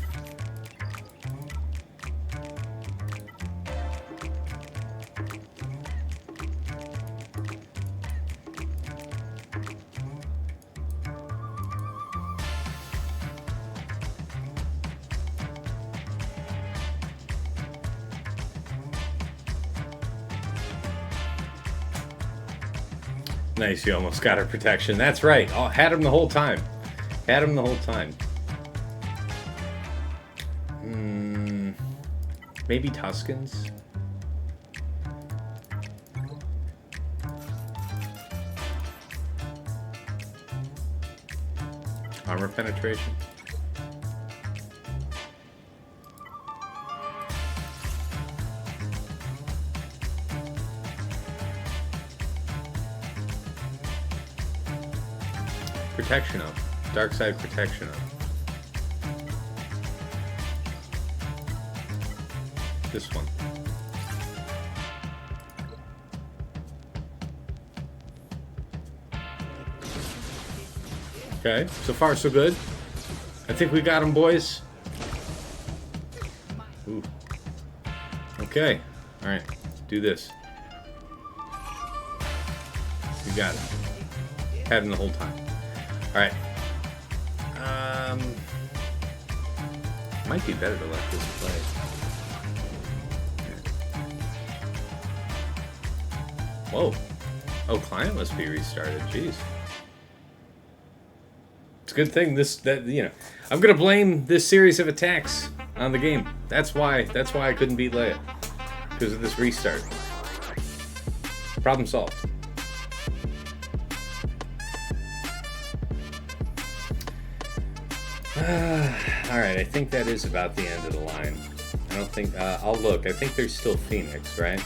Nice, you almost got her protection. That's right. Oh, had him the whole time. Had him the whole time. Maybe Tuskens? Armor penetration? Protection up. Dark side protection up. This one. Okay, so far so good. I think we got him, boys. Ooh. Okay, alright, do this. We got him. Had him the whole time. Alright. Might be better to let this play. Whoa. Oh, client must be restarted. Jeez. It's a good thing I'm gonna blame this series of attacks on the game. That's why I couldn't beat Leia. Because of this restart. Problem solved. Alright, I think that is about the end of the line. I don't think, I'll look. I think there's still Phoenix, right?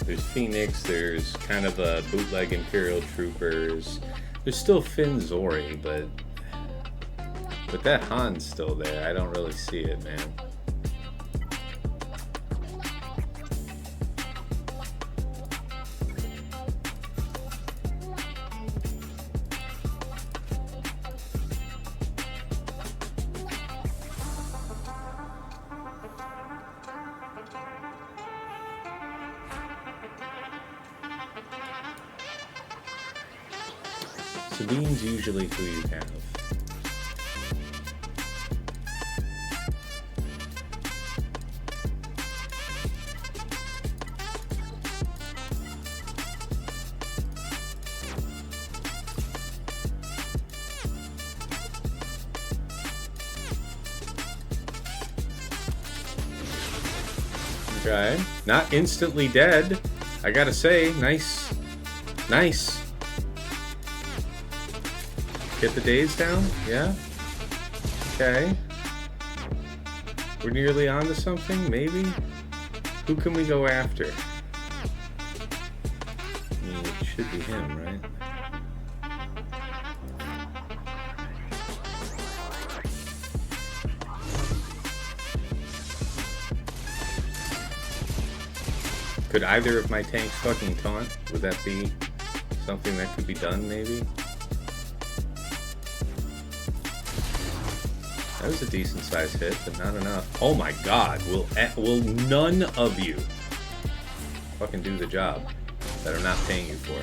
There's Phoenix, there's kind of a bootleg Imperial Troopers. There's still Finn Zori, but that Han's still there. I don't really see it, man. Sabine's usually who you have. Okay, not instantly dead. I gotta say, nice. Nice. Get the days down? Yeah? Okay. We're nearly on to something, maybe? Who can we go after? I mean, it should be him, right? Could either of my tanks fucking taunt? Would that be something that could be done, maybe? That was a decent sized hit, but not enough. Oh my god, will none of you fucking do the job that I'm not paying you for?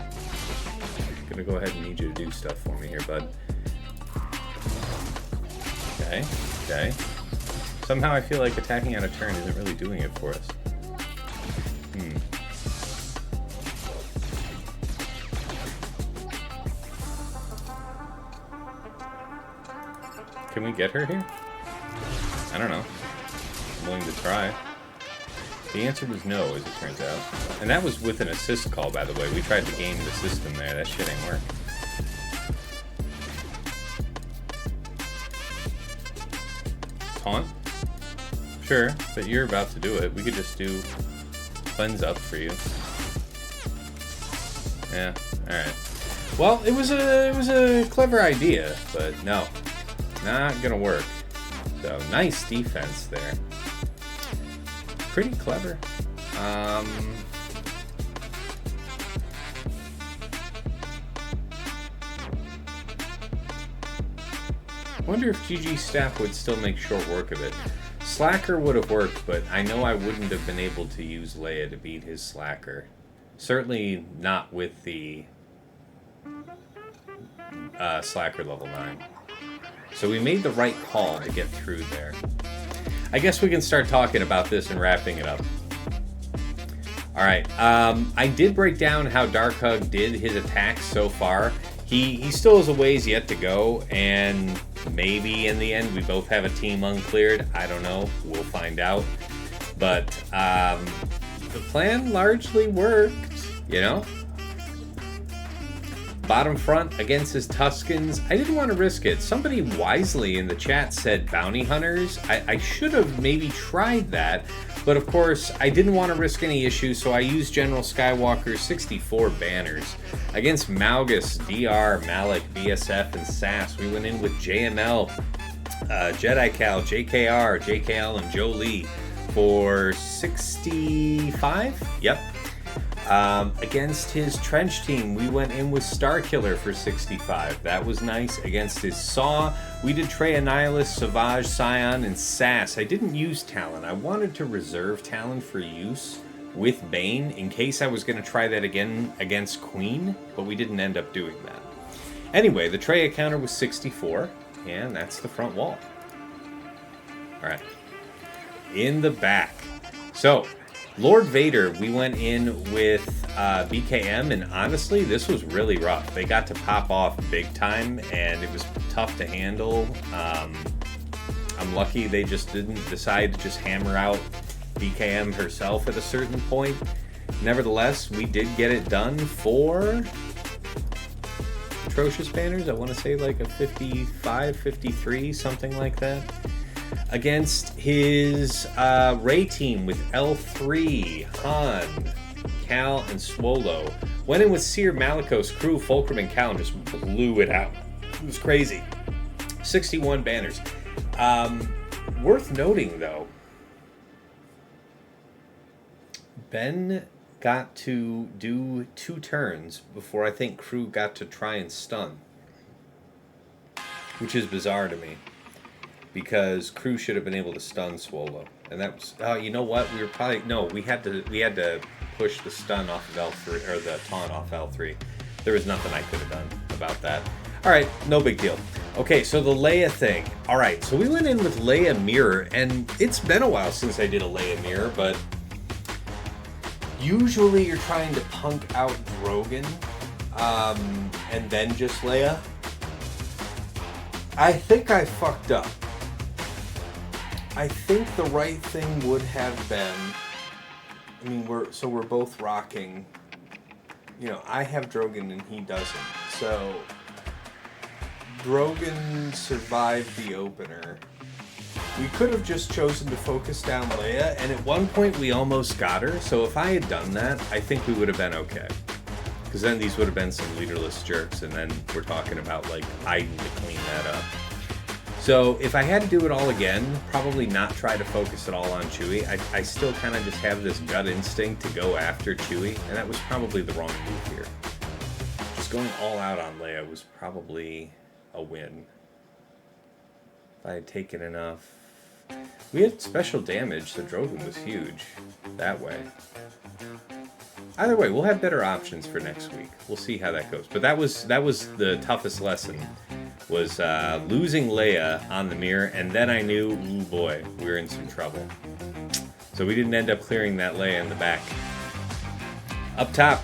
I'm gonna go ahead and need you to do stuff for me here, bud. Okay, okay. Somehow I feel like attacking on a turn isn't really doing it for us. Can we get her here? I don't know. I'm willing to try. The answer was no, as it turns out. And that was with an assist call, by the way. We tried to game the system there. That shit ain't work. Taunt? Sure, but you're about to do it. We could just do cleanse up for you. Yeah, alright. Well, it was a clever idea, but no. Not gonna work. So, nice defense there. Pretty clever. Wonder if GG staff would still make short work of it. Slacker would have worked, but I know I wouldn't have been able to use Leia to beat his Slacker. Certainly not with the Slacker level 9. So we made the right call to get through there. I guess we can start talking about this and wrapping it up. Alright, I did break down how Dark Hug did his attacks so far. He still has a ways yet to go, and maybe in the end we both have a team uncleared. I don't know. We'll find out. But the plan largely worked, you know? Bottom front against his Tuskens. I didn't want to risk it. Somebody wisely in the chat said bounty hunters. I should have maybe tried that, but of course I didn't want to risk any issues, so I used General Skywalker's 64 banners. Against Malgus, DR, Malik, BSF, and SAS, we went in with JML, Jedi Cal, JKR, JKL, and Jolie for 65? Yep. Against his Trench team, we went in with Starkiller for 65. That was nice. Against his Saw, we did Traya, Nihilus, Savage, Scion, and Sass. I didn't use Talon. I wanted to reserve Talon for use with Bane in case I was going to try that again against Queen, but we didn't end up doing that. Anyway, the Traya counter was 64, and that's the front wall. Alright. In the back. So, Lord Vader, we went in with BKM, and honestly, this was really rough. They got to pop off big time, and it was tough to handle. I'm lucky they just didn't decide to just hammer out BKM herself at a certain point. Nevertheless, we did get it done for atrocious banners. I want to say like a 55, 53, something like that. Against his Ray team with L3, Han, Cal, and Swolo. Went in with Cere, Malicos, Crew, Fulcrum, and Cal and just blew it out. It was crazy. 61 banners. Worth noting, though, Ben got to do 2 turns before I think Crew got to try and stun. Which is bizarre to me. Because Crew should have been able to stun Swolo, and that was you know what, we were probably we had to push the stun off of L3 or the taunt off L3. There was nothing I could have done about that. All right, no big deal. Okay, so the Leia thing. All right, so we went in with Leia Mirror, and it's been a while since I did a Leia Mirror, but usually you're trying to punk out Drogon, and then just Leia. I think I fucked up. I think the right thing would have been, I mean, we're both rocking, you know, I have Drogon and he doesn't. So Drogon survived the opener. We could have just chosen to focus down Leia, and at one point we almost got her. So if I had done that, I think we would have been okay. Because then these would have been some leaderless jerks, and then we're talking about like Iden to clean that up. So if I had to do it all again, probably not try to focus it all on Chewie. I still kind of just have this gut instinct to go after Chewie, and that was probably the wrong move here. Just going all out on Leia was probably a win. If I had taken enough... We had special damage, so Drogon was huge that way. Either way, we'll have better options for next week. We'll see how that goes. But that was the toughest lesson, was losing Leia on the mirror, and then I knew, ooh boy, we were in some trouble. So we didn't end up clearing that Leia in the back. Up top,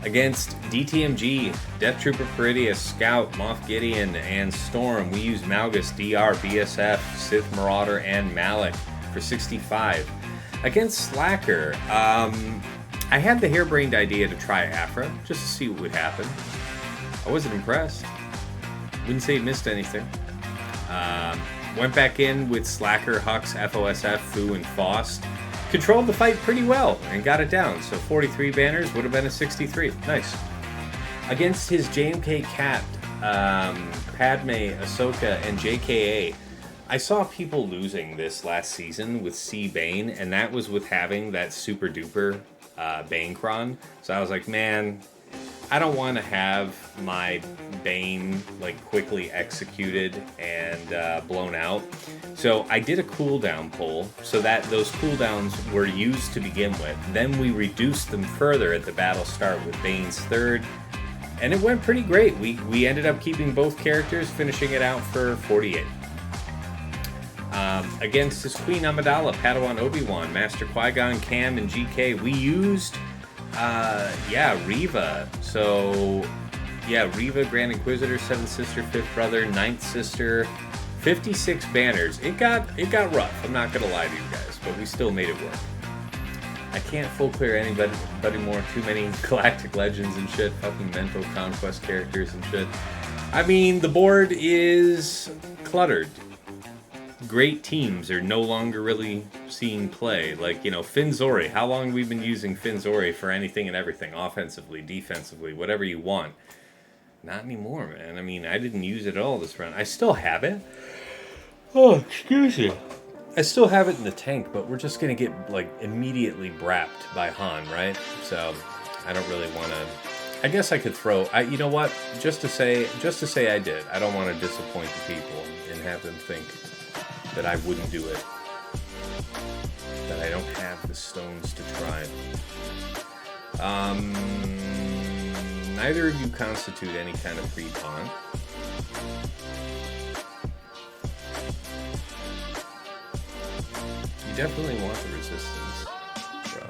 Against DTMG, Death Trooper Peridia, Scout, Moff Gideon, and Storm, we use Malgus, DR, BSF, Sith Marauder, and Malik for 65. Against Slacker, I had the harebrained idea to try Aphra, just to see what would happen. I wasn't impressed. Wouldn't say it missed anything. Went back in with Slacker, Hux, FOSF, Fu, and Faust. Controlled the fight pretty well and got it down. So 43 banners would have been a 63. Nice. Against his JMK Cat, Padme, Ahsoka, and JKA, I saw people losing this last season with C Bane, and that was with having that super duper Bane cron. So I was like, man, I don't want to have my Bane like quickly executed and blown out. So I did a cooldown pull so that those cooldowns were used to begin with. Then we reduced them further at the battle start with Bane's third. And it went pretty great. We ended up keeping both characters, finishing it out for 48. Against his Queen Amidala, Padawan Obi-Wan, Master Qui-Gon, Cam, and GK, we used Reva. So, yeah, Reva, Grand Inquisitor, Seventh Sister, Fifth Brother, Ninth Sister, 56 banners. It got rough, I'm not gonna lie to you guys, but we still made it work. I can't full clear anybody more, too many Galactic Legends and shit, fucking mental conquest characters and shit. I mean, the board is cluttered. Great teams are no longer really seeing play. Like, you know, Finzori. How long have we been using Finzori for anything and everything? Offensively, defensively, whatever you want. Not anymore, man. I mean, I didn't use it at all this round. I still have it. Oh, excuse me. I still have it in the tank, but we're just going to get, like, immediately brapped by Han, right? So, I don't really want to... I guess I could throw... you know what? Just to say I did. I don't want to disappoint the people and have them think that I wouldn't do it. That I don't have the stones to try. Neither of you constitute any kind of free pawn. You definitely want the resistance, bro.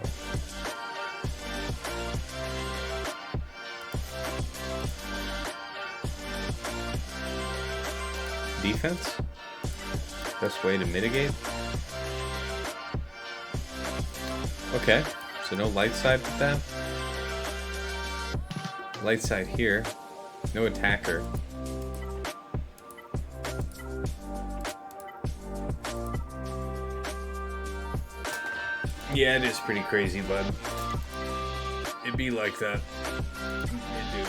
Defense? Best way to mitigate? Okay, so no light side with that. Light side here. No attacker. Yeah, it is pretty crazy, bud. It'd be like that. It do.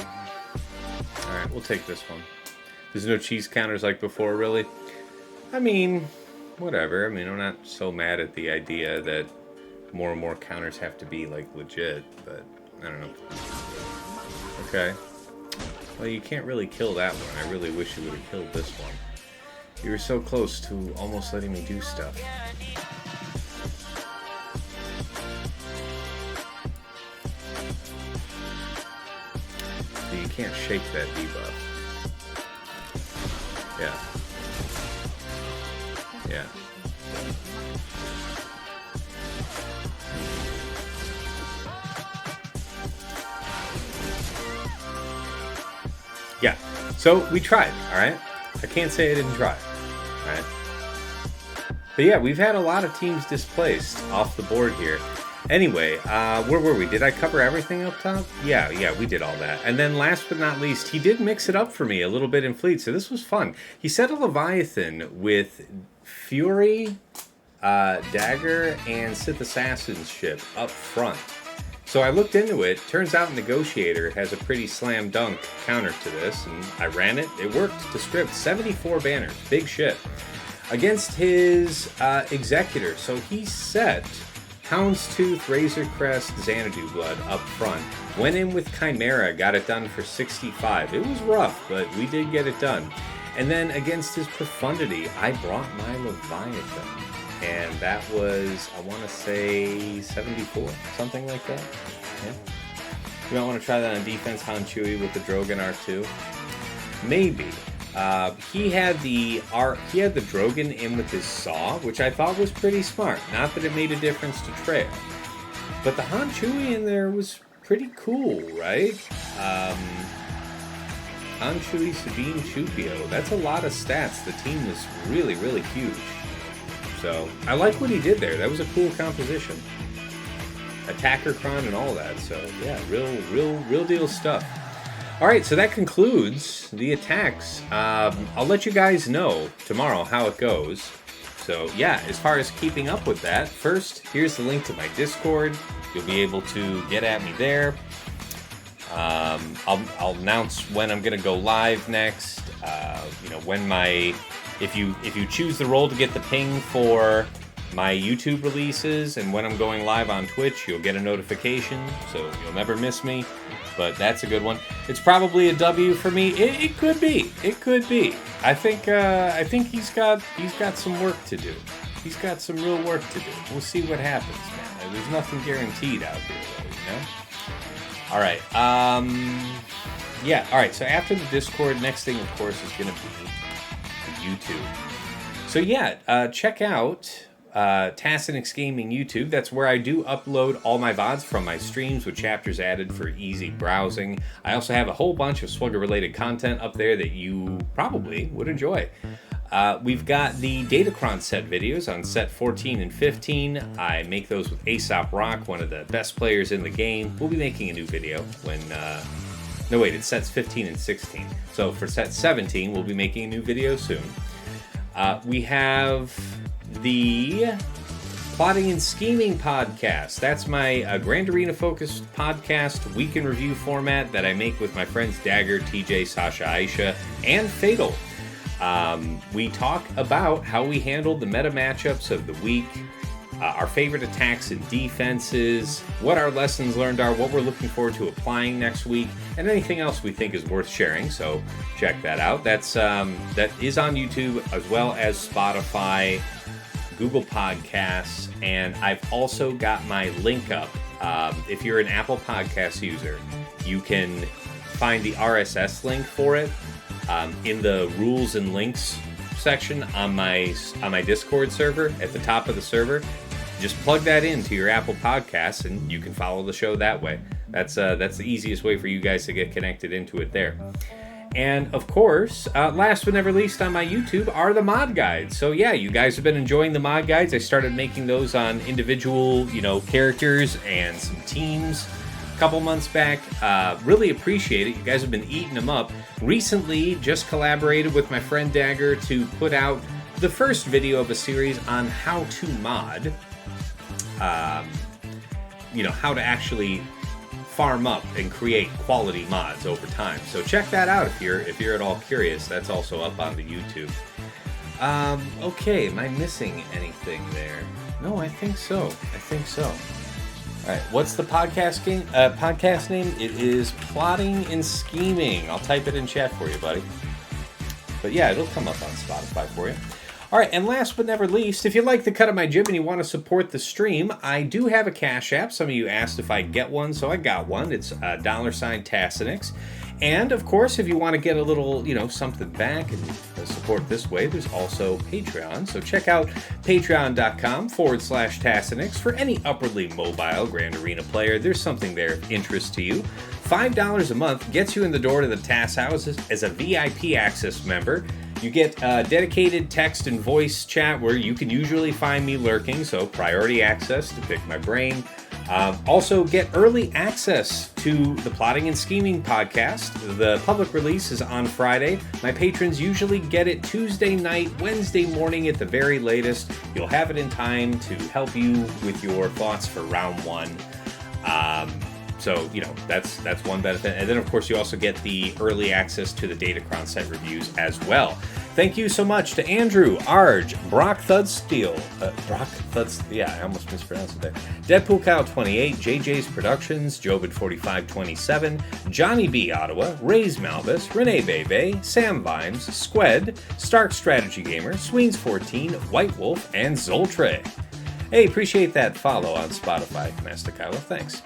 Alright, we'll take this one. There's no cheese counters like before, really? I mean, whatever. I mean, I'm not so mad at the idea that more and more counters have to be, like, legit, but I don't know. Okay. Well, you can't really kill that one. I really wish you would have killed this one. You were so close to almost letting me do stuff. So you can't shake that debuff. Yeah. Yeah. Yeah. So we tried, alright? I can't say I didn't try. Alright? But yeah, we've had a lot of teams displaced off the board here. Anyway, where were we? Did I cover everything up top? Yeah, we did all that. And then last but not least, he did mix it up for me a little bit in Fleet, so this was fun. He set a Leviathan with Fury, Dagger, and Sith Assassin's ship up front. So I looked into it. Turns out Negotiator has a pretty slam dunk counter to this, and I ran it. It worked to script. 74 banners. Big shit. Against his Executor. So he set Houndstooth, Razor Crest, Xanadu Blood up front. Went in with Chimera, got it done for 65. It was rough, but we did get it done. And then against his Profundity, I brought my Leviathan. And that was, I want to say, 74, something like that. Yeah. You might want to try that on defense, Han Chewie with the Drogon R2. Maybe. He had the Drogon in with his saw, which I thought was pretty smart. Not that it made a difference to Traya. But the Han Chewie in there was pretty cool, right? Anshui, Sabine, Chupio. That's a lot of stats. The team was really, really huge. So I like what he did there. That was a cool composition. Attacker Cron and all that. So yeah, real deal stuff. All right, so that concludes the attacks. I'll let you guys know tomorrow how it goes. So yeah, as far as keeping up with that, first, here's the link to my Discord. You'll be able to get at me there. I'll announce when I'm gonna go live next. When if you choose the role to get the ping for my YouTube releases and when I'm going live on Twitch, you'll get a notification, so you'll never miss me. But that's a good one. It's probably a W for me. It could be. It could be. I think he's got some work to do. He's got some real work to do. We'll see what happens, man. There's nothing guaranteed out here, though, you know? All right. Yeah. All right. So after the Discord, next thing, of course, is going to be YouTube. So yeah, check out Tassinix Gaming YouTube. That's where I do upload all my VODs from my streams with chapters added for easy browsing. I also have a whole bunch of Swugger related content up there that you probably would enjoy. We've got the Datacron set videos on set 14 and 15. I make those with Aesop Rock, one of the best players in the game. We'll be making a new video when... No, wait, it's sets 15 and 16. So for set 17, we'll be making a new video soon. We have the Plotting and Scheming podcast. That's my Grand Arena focused podcast, week in review format that I make with my friends Dagger, TJ, Sasha, Aisha, and Fatal. We talk about how we handled the meta matchups of the week, our favorite attacks and defenses, what our lessons learned are, what we're looking forward to applying next week, and anything else we think is worth sharing. So check that out. That is on YouTube as well as Spotify, Google Podcasts, and I've also got my link up. If you're an Apple Podcast user, you can find the RSS link for it in the rules and links section on my Discord server at the top of the server. Just plug that into your Apple Podcasts and you can follow the show that way. That's the easiest way for you guys to get connected into it there. And of course, last but never least on my YouTube are the mod guides. So yeah, you guys have been enjoying the mod guides. I started making those on individual, characters and some teams a couple months back. Really appreciate it. You guys have been eating them up. Recently, just collaborated with my friend Dagger to put out the first video of a series on how to mod. How to actually farm up and create quality mods over time. So check that out if you're at all curious. That's also up on the YouTube. Okay, am I missing anything there? No, I think so. All right, what's the podcast name? It is Plotting and Scheming. I'll type it in chat for you, buddy. But yeah, it'll come up on Spotify for you. All right, and last but never least, if you like the cut of my jib and you want to support the stream, I do have a Cash App. Some of you asked if I'd get one, so I got one. It's $Tassinix. And, of course, if you want to get a little, something back and support this way, there's also Patreon. So check out patreon.com/Tassinix for any upwardly mobile Grand Arena player. There's something there of interest to you. $5 a month gets you in the door to the TAS House as a VIP access member. You get dedicated text and voice chat where you can usually find me lurking, so priority access to pick my brain. Also get early access to the Plotting and Scheming podcast. The public release is on Friday. My patrons usually get it Tuesday night, Wednesday morning at the very latest. You'll have it in time to help you with your thoughts for round one. So, that's one benefit. And then, of course, you also get the early access to the Datacron set reviews as well. Thank you so much to Andrew, Arj, Brock Thudsteel, I almost mispronounced it there. Deadpool Cow 28, JJ's Productions, Jovid 4527, Johnny B. Ottawa, Ray's Malbus, Renee Bebe, Sam Vimes, Squed, Stark Strategy Gamer, Sweens 14, White Wolf, and Zoltre. Hey, appreciate that follow on Spotify, Master Kylo. Thanks.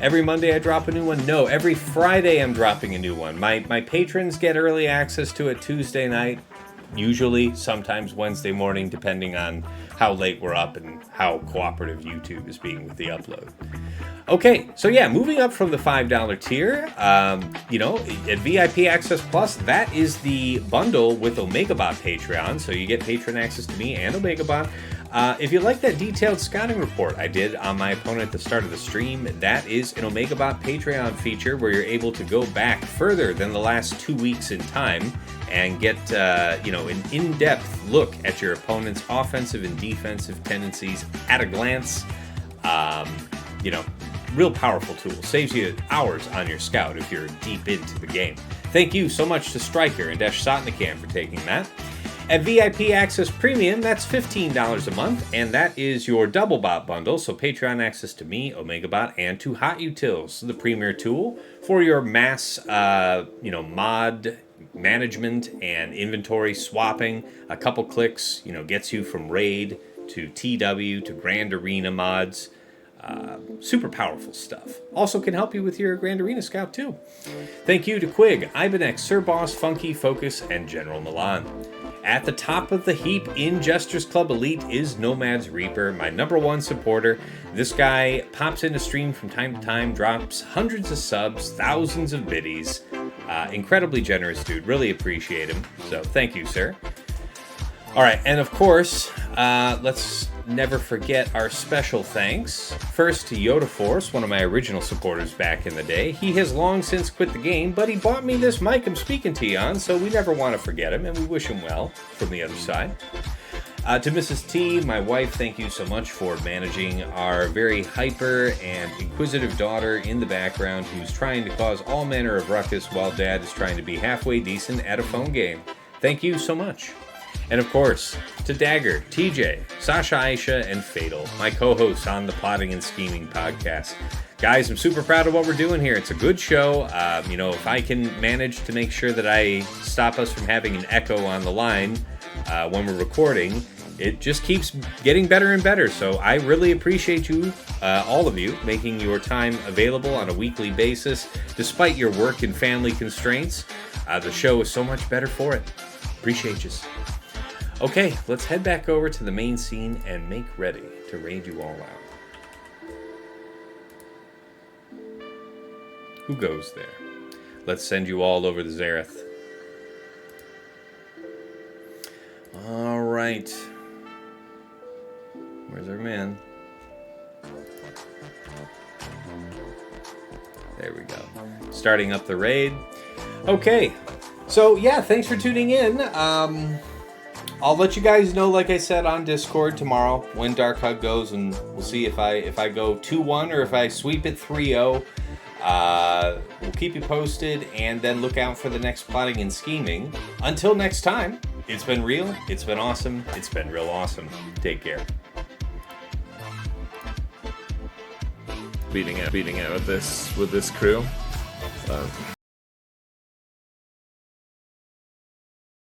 Every Monday I drop a new one. No, every Friday I'm dropping a new one. My patrons get early access to it Tuesday night, usually, sometimes Wednesday morning, depending on how late we're up and how cooperative YouTube is being with the upload. Okay, so yeah, moving up from the $5 tier, you know, at VIP Access Plus, that is the bundle with OmegaBot Patreon, so you get patron access to me and OmegaBot. If you like that detailed scouting report I did on my opponent at the start of the stream, that is an OmegaBot Patreon feature where you're able to go back further than the last 2 weeks in time and get, you know, an in-depth look at your opponent's offensive and defensive tendencies at a glance. You know, real powerful tool. Saves you hours on your scout if you're deep into the game. Thank you so much to Stryker and Desh Sotnikan for taking that. At VIP Access Premium, that's $15 a month, and that is your double bot bundle, so Patreon access to me, OmegaBot, and to Hot Utils, the premier tool for your mass, you know, mod management and inventory swapping. A couple clicks, you know, gets you from Raid to TW to Grand Arena mods. Super powerful stuff. Also can help you with your Grand Arena Scout too. Thank you to Quig, Ibenex, Sir Boss, Funky, Focus, and General Milan. At the top of the heap in Jester's Club Elite is Nomad's Reaper, my #1 supporter. This guy pops into stream from time to time, drops hundreds of subs, thousands of biddies. Incredibly generous dude. Really appreciate him. So thank you, sir. All right, and of course, let's never forget our special thanks. First to Yoda Force, one of my original supporters back in the day. He has long since quit the game, but he bought me this mic I'm speaking to you on, so we never want to forget him, and we wish him well from the other side. To Mrs. T, my wife, thank you so much for managing our very hyper and inquisitive daughter in the background who's trying to cause all manner of ruckus while Dad is trying to be halfway decent at a phone game. Thank you so much. And of course, to Dagger, TJ, Sasha Aisha, and Fatal, my co-hosts on the Plotting and Scheming podcast. Guys, I'm super proud of what we're doing here. It's a good show. You know, if I can manage to make sure that I stop us from having an echo on the line when we're recording, it just keeps getting better and better. So I really appreciate you, all of you, making your time available on a weekly basis. Despite your work and family constraints, the show is so much better for it. Appreciate you. Okay, let's head back over to the main scene and make ready to raid you all out. Who goes there? Let's send you all over to Zareth. All right. Where's our man? There we go. Starting up the raid. Okay. So, yeah, thanks for tuning in. I'll let you guys know, like I said, on Discord tomorrow when Dark Hug goes, and we'll see if I go 2-1 or if I sweep it 3-0. We'll keep you posted, and then look out for the next Plotting and Scheming. Until next time, it's been real, it's been awesome, it's been real awesome. Take care. Beating out with this crew.